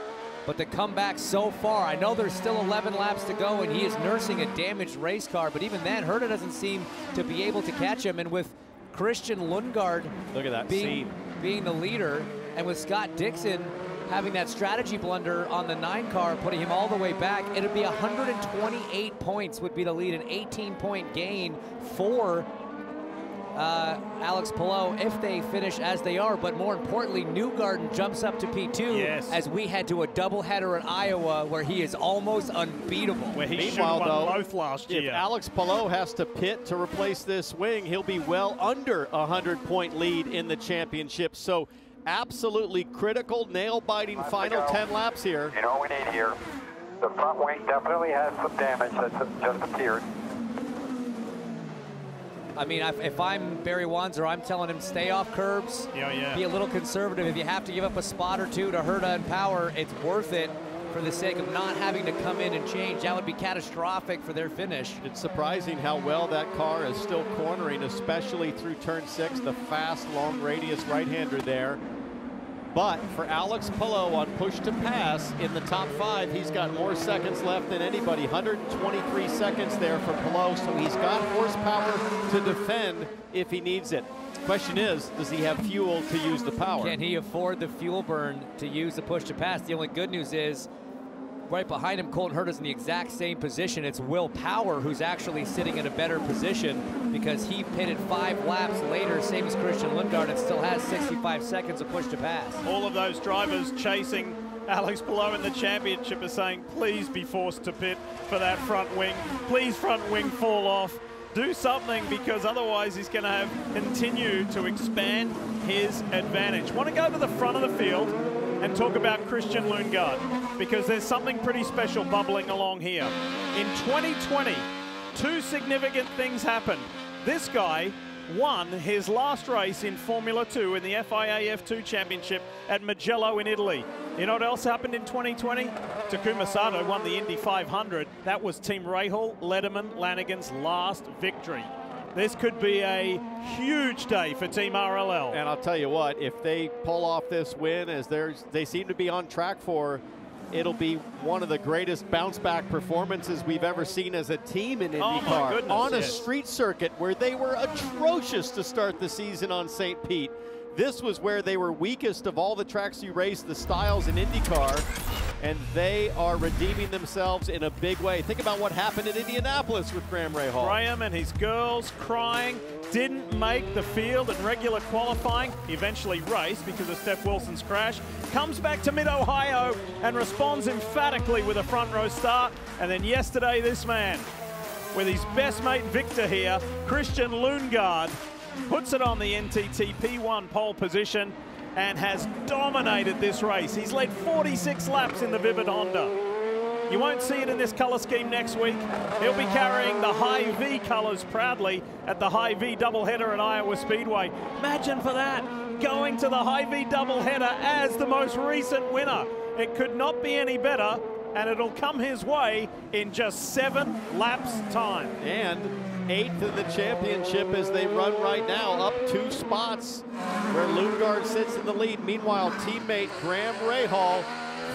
But the comeback so far, I know there's still 11 laps to go, and he is nursing a damaged race car, but even then, Herta doesn't seem to be able to catch him. And with Christian Lundgaard look at that being the leader, and with Scott Dixon having that strategy blunder on the 9 car, putting him all the way back, it would be 128 points would be the lead, an 18-point gain for Alex Palou if they finish as they are. But more importantly, Newgarden jumps up to P2 as we head to a doubleheader in Iowa where he is almost unbeatable. Where he Meanwhile, won though, both last year. if Alex Palou has to pit to replace this wing, he'll be well under a 100-point lead in the championship. So absolutely critical, nail-biting final 10 laps here. You know what we need here? The front wing definitely has some damage that's just appeared. I mean, if I'm Barry Wanzer, I'm telling him stay off curbs, be a little conservative. If you have to give up a spot or two to Herta and power, it's worth it for the sake of not having to come in and change. That would be catastrophic for their finish. It's surprising how well that car is still cornering, especially through turn 6, the fast, long radius right-hander there. But for Alex Palou on push to pass in the top 5, he's got more seconds left than anybody. 123 seconds there for Palou, so he's got horsepower to defend if he needs it. Question is, does he have fuel to use the power? Can he afford the fuel burn to use the push to pass? The only good news is, right behind him, Colton Herta's in the exact same position. It's Will Power who's actually sitting in a better position because he pitted 5 laps later, same as Christian Lundgaard, and still has 65 seconds of push to pass. All of those drivers chasing Alex Palou in the championship are saying, please be forced to pit for that front wing. Please, front wing, fall off. Do something, because otherwise he's going to continue to expand his advantage. Want to go to the front of the field and talk about Christian Lundgaard, because there's something pretty special bubbling along here. In 2020, 2 significant things happened. This guy won his last race in Formula 2 in the FIA F2 Championship at Mugello in Italy. You know what else happened in 2020? Takuma Sato won the Indy 500. That was Team Rahal, Letterman, Lanigan's last victory. This could be a huge day for Team RLL. And I'll tell you what, if they pull off this win, as they seem to be on track for, it'll be one of the greatest bounce-back performances we've ever seen as a team in IndyCar. On a street circuit where they were atrocious to start the season on St. Pete. This was where they were weakest of all the tracks you raced, the styles in IndyCar, and they are redeeming themselves in a big way. Think about what happened in Indianapolis with Graham Rahal. Graham and his girls crying, didn't make the field in regular qualifying, eventually raced because of Steph Wilson's crash, comes back to Mid-Ohio and responds emphatically with a front row start. And then yesterday, this man, with his best mate Victor here, Christian Lundgaard, puts it on the NTT P1 pole position and has dominated this race. He's led 46 laps in the Vivid Honda. You won't see it in this color scheme next week. He'll be carrying the High V colors proudly at the High V doubleheader at Iowa Speedway. Imagine for that, going to the High V doubleheader as the most recent winner. It could not be any better, and it'll come his way in just 7 laps time. And 8th in the championship as they run right now, up 2 spots where Lundgaard sits in the lead. Meanwhile, teammate Graham Rahal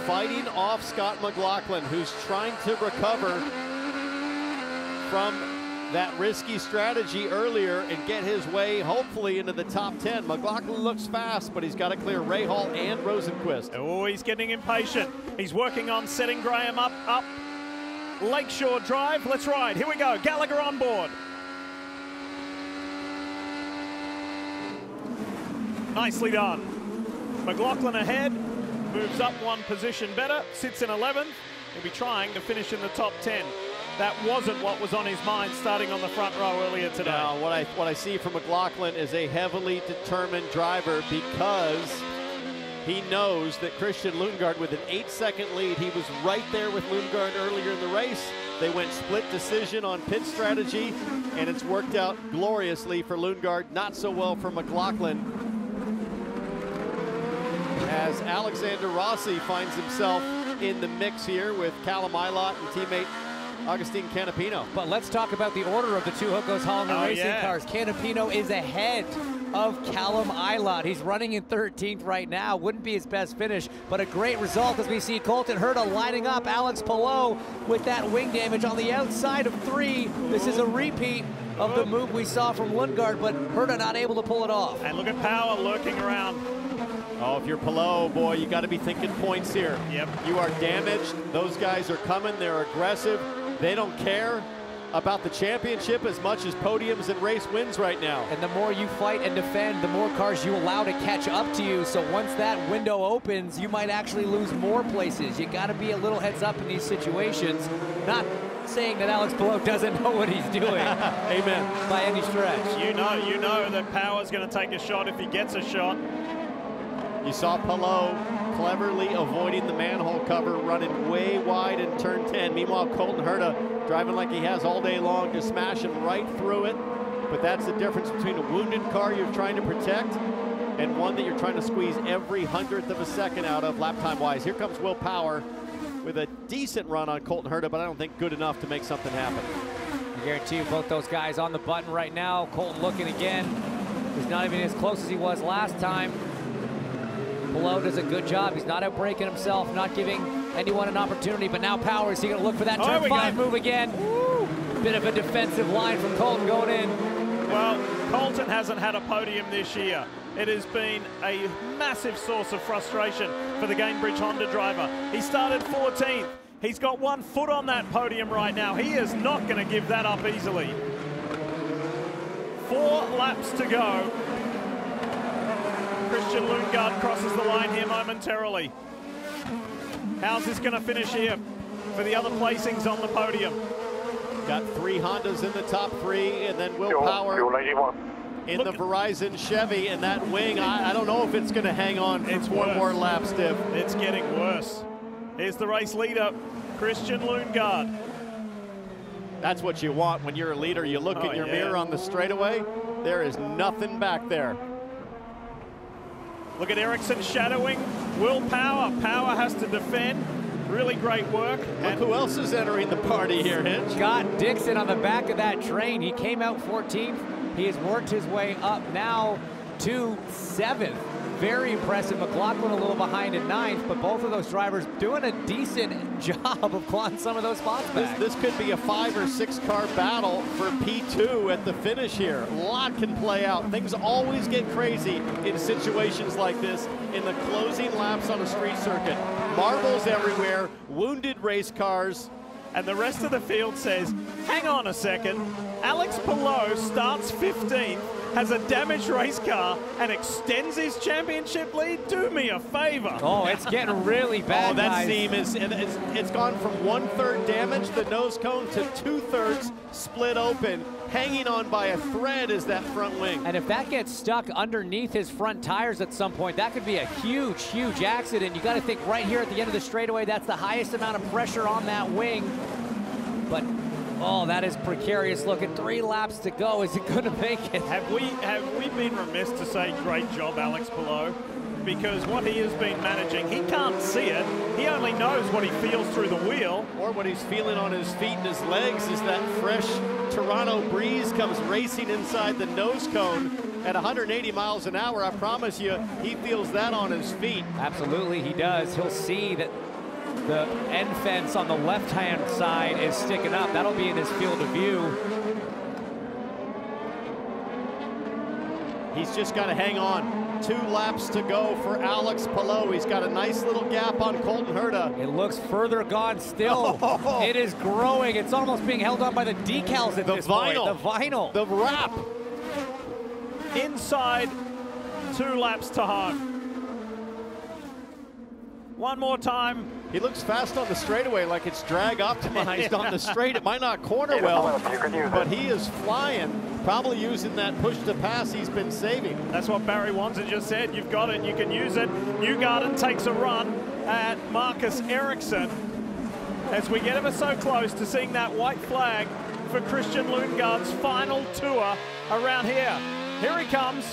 fighting off Scott McLaughlin, who's trying to recover from that risky strategy earlier and get his way, hopefully, into the top 10. McLaughlin looks fast, but he's got to clear Rahal and Rosenquist. Oh, he's getting impatient. He's working on setting Graham up Lakeshore Drive. Let's ride. Here we go. Gallagher on board. Nicely done. McLaughlin ahead, moves up 1 position better, sits in 11th. He'll be trying to finish in the top 10. That wasn't what was on his mind starting on the front row earlier today. Now, what I see from McLaughlin is a heavily determined driver, because he knows that Christian Lundgaard, with an 8-second lead, he was right there with Lundgaard earlier in the race. They went split decision on pit strategy, and it's worked out gloriously for Lundgaard, not so well for McLaughlin, as Alexander Rossi finds himself in the mix here with Callum Ilott and teammate Agustin Canapino. But let's talk about the order of the two Hooko's Holland racing cars. Canapino is ahead of Callum Eilot. He's running in 13th right now. Wouldn't be his best finish, but a great result as we see Colton Herta lining up Alex Palou with that wing damage on the outside of 3. This is a repeat of the move we saw from Lundgaard, but Herta not able to pull it off. And look at Power lurking around. Oh, if you're Palou, boy, you got to be thinking points here. Yep. You are damaged. Those guys are coming. They're aggressive. They don't care about the championship as much as podiums and race wins right now. And the more you fight and defend, the more cars you allow to catch up to you. So once that window opens, you might actually lose more places. You got to be a little heads up in these situations. Not saying that Alex Palou doesn't know what he's doing. Amen. By any stretch. You know that Power's going to take a shot if he gets a shot. You saw Palou cleverly avoiding the manhole cover, running way wide in turn 10. Meanwhile, Colton Herta driving like he has all day long, just smashing right through it. But that's the difference between a wounded car you're trying to protect and one that you're trying to squeeze every 100th of a second out of lap time wise. Here comes Will Power with a decent run on Colton Herta, but I don't think good enough to make something happen. I guarantee you both those guys on the button right now. Colton looking again. He's not even as close as he was last time. Palou does a good job. He's not outbreaking himself, not giving anyone an opportunity, but now Power, is he going to look for that turn 5 move again? Woo! Bit of a defensive line from Colton going in. Well, Colton hasn't had a podium this year. It has been a massive source of frustration for the Gainbridge Honda driver. He started 14th. He's got 1 foot on that podium right now. He is not going to give that up easily. 4 laps to go. Christian Lundgaard crosses the line here momentarily. How's this going to finish here for the other placings on the podium? Got 3 Hondas in the top 3, and then Will Power in the Verizon Chevy, and that wing, I don't know if it's going to hang on for 4 more laps, Steve. It's getting worse. Here's the race leader, Christian Lundgaard. That's what you want when you're a leader. You look in your mirror on the straightaway, there is nothing back there. Look at Ericsson shadowing Will Power. Power has to defend. Really great work. Look who else is entering the party here, Hinch. Scott Dixon on the back of that train. He came out 14th. He has worked his way up now to 7th. Very impressive. McLaughlin a little behind in 9th, but both of those drivers doing a decent job of clawing some of those spots back. This could be a 5 or 6 car battle for P2 at the finish here. A lot can play out. Things always get crazy in situations like this in the closing laps on a street circuit. Marbles everywhere, wounded race cars. And the rest of the field says, hang on a second. Alex Palou starts 15th, has a damaged race car, and extends his championship lead. Do me a favor. Oh, it's getting really bad, Oh, that guys. seam it's gone from 1/3 damage, the nose cone, to 2/3 split open. Hanging on by a thread is that front wing. And if that gets stuck underneath his front tires at some point, that could be a huge, huge accident. You got to think right here at the end of the straightaway, that's the highest amount of pressure on that wing. But, oh, that is precarious looking. 3 laps to go. Is it going to make it? Have we been remiss to say great job, Alex Palou? Because what he has been managing, he can't see it. He only knows what he feels through the wheel. Or what he's feeling on his feet and his legs is that fresh Toronto breeze comes racing inside the nose cone at 180 miles an hour. I promise you, he feels that on his feet. Absolutely, he does. He'll see that the end fence on the left-hand side is sticking up. That'll be in his field of view. He's just got to hang on. 2 laps to go for Alex Palou. He's got a nice little gap on Colton Herta. It looks further gone still. Oh. It is growing. It's almost being held on by the decals at this point. The vinyl. The wrap. Inside 2 laps to home. One more time. He looks fast on the straightaway, like it's drag optimized on the straight. It might not corner well, but he is flying. Probably using that push to pass he's been saving. That's what Barry Wanzer just said. You've got it, you can use it. Newgarden takes a run at Marcus Ericsson as we get ever so close to seeing that white flag for Christian Lundgaard's final tour around here. Here he comes,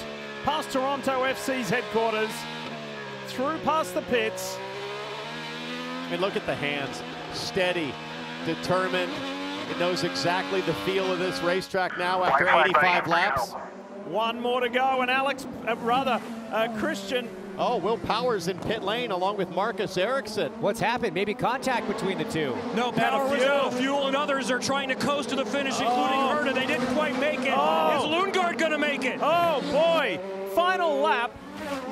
past Toronto FC's headquarters, through past the pits. I mean, look at the hands. Steady, determined, It knows exactly the feel of this racetrack now after 85 laps. One more to go, and Christian. Oh, Will Powers in pit lane along with Marcus Ericsson. What's happened? Maybe contact between the two. No, Power was out of fuel, and others are trying to coast to the finish, including Herta. They didn't quite make it. Is Lundgaard going to make it? Oh, boy. Final lap.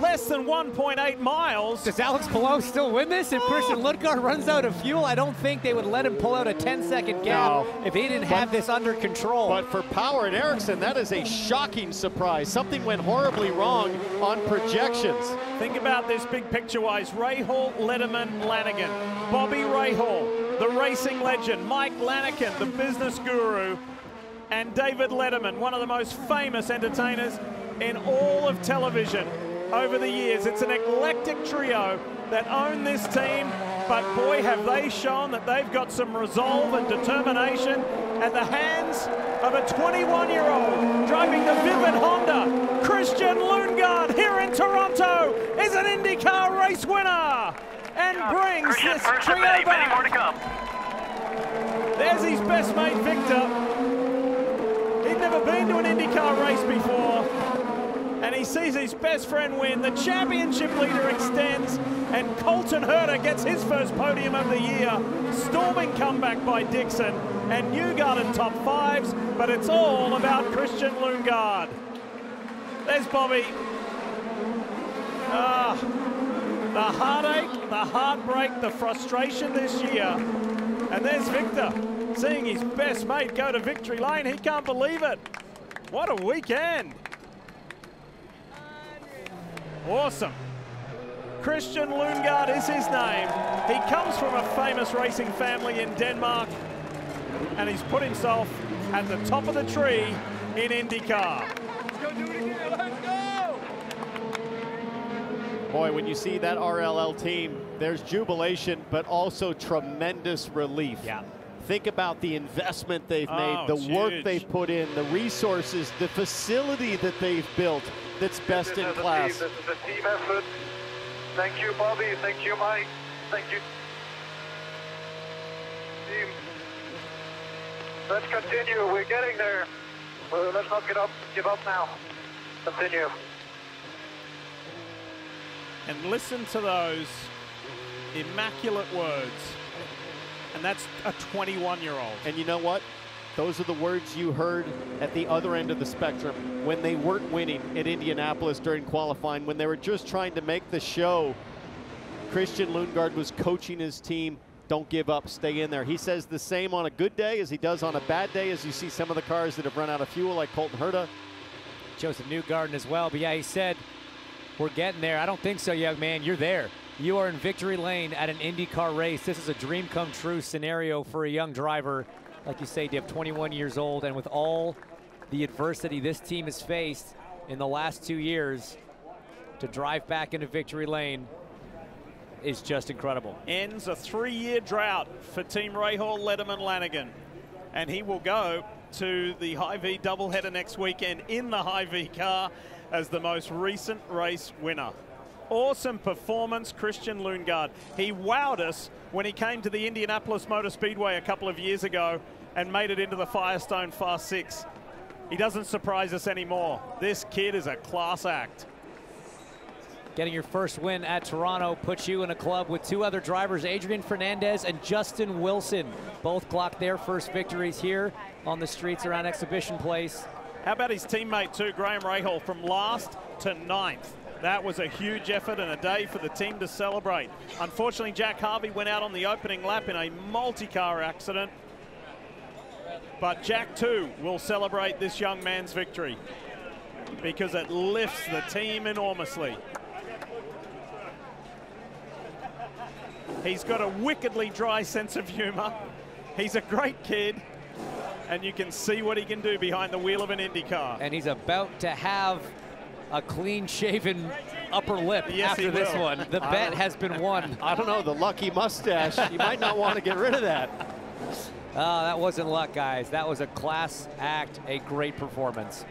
Less than 1.8 miles. Does Alex Palou still win this? If Christian Lundgaard runs out of fuel, I don't think they would let him pull out a 10-second gap if he didn't have this under control. But for Power and Ericsson, that is a shocking surprise. Something went horribly wrong on projections. Think about this big picture-wise. Rahal, Letterman, Lanigan. Bobby Rahal, the racing legend. Mike Lanigan, the business guru. And David Letterman, one of the most famous entertainers in all of television over the years. It's an eclectic trio that own this team, but boy, have they shown that they've got some resolve and determination at the hands of a 21-year-old driving the Vivid Honda. Christian Lundgaard here in Toronto is an IndyCar race winner and brings this trio back. Many more to come. There's his best mate, Victor. He'd never been to an IndyCar race before, and he sees his best friend win. The championship leader extends, and Colton Herta gets his first podium of the year. Storming comeback by Dixon, and Newgarden top fives, but it's all about Christian Lundgaard. There's Bobby. The heartache, the heartbreak, the frustration this year. And there's Victor, seeing his best mate go to victory lane. He can't believe it. What a weekend. Awesome. Christian Lundgaard is his name. He comes from a famous racing family in Denmark, and he's put himself at the top of the tree in IndyCar. Let's go do it again. Let's go. Boy, when you see that RLL team, there's jubilation, but also tremendous relief. Yeah. Think about the investment they've made, the work they've put in, the resources, the facility that they've built that's best in class. This is a team effort. Thank you, Bobby. Thank you, Mike. Thank you, team. Let's continue. We're getting there. Well, let's not give up now. Continue. And listen to those immaculate words. And that's a 21-year-old. And you know what? Those are the words you heard at the other end of the spectrum when they weren't winning at Indianapolis during qualifying, when they were just trying to make the show. Christian Lundgaard was coaching his team. Don't give up, stay in there. He says the same on a good day as he does on a bad day, as you see some of the cars that have run out of fuel, like Colton Herta. Joseph Newgarden as well, but yeah, he said, we're getting there. I don't think so, young man, you're there. You are in victory lane at an IndyCar race. This is a dream come true scenario for a young driver. Like you say, Div, 21 years old, and with all the adversity this team has faced in the last 2 years, to drive back into victory lane is just incredible. Ends a 3-year drought for Team Rahal, Letterman, Lanigan. And he will go to the Hy-V doubleheader next weekend in the Hy-V car as the most recent race winner. Awesome performance, Christian Lundgaard. He wowed us when he came to the Indianapolis Motor Speedway a couple of years ago and made it into the Firestone Fast 6. He doesn't surprise us anymore. This kid is a class act. Getting your first win at Toronto puts you in a club with two other drivers, Adrian Fernandez and Justin Wilson. Both clocked their first victories here on the streets around Exhibition Place. How about his teammate too, Graham Rahal, from last to 9th. That was a huge effort and a day for the team to celebrate. Unfortunately, Jack Harvey went out on the opening lap in a multi-car accident. But Jack, too, will celebrate this young man's victory because it lifts the team enormously. He's got a wickedly dry sense of humor. He's a great kid, and you can see what he can do behind the wheel of an Indy car. And he's about to have a clean-shaven upper lip after this one. The bet has been won. I don't know, the lucky mustache. You might not want to get rid of that. That wasn't luck, guys. That was a class act, a great performance.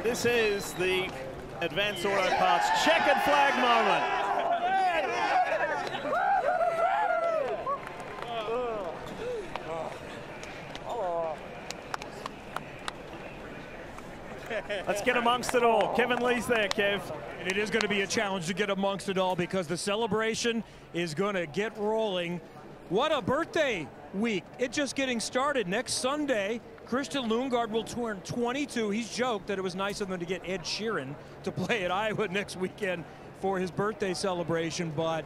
This is the Advanced Auto Parts checkered flag moment. Let's get amongst it all. Kevin Lee's there, Kev. And it is going to be a challenge to get amongst it all because the celebration is going to get rolling. What a birthday week. It's just getting started. Next Sunday, Christian Lundgaard will turn 22. He's joked that it was nice of them to get Ed Sheeran to play at Iowa next weekend for his birthday celebration, but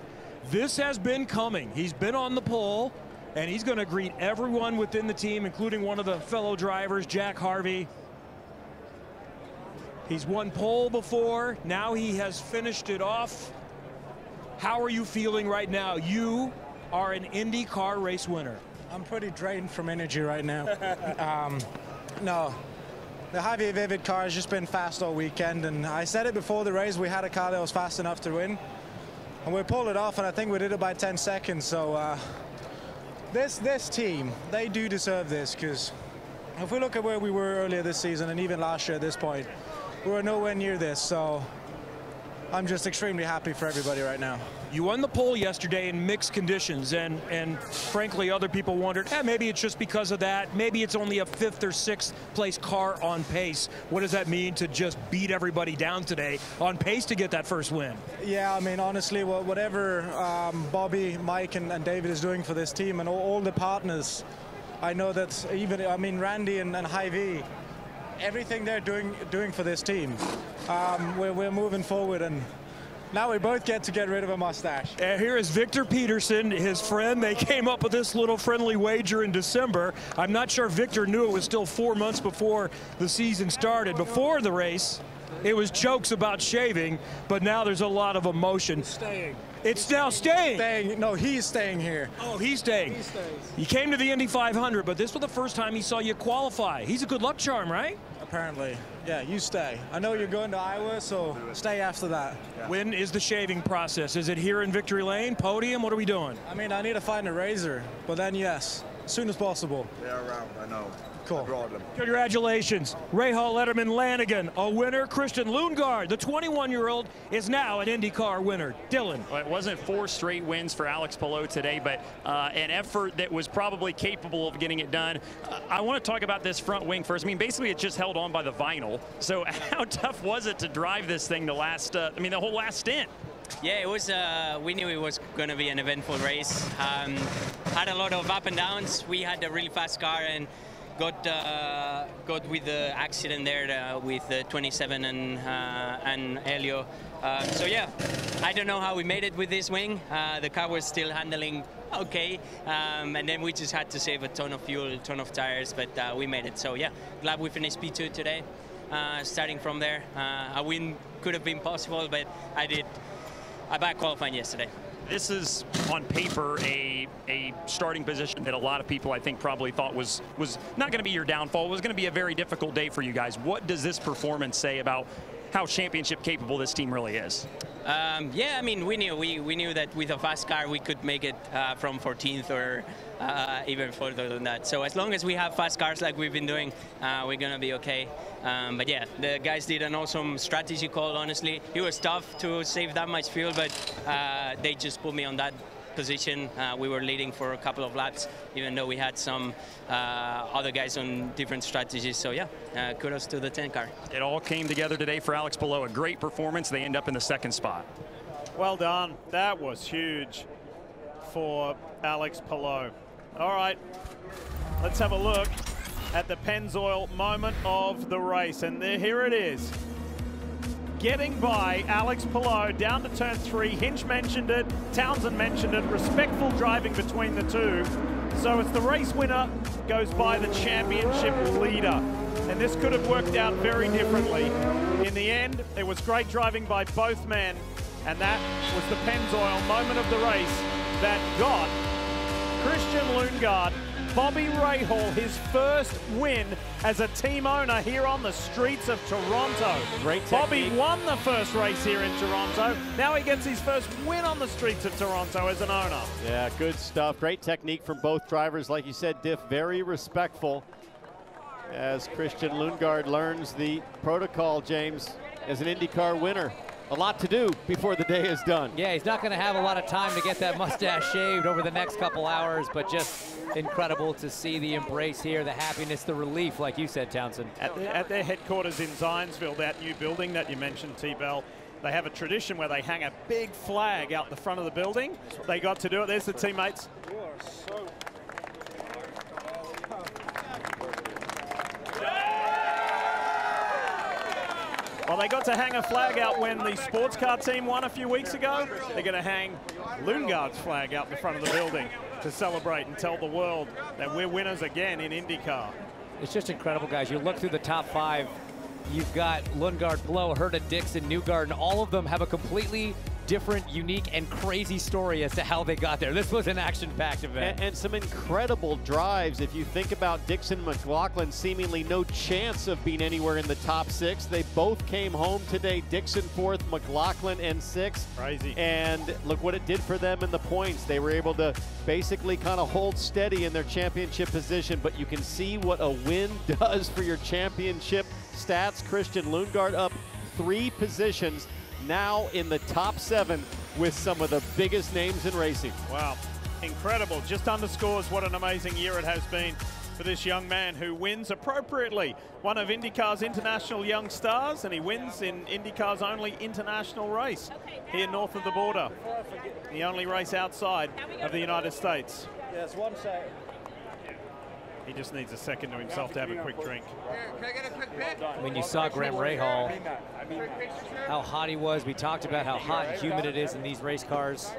this has been coming. He's been on the pole, and he's going to greet everyone within the team, including one of the fellow drivers, Jack Harvey. He's won pole before. Now he has finished it off. How are you feeling right now? You are an IndyCar race winner. I'm pretty drained from energy right now. No, the Hy-Vee Vivid car has just been fast all weekend, and I said it before the race, we had a car that was fast enough to win, and we pulled it off, and I think we did it by 10 seconds. So this team, they do deserve this, because if we look at where we were earlier this season and even last year at this point, we were nowhere near this. So I'm just extremely happy for everybody right now. You won the pole yesterday in mixed conditions, and frankly, other people wondered, maybe it's just because of that. Maybe it's only a 5th or 6th place car on pace. What does that mean to just beat everybody down today on pace to get that first win? Yeah, I mean, honestly, whatever Bobby, Mike, and David is doing for this team and all the partners, I know that even, I mean, Randy and Hy-Vee, everything they're doing for this team, we're moving forward, and now we both get rid of a mustache. Here is Victor Peterson, his friend. They came up with this little friendly wager in December. I'm not sure Victor knew it was still 4 months before the season started. Before the race, it was jokes about shaving, but now there's a lot of emotion. It's staying. It's now staying. No, he's staying here. Oh, he's staying. He stays. You came to the Indy 500, but this was the first time he saw you qualify. He's a good luck charm, right? Apparently. Yeah, you stay. I know you're going to Iowa, so stay after that. Yeah. When is the shaving process? Is it here in Victory Lane, podium? What are we doing? I mean, I need to find a razor, but then yes, as soon as possible. They're around, I know. Cool. Congratulations, Rahal Letterman Lanigan, a winner. Christian Lundgaard, the 21-year-old, is now an IndyCar winner. Dylan. Well, it wasn't 4 straight wins for Alex Palou today, but an effort that was probably capable of getting it done. I want to talk about this front wing first. I mean, basically, it just held on by the vinyl. So how tough was it to drive this thing the last, the whole last stint? Yeah, it was. We knew it was going to be an eventful race. Had a lot of up and downs. We had a really fast car and got with the accident there with 27 and Helio. So yeah, I don't know how we made it with this wing. The car was still handling okay, and then we just had to save a ton of fuel, a ton of tires, but we made it. So yeah, glad we finished P2 today. Starting from there, a win could have been possible, but I back qualifying yesterday. This is, on paper, a starting position that a lot of people, I think, probably thought was not going to be your downfall. It was going to be a very difficult day for you guys. What does this performance say about how championship capable this team really is? Yeah, I mean, we knew that with a fast car we could make it from 14th or even further than that. So as long as we have fast cars like we've been doing, we're gonna be okay. But yeah, the guys did an awesome strategy call. Honestly, it was tough to save that much fuel, but they just put me on that position. We were leading for a couple of laps, even though we had some other guys on different strategies. So yeah, kudos to the 10 car. It all came together today for Alex Palou. A great performance. They end up in the 2nd spot. Well done. That was huge for Alex Palou. All right, let's have a look at the Pennzoil moment of the race. And here it is. Getting by Alex Palou down to turn 3. Hinch mentioned it, Townsend mentioned it, respectful driving between the two. So it's the race winner goes by the championship leader. And this could have worked out very differently. In the end, it was great driving by both men. And that was the Pennzoil moment of the race that got Christian Lundgaard, Bobby Rahal, his first win as a team owner here on the streets of Toronto. Great technique. Bobby won the first race here in Toronto. Now he gets his first win on the streets of Toronto as an owner. Yeah, good stuff. Great technique from both drivers. Like you said, Diff, very respectful. as Christian Lundgaard learns the protocol, James, as an IndyCar winner. A lot to do before the day is done. Yeah, he's not going to have a lot of time to get that mustache shaved over the next couple hours, but just incredible to see the embrace here, the happiness, the relief, like you said, Townsend. At their headquarters in Zionsville, that new building that you mentioned, T-Bell, they have a tradition where they hang a big flag out the front of the building. They got to do it. There's the teammates. You are so... Well, they got to hang a flag out when the sports car team won a few weeks ago. They're going to hang Lundgaard's flag out the front of the building to celebrate and tell the world that we're winners again in IndyCar. It's just incredible, guys. You look through the top 5. You've got Lundgaard, Blow, Herta, Dixon, Newgarden. All of them have a completely different, unique, and crazy story as to how they got there. This was an action-packed event. And some incredible drives. If you think about Dixon, McLaughlin, seemingly no chance of being anywhere in the top 6. They both came home today. Dixon 4th, McLaughlin in 6th. Crazy. And look what it did for them in the points. They were able to basically kind of hold steady in their championship position, but you can see what a win does for your championship stats. Christian Lundgaard up 3 positions, now in the top 7 with some of the biggest names in racing. Wow, incredible. Just underscores what an amazing year it has been for this young man who wins appropriately. One of IndyCar's international young stars, and he wins in IndyCar's only international race here north of the border. The only race outside of the United States. Yes, 1 second. He just needs a second to himself to have a quick drink. Can I get a quick pic? I mean, you saw Graham Rahal, how hot he was. We talked about how hot and humid it is in these race cars.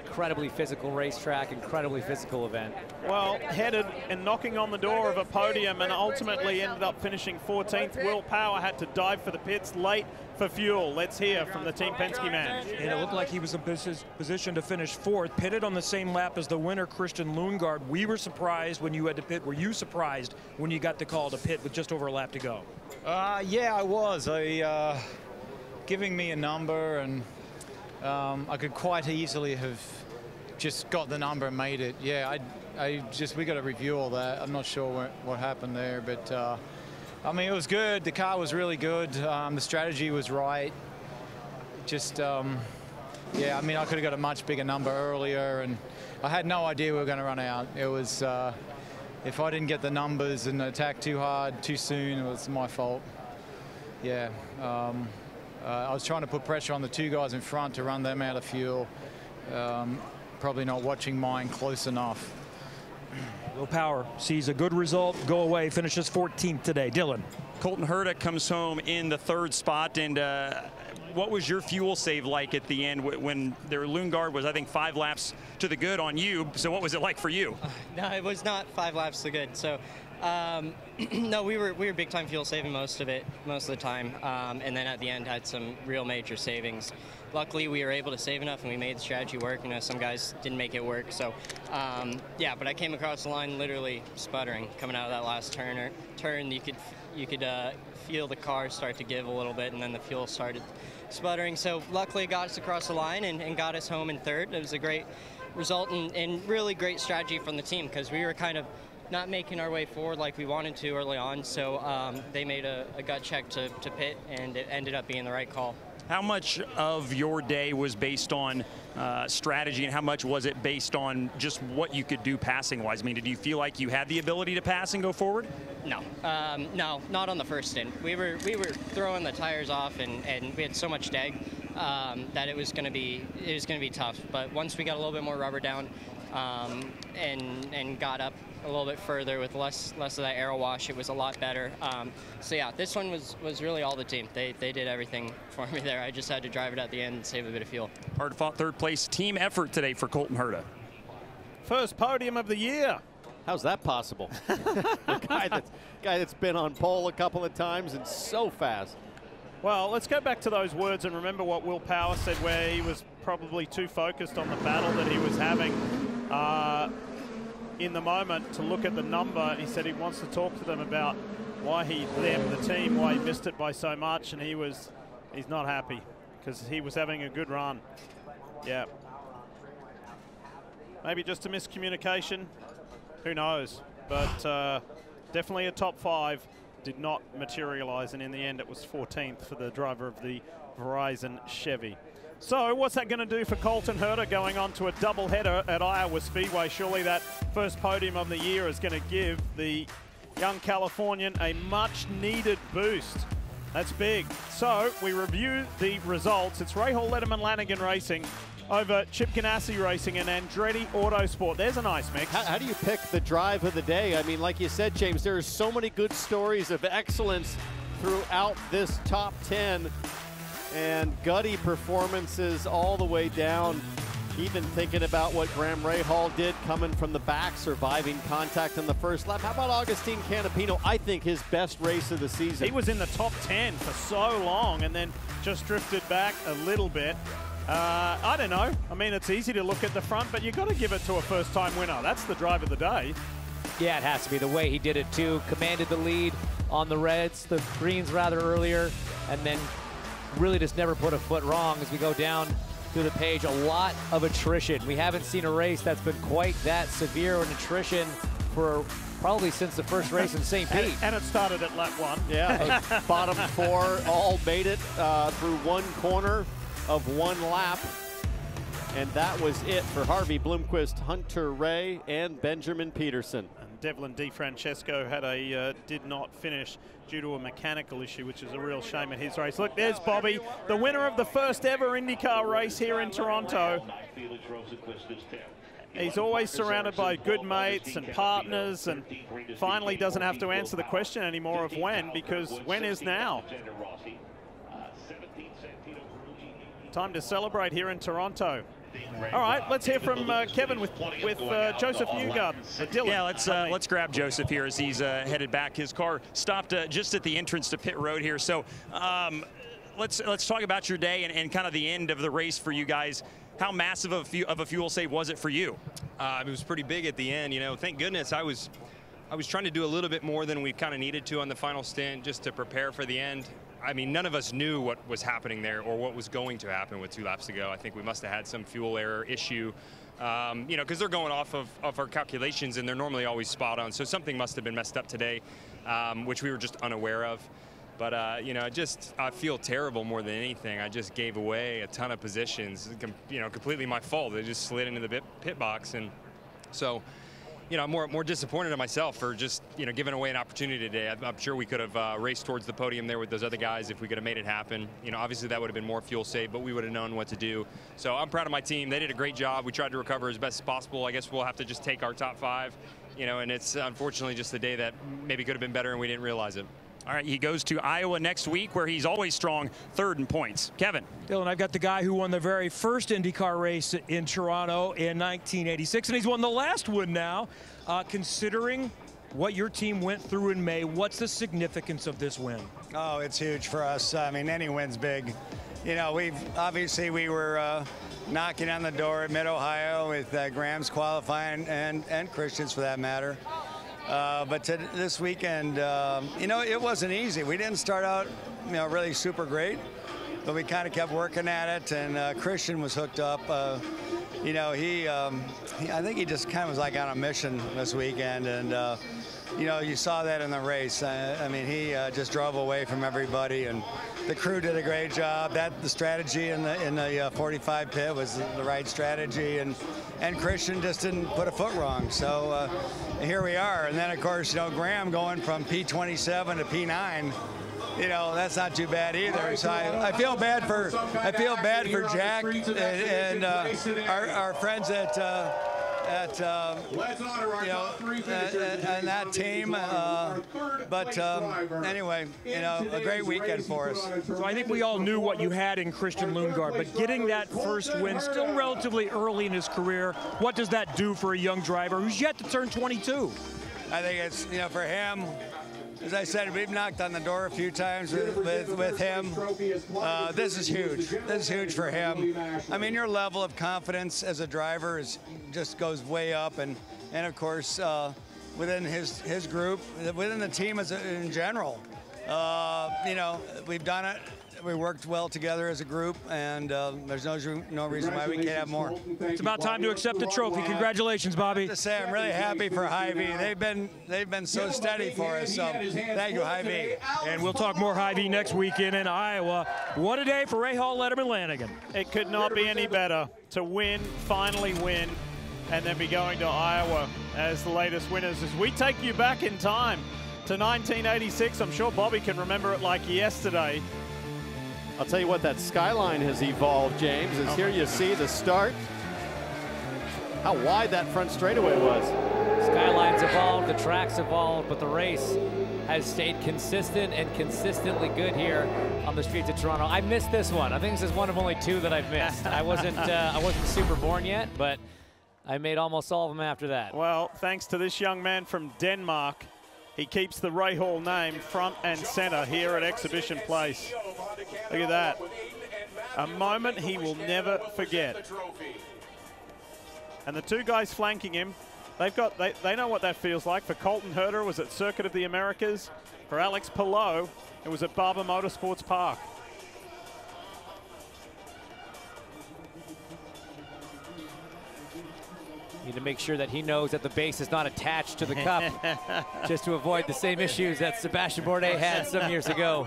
Incredibly physical racetrack, incredibly physical event. Well, headed and knocking on the door of a podium and ultimately ended up finishing 14th. Will Power had to dive for the pits late for fuel. Let's hear from the Team Penske man. And it looked like he was in position to finish 4th, pitted on the same lap as the winner, Christian Lundgaard. We were surprised when you had to pit. Were you surprised when you got the call to pit with just over a lap to go? Yeah, I was. Giving me a number, and I could quite easily have just got the number and made it. Yeah, we got to review all that. I'm not sure what happened there, but I mean, it was good. The car was really good. The strategy was right. Just, yeah, I mean, I could have got a much bigger number earlier, and I had no idea we were going to run out. It was, if I didn't get the numbers and attack too hard, too soon, it was my fault. Yeah. I was trying to put pressure on the 2 guys in front to run them out of fuel. Probably not watching mine close enough. Will Power sees a good result, go away, finishes 14th today. Dylan. Colton Herta comes home in the 3rd spot, and what was your fuel save like at the end when Lundgaard was, I think, 5 laps to the good on you? So what was it like for you? No, it was not 5 laps to good. So no, we were big time fuel saving most of the time, and then at the end had some real major savings. Luckily, we were able to save enough, and we made the strategy work. You know, some guys didn't make it work. So yeah, but I came across the line literally sputtering coming out of that last turn. You could feel the car start to give a little bit, and then the fuel started sputtering. So luckily, it got us across the line and got us home in 3rd. It was a great result and really great strategy from the team, because we were kind of not making our way forward like we wanted to early on. So they made a gut check to pit, and it ended up being the right call. How much of your day was based on strategy, and how much was it based on just what you could do passing-wise? I mean, did you feel like you had the ability to pass and go forward? No, no, not on the first stint. We were throwing the tires off, and we had so much drag that it was going to be tough. But once we got a little bit more rubber down and got up a little bit further with less of that aero wash, it was a lot better. So yeah, this one was really all the team. They did everything for me there. I just had to drive it at the end and save a bit of fuel. Hard fought 3rd place team effort today for Colton Herta. First podium of the year. How's that possible? A guy that's been on pole a couple of times and so fast. Well, let's go back to those words and remember what Will Power said, where he was probably too focused on the battle that he was having in the moment to look at the number. He said he wants to talk to them about why the team, why he missed it by so much, and he's not happy because he was having a good run. Yeah. Maybe just a miscommunication. Who knows? But Definitely a top 5. Did not materialize, and in the end it was 14th for the driver of the Verizon Chevy. So what's that going to do for Colton Herta going on to a doubleheader at Iowa Speedway? Surely that first podium of the year is going to give the young Californian a much-needed boost. That's big. So we review the results. It's Rahal Letterman Lanigan Racing over Chip Ganassi Racing and Andretti Autosport. There's a nice mix. How do you pick the drive of the day? I mean, like you said, James, there are so many good stories of excellence throughout this top 10 and gutty performances all the way down. Even thinking about what Graham Rahal did coming from the back, surviving contact in the first lap. How about Agustin Canapino? I think his best race of the season. He was in the top 10 for so long and then just drifted back a little bit. I don't know. I mean, it's easy to look at the front, but you've got to give it to a first-time winner. That's the drive of the day. Yeah, it has to be the way he did it, too. Commanded the lead on the reds, the greens rather earlier, and then really just never put a foot wrong as we go down through the page. A lot of attrition. We haven't seen a race that's been quite that severe in attrition for probably since the first race in St. Pete. And it started at lap 1. Yeah, bottom 4 all made it through one corner of one lap. And that was it for Harvey Bloomquist, Hunter Ray, and Benjamin Peterson. And Devlin DiFrancesco had a did not finish due to a mechanical issue, which is a real shame at his race. Look, there's Bobby, the winner of the first ever IndyCar race here in Toronto. He's always surrounded by good mates and partners, and finally doesn't have to answer the question anymore of when, because when is now. Time to celebrate here in Toronto. All right, let's hear from Kevin with Joseph Newgarden. Yeah, let's grab Joseph here as he's headed back. His car stopped just at the entrance to pit road here. So let's talk about your day and kind of the end of the race for you guys. How massive of a fuel save was it for you? It was pretty big at the end. You know, thank goodness I was trying to do a little bit more than we kind of needed to on the final stint just to prepare for the end. I mean, none of us knew what was happening there or what was going to happen with 2 laps to go. I think we must have had some fuel error issue, you know, because they're going off of our calculations and they're normally always spot on. So something must have been messed up today, which we were just unaware of. But, you know, I feel terrible more than anything. I just gave away a ton of positions, you know, completely my fault. They just slid into the pit box. And so, you know, I'm more disappointed in myself for just, you know, giving away an opportunity today. I'm sure we could have raced towards the podium there with those other guys if we could have made it happen. You know, obviously that would have been more fuel saved, but we would have known what to do. So I'm proud of my team. They did a great job. We tried to recover as best as possible. I guess we'll have to just take our top 5, you know, and it's unfortunately just the day that maybe could have been better and we didn't realize it. All right, he goes to Iowa next week, where he's always strong, 3rd in points. Kevin. Dylan, I've got the guy who won the very first IndyCar race in Toronto in 1986, and he's won the last one now. Considering what your team went through in May, what's the significance of this win? Oh, it's huge for us. I mean, any win's big. You know, we were knocking on the door at Mid-Ohio with Graham's qualifying and Christian's for that matter. But this weekend, you know, it wasn't easy. We didn't start out, you know, really super great, but we kind of kept working at it. And Christian was hooked up. You know, I think he just kind of was like on a mission this weekend. And, you know, you saw that in the race. I mean, he just drove away from everybody, and the crew did a great job. The strategy in the 45 pit was the right strategy, and Christian just didn't put a foot wrong. So here we are. And then, of course, you know, Graham going from P27 to P9. You know, that's not too bad either. So I feel bad for Jack and our friends at you know, and that team. But anyway, you know, a great weekend for us. So I think we all knew what you had in Christian Lundgaard, but getting that first win still relatively early in his career, what does that do for a young driver who's yet to turn 22? I think it's, you know, for him, as I said, we've knocked on the door a few times with him. This is huge. This is huge for him. I mean, your level of confidence as a driver just goes way up, and of course within his group, within the team in general. You know, we've done it. We worked well together as a group, and there's no reason why we can't have more. It's about time to accept the trophy. Congratulations, Bobby. I have to say, I'm really happy for Hy-Vee. They've been so steady for us. So thank you, Hy-Vee. And we'll talk more Hy-Vee next weekend in Iowa. What a day for Rahal, Letterman, Lanigan. It could not be any better to win, finally win, and then be going to Iowa as the latest winners. As we take you back in time to 1986, I'm sure Bobby can remember it like yesterday. I'll tell you what, that skyline has evolved, James, as here you see the start. How wide that front straightaway was. Skyline's evolved, the track's evolved, but the race has stayed consistent and consistently good here on the streets of Toronto. I missed this one. I think this is one of only two that I've missed. I wasn't super born yet, but I made almost all of them after that. Well, thanks to this young man from Denmark, he keeps the Rahal name front and center here at Exhibition Place. Look at that. A moment he will never forget. And the two guys flanking him, they know what that feels like. For Colton Herter, it was at Circuit of the Americas. For Alex Palou, it was at Barber Motorsports Park. Need to make sure that he knows that the base is not attached to the cup, just to avoid the same issues that Sebastian Bourdais had some years ago.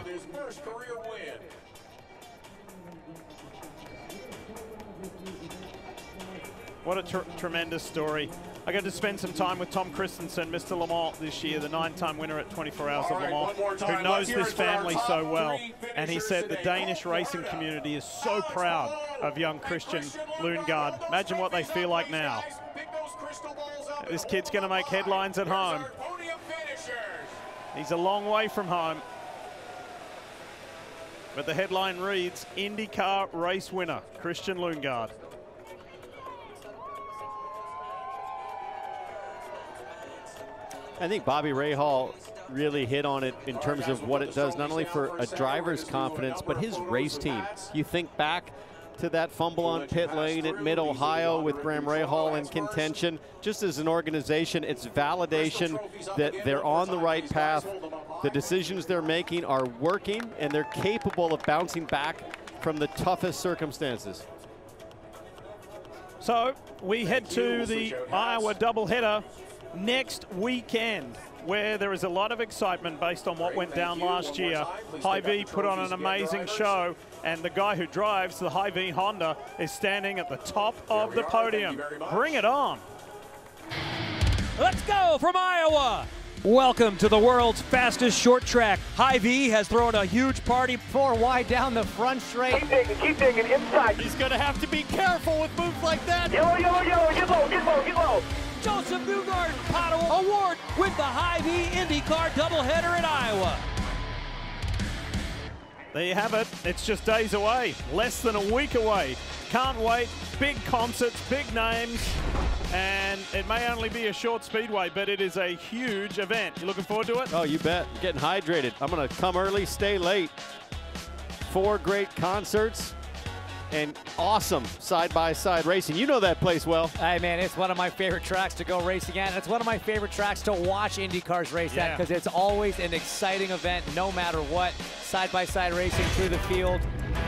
What a tremendous story. I got to spend some time with Tom Christensen, Mr. Le Mans this year, the 9-time winner at 24 Hours of Le Mans, who knows this family so well. And he said the Danish racing community is so proud of young Christian Lundgaard. Imagine what they feel like now. This kid's going to make headlines at home. He's a long way from home. But the headline reads, IndyCar race winner, Christian Lundgaard. I think Bobby Rahal really hit on it in terms of what it does, not only for a driver's confidence, but his race team. You think back to that fumble on pit lane at Mid-Ohio with Graham Rahal in contention. Just as an organization, it's validation that they're on the right path. The decisions they're making are working, and they're capable of bouncing back from the toughest circumstances. So we head to the Iowa doubleheader next weekend, where there is a lot of excitement based on what went down last year. Hy-Vee put on an amazing show, and the guy who drives the Hy-Vee Honda is standing at the top of the podium. Bring it on. Let's go from Iowa. Welcome to the world's fastest short track. Hy-Vee has thrown a huge party. 4 wide down the front straight. Keep digging inside. He's going to have to be careful with moves like that. Yellow, get low. Joseph Newgarden Award with the Hy-Vee IndyCar doubleheader in Iowa. There you have it. It's just days away, less than a week away. Can't wait. Big concerts, big names, and it may only be a short speedway, but it is a huge event. You looking forward to it? Oh, you bet. Getting hydrated. I'm going to come early, stay late. 4 great concerts and awesome side-by-side racing. You know that place well. Hey, man, it's one of my favorite tracks to go racing at. It's one of my favorite tracks to watch IndyCars race at, because it's always an exciting event no matter what. Side-by-side racing through the field.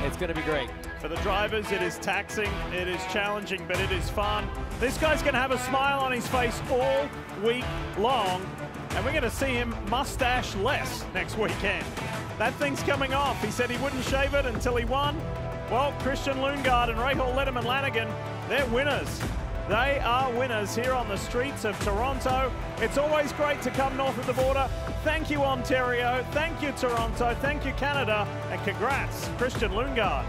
It's going to be great. For the drivers, it is taxing, it is challenging, but it is fun. This guy's going to have a smile on his face all week long, and we're going to see him mustache less next weekend. That thing's coming off. He said he wouldn't shave it until he won. Well, Christian Lundgaard and Rahal Letterman Lanigan, they're winners. They are winners here on the streets of Toronto. It's always great to come north of the border. Thank you, Ontario. Thank you, Toronto. Thank you, Canada. And congrats, Christian Lundgaard.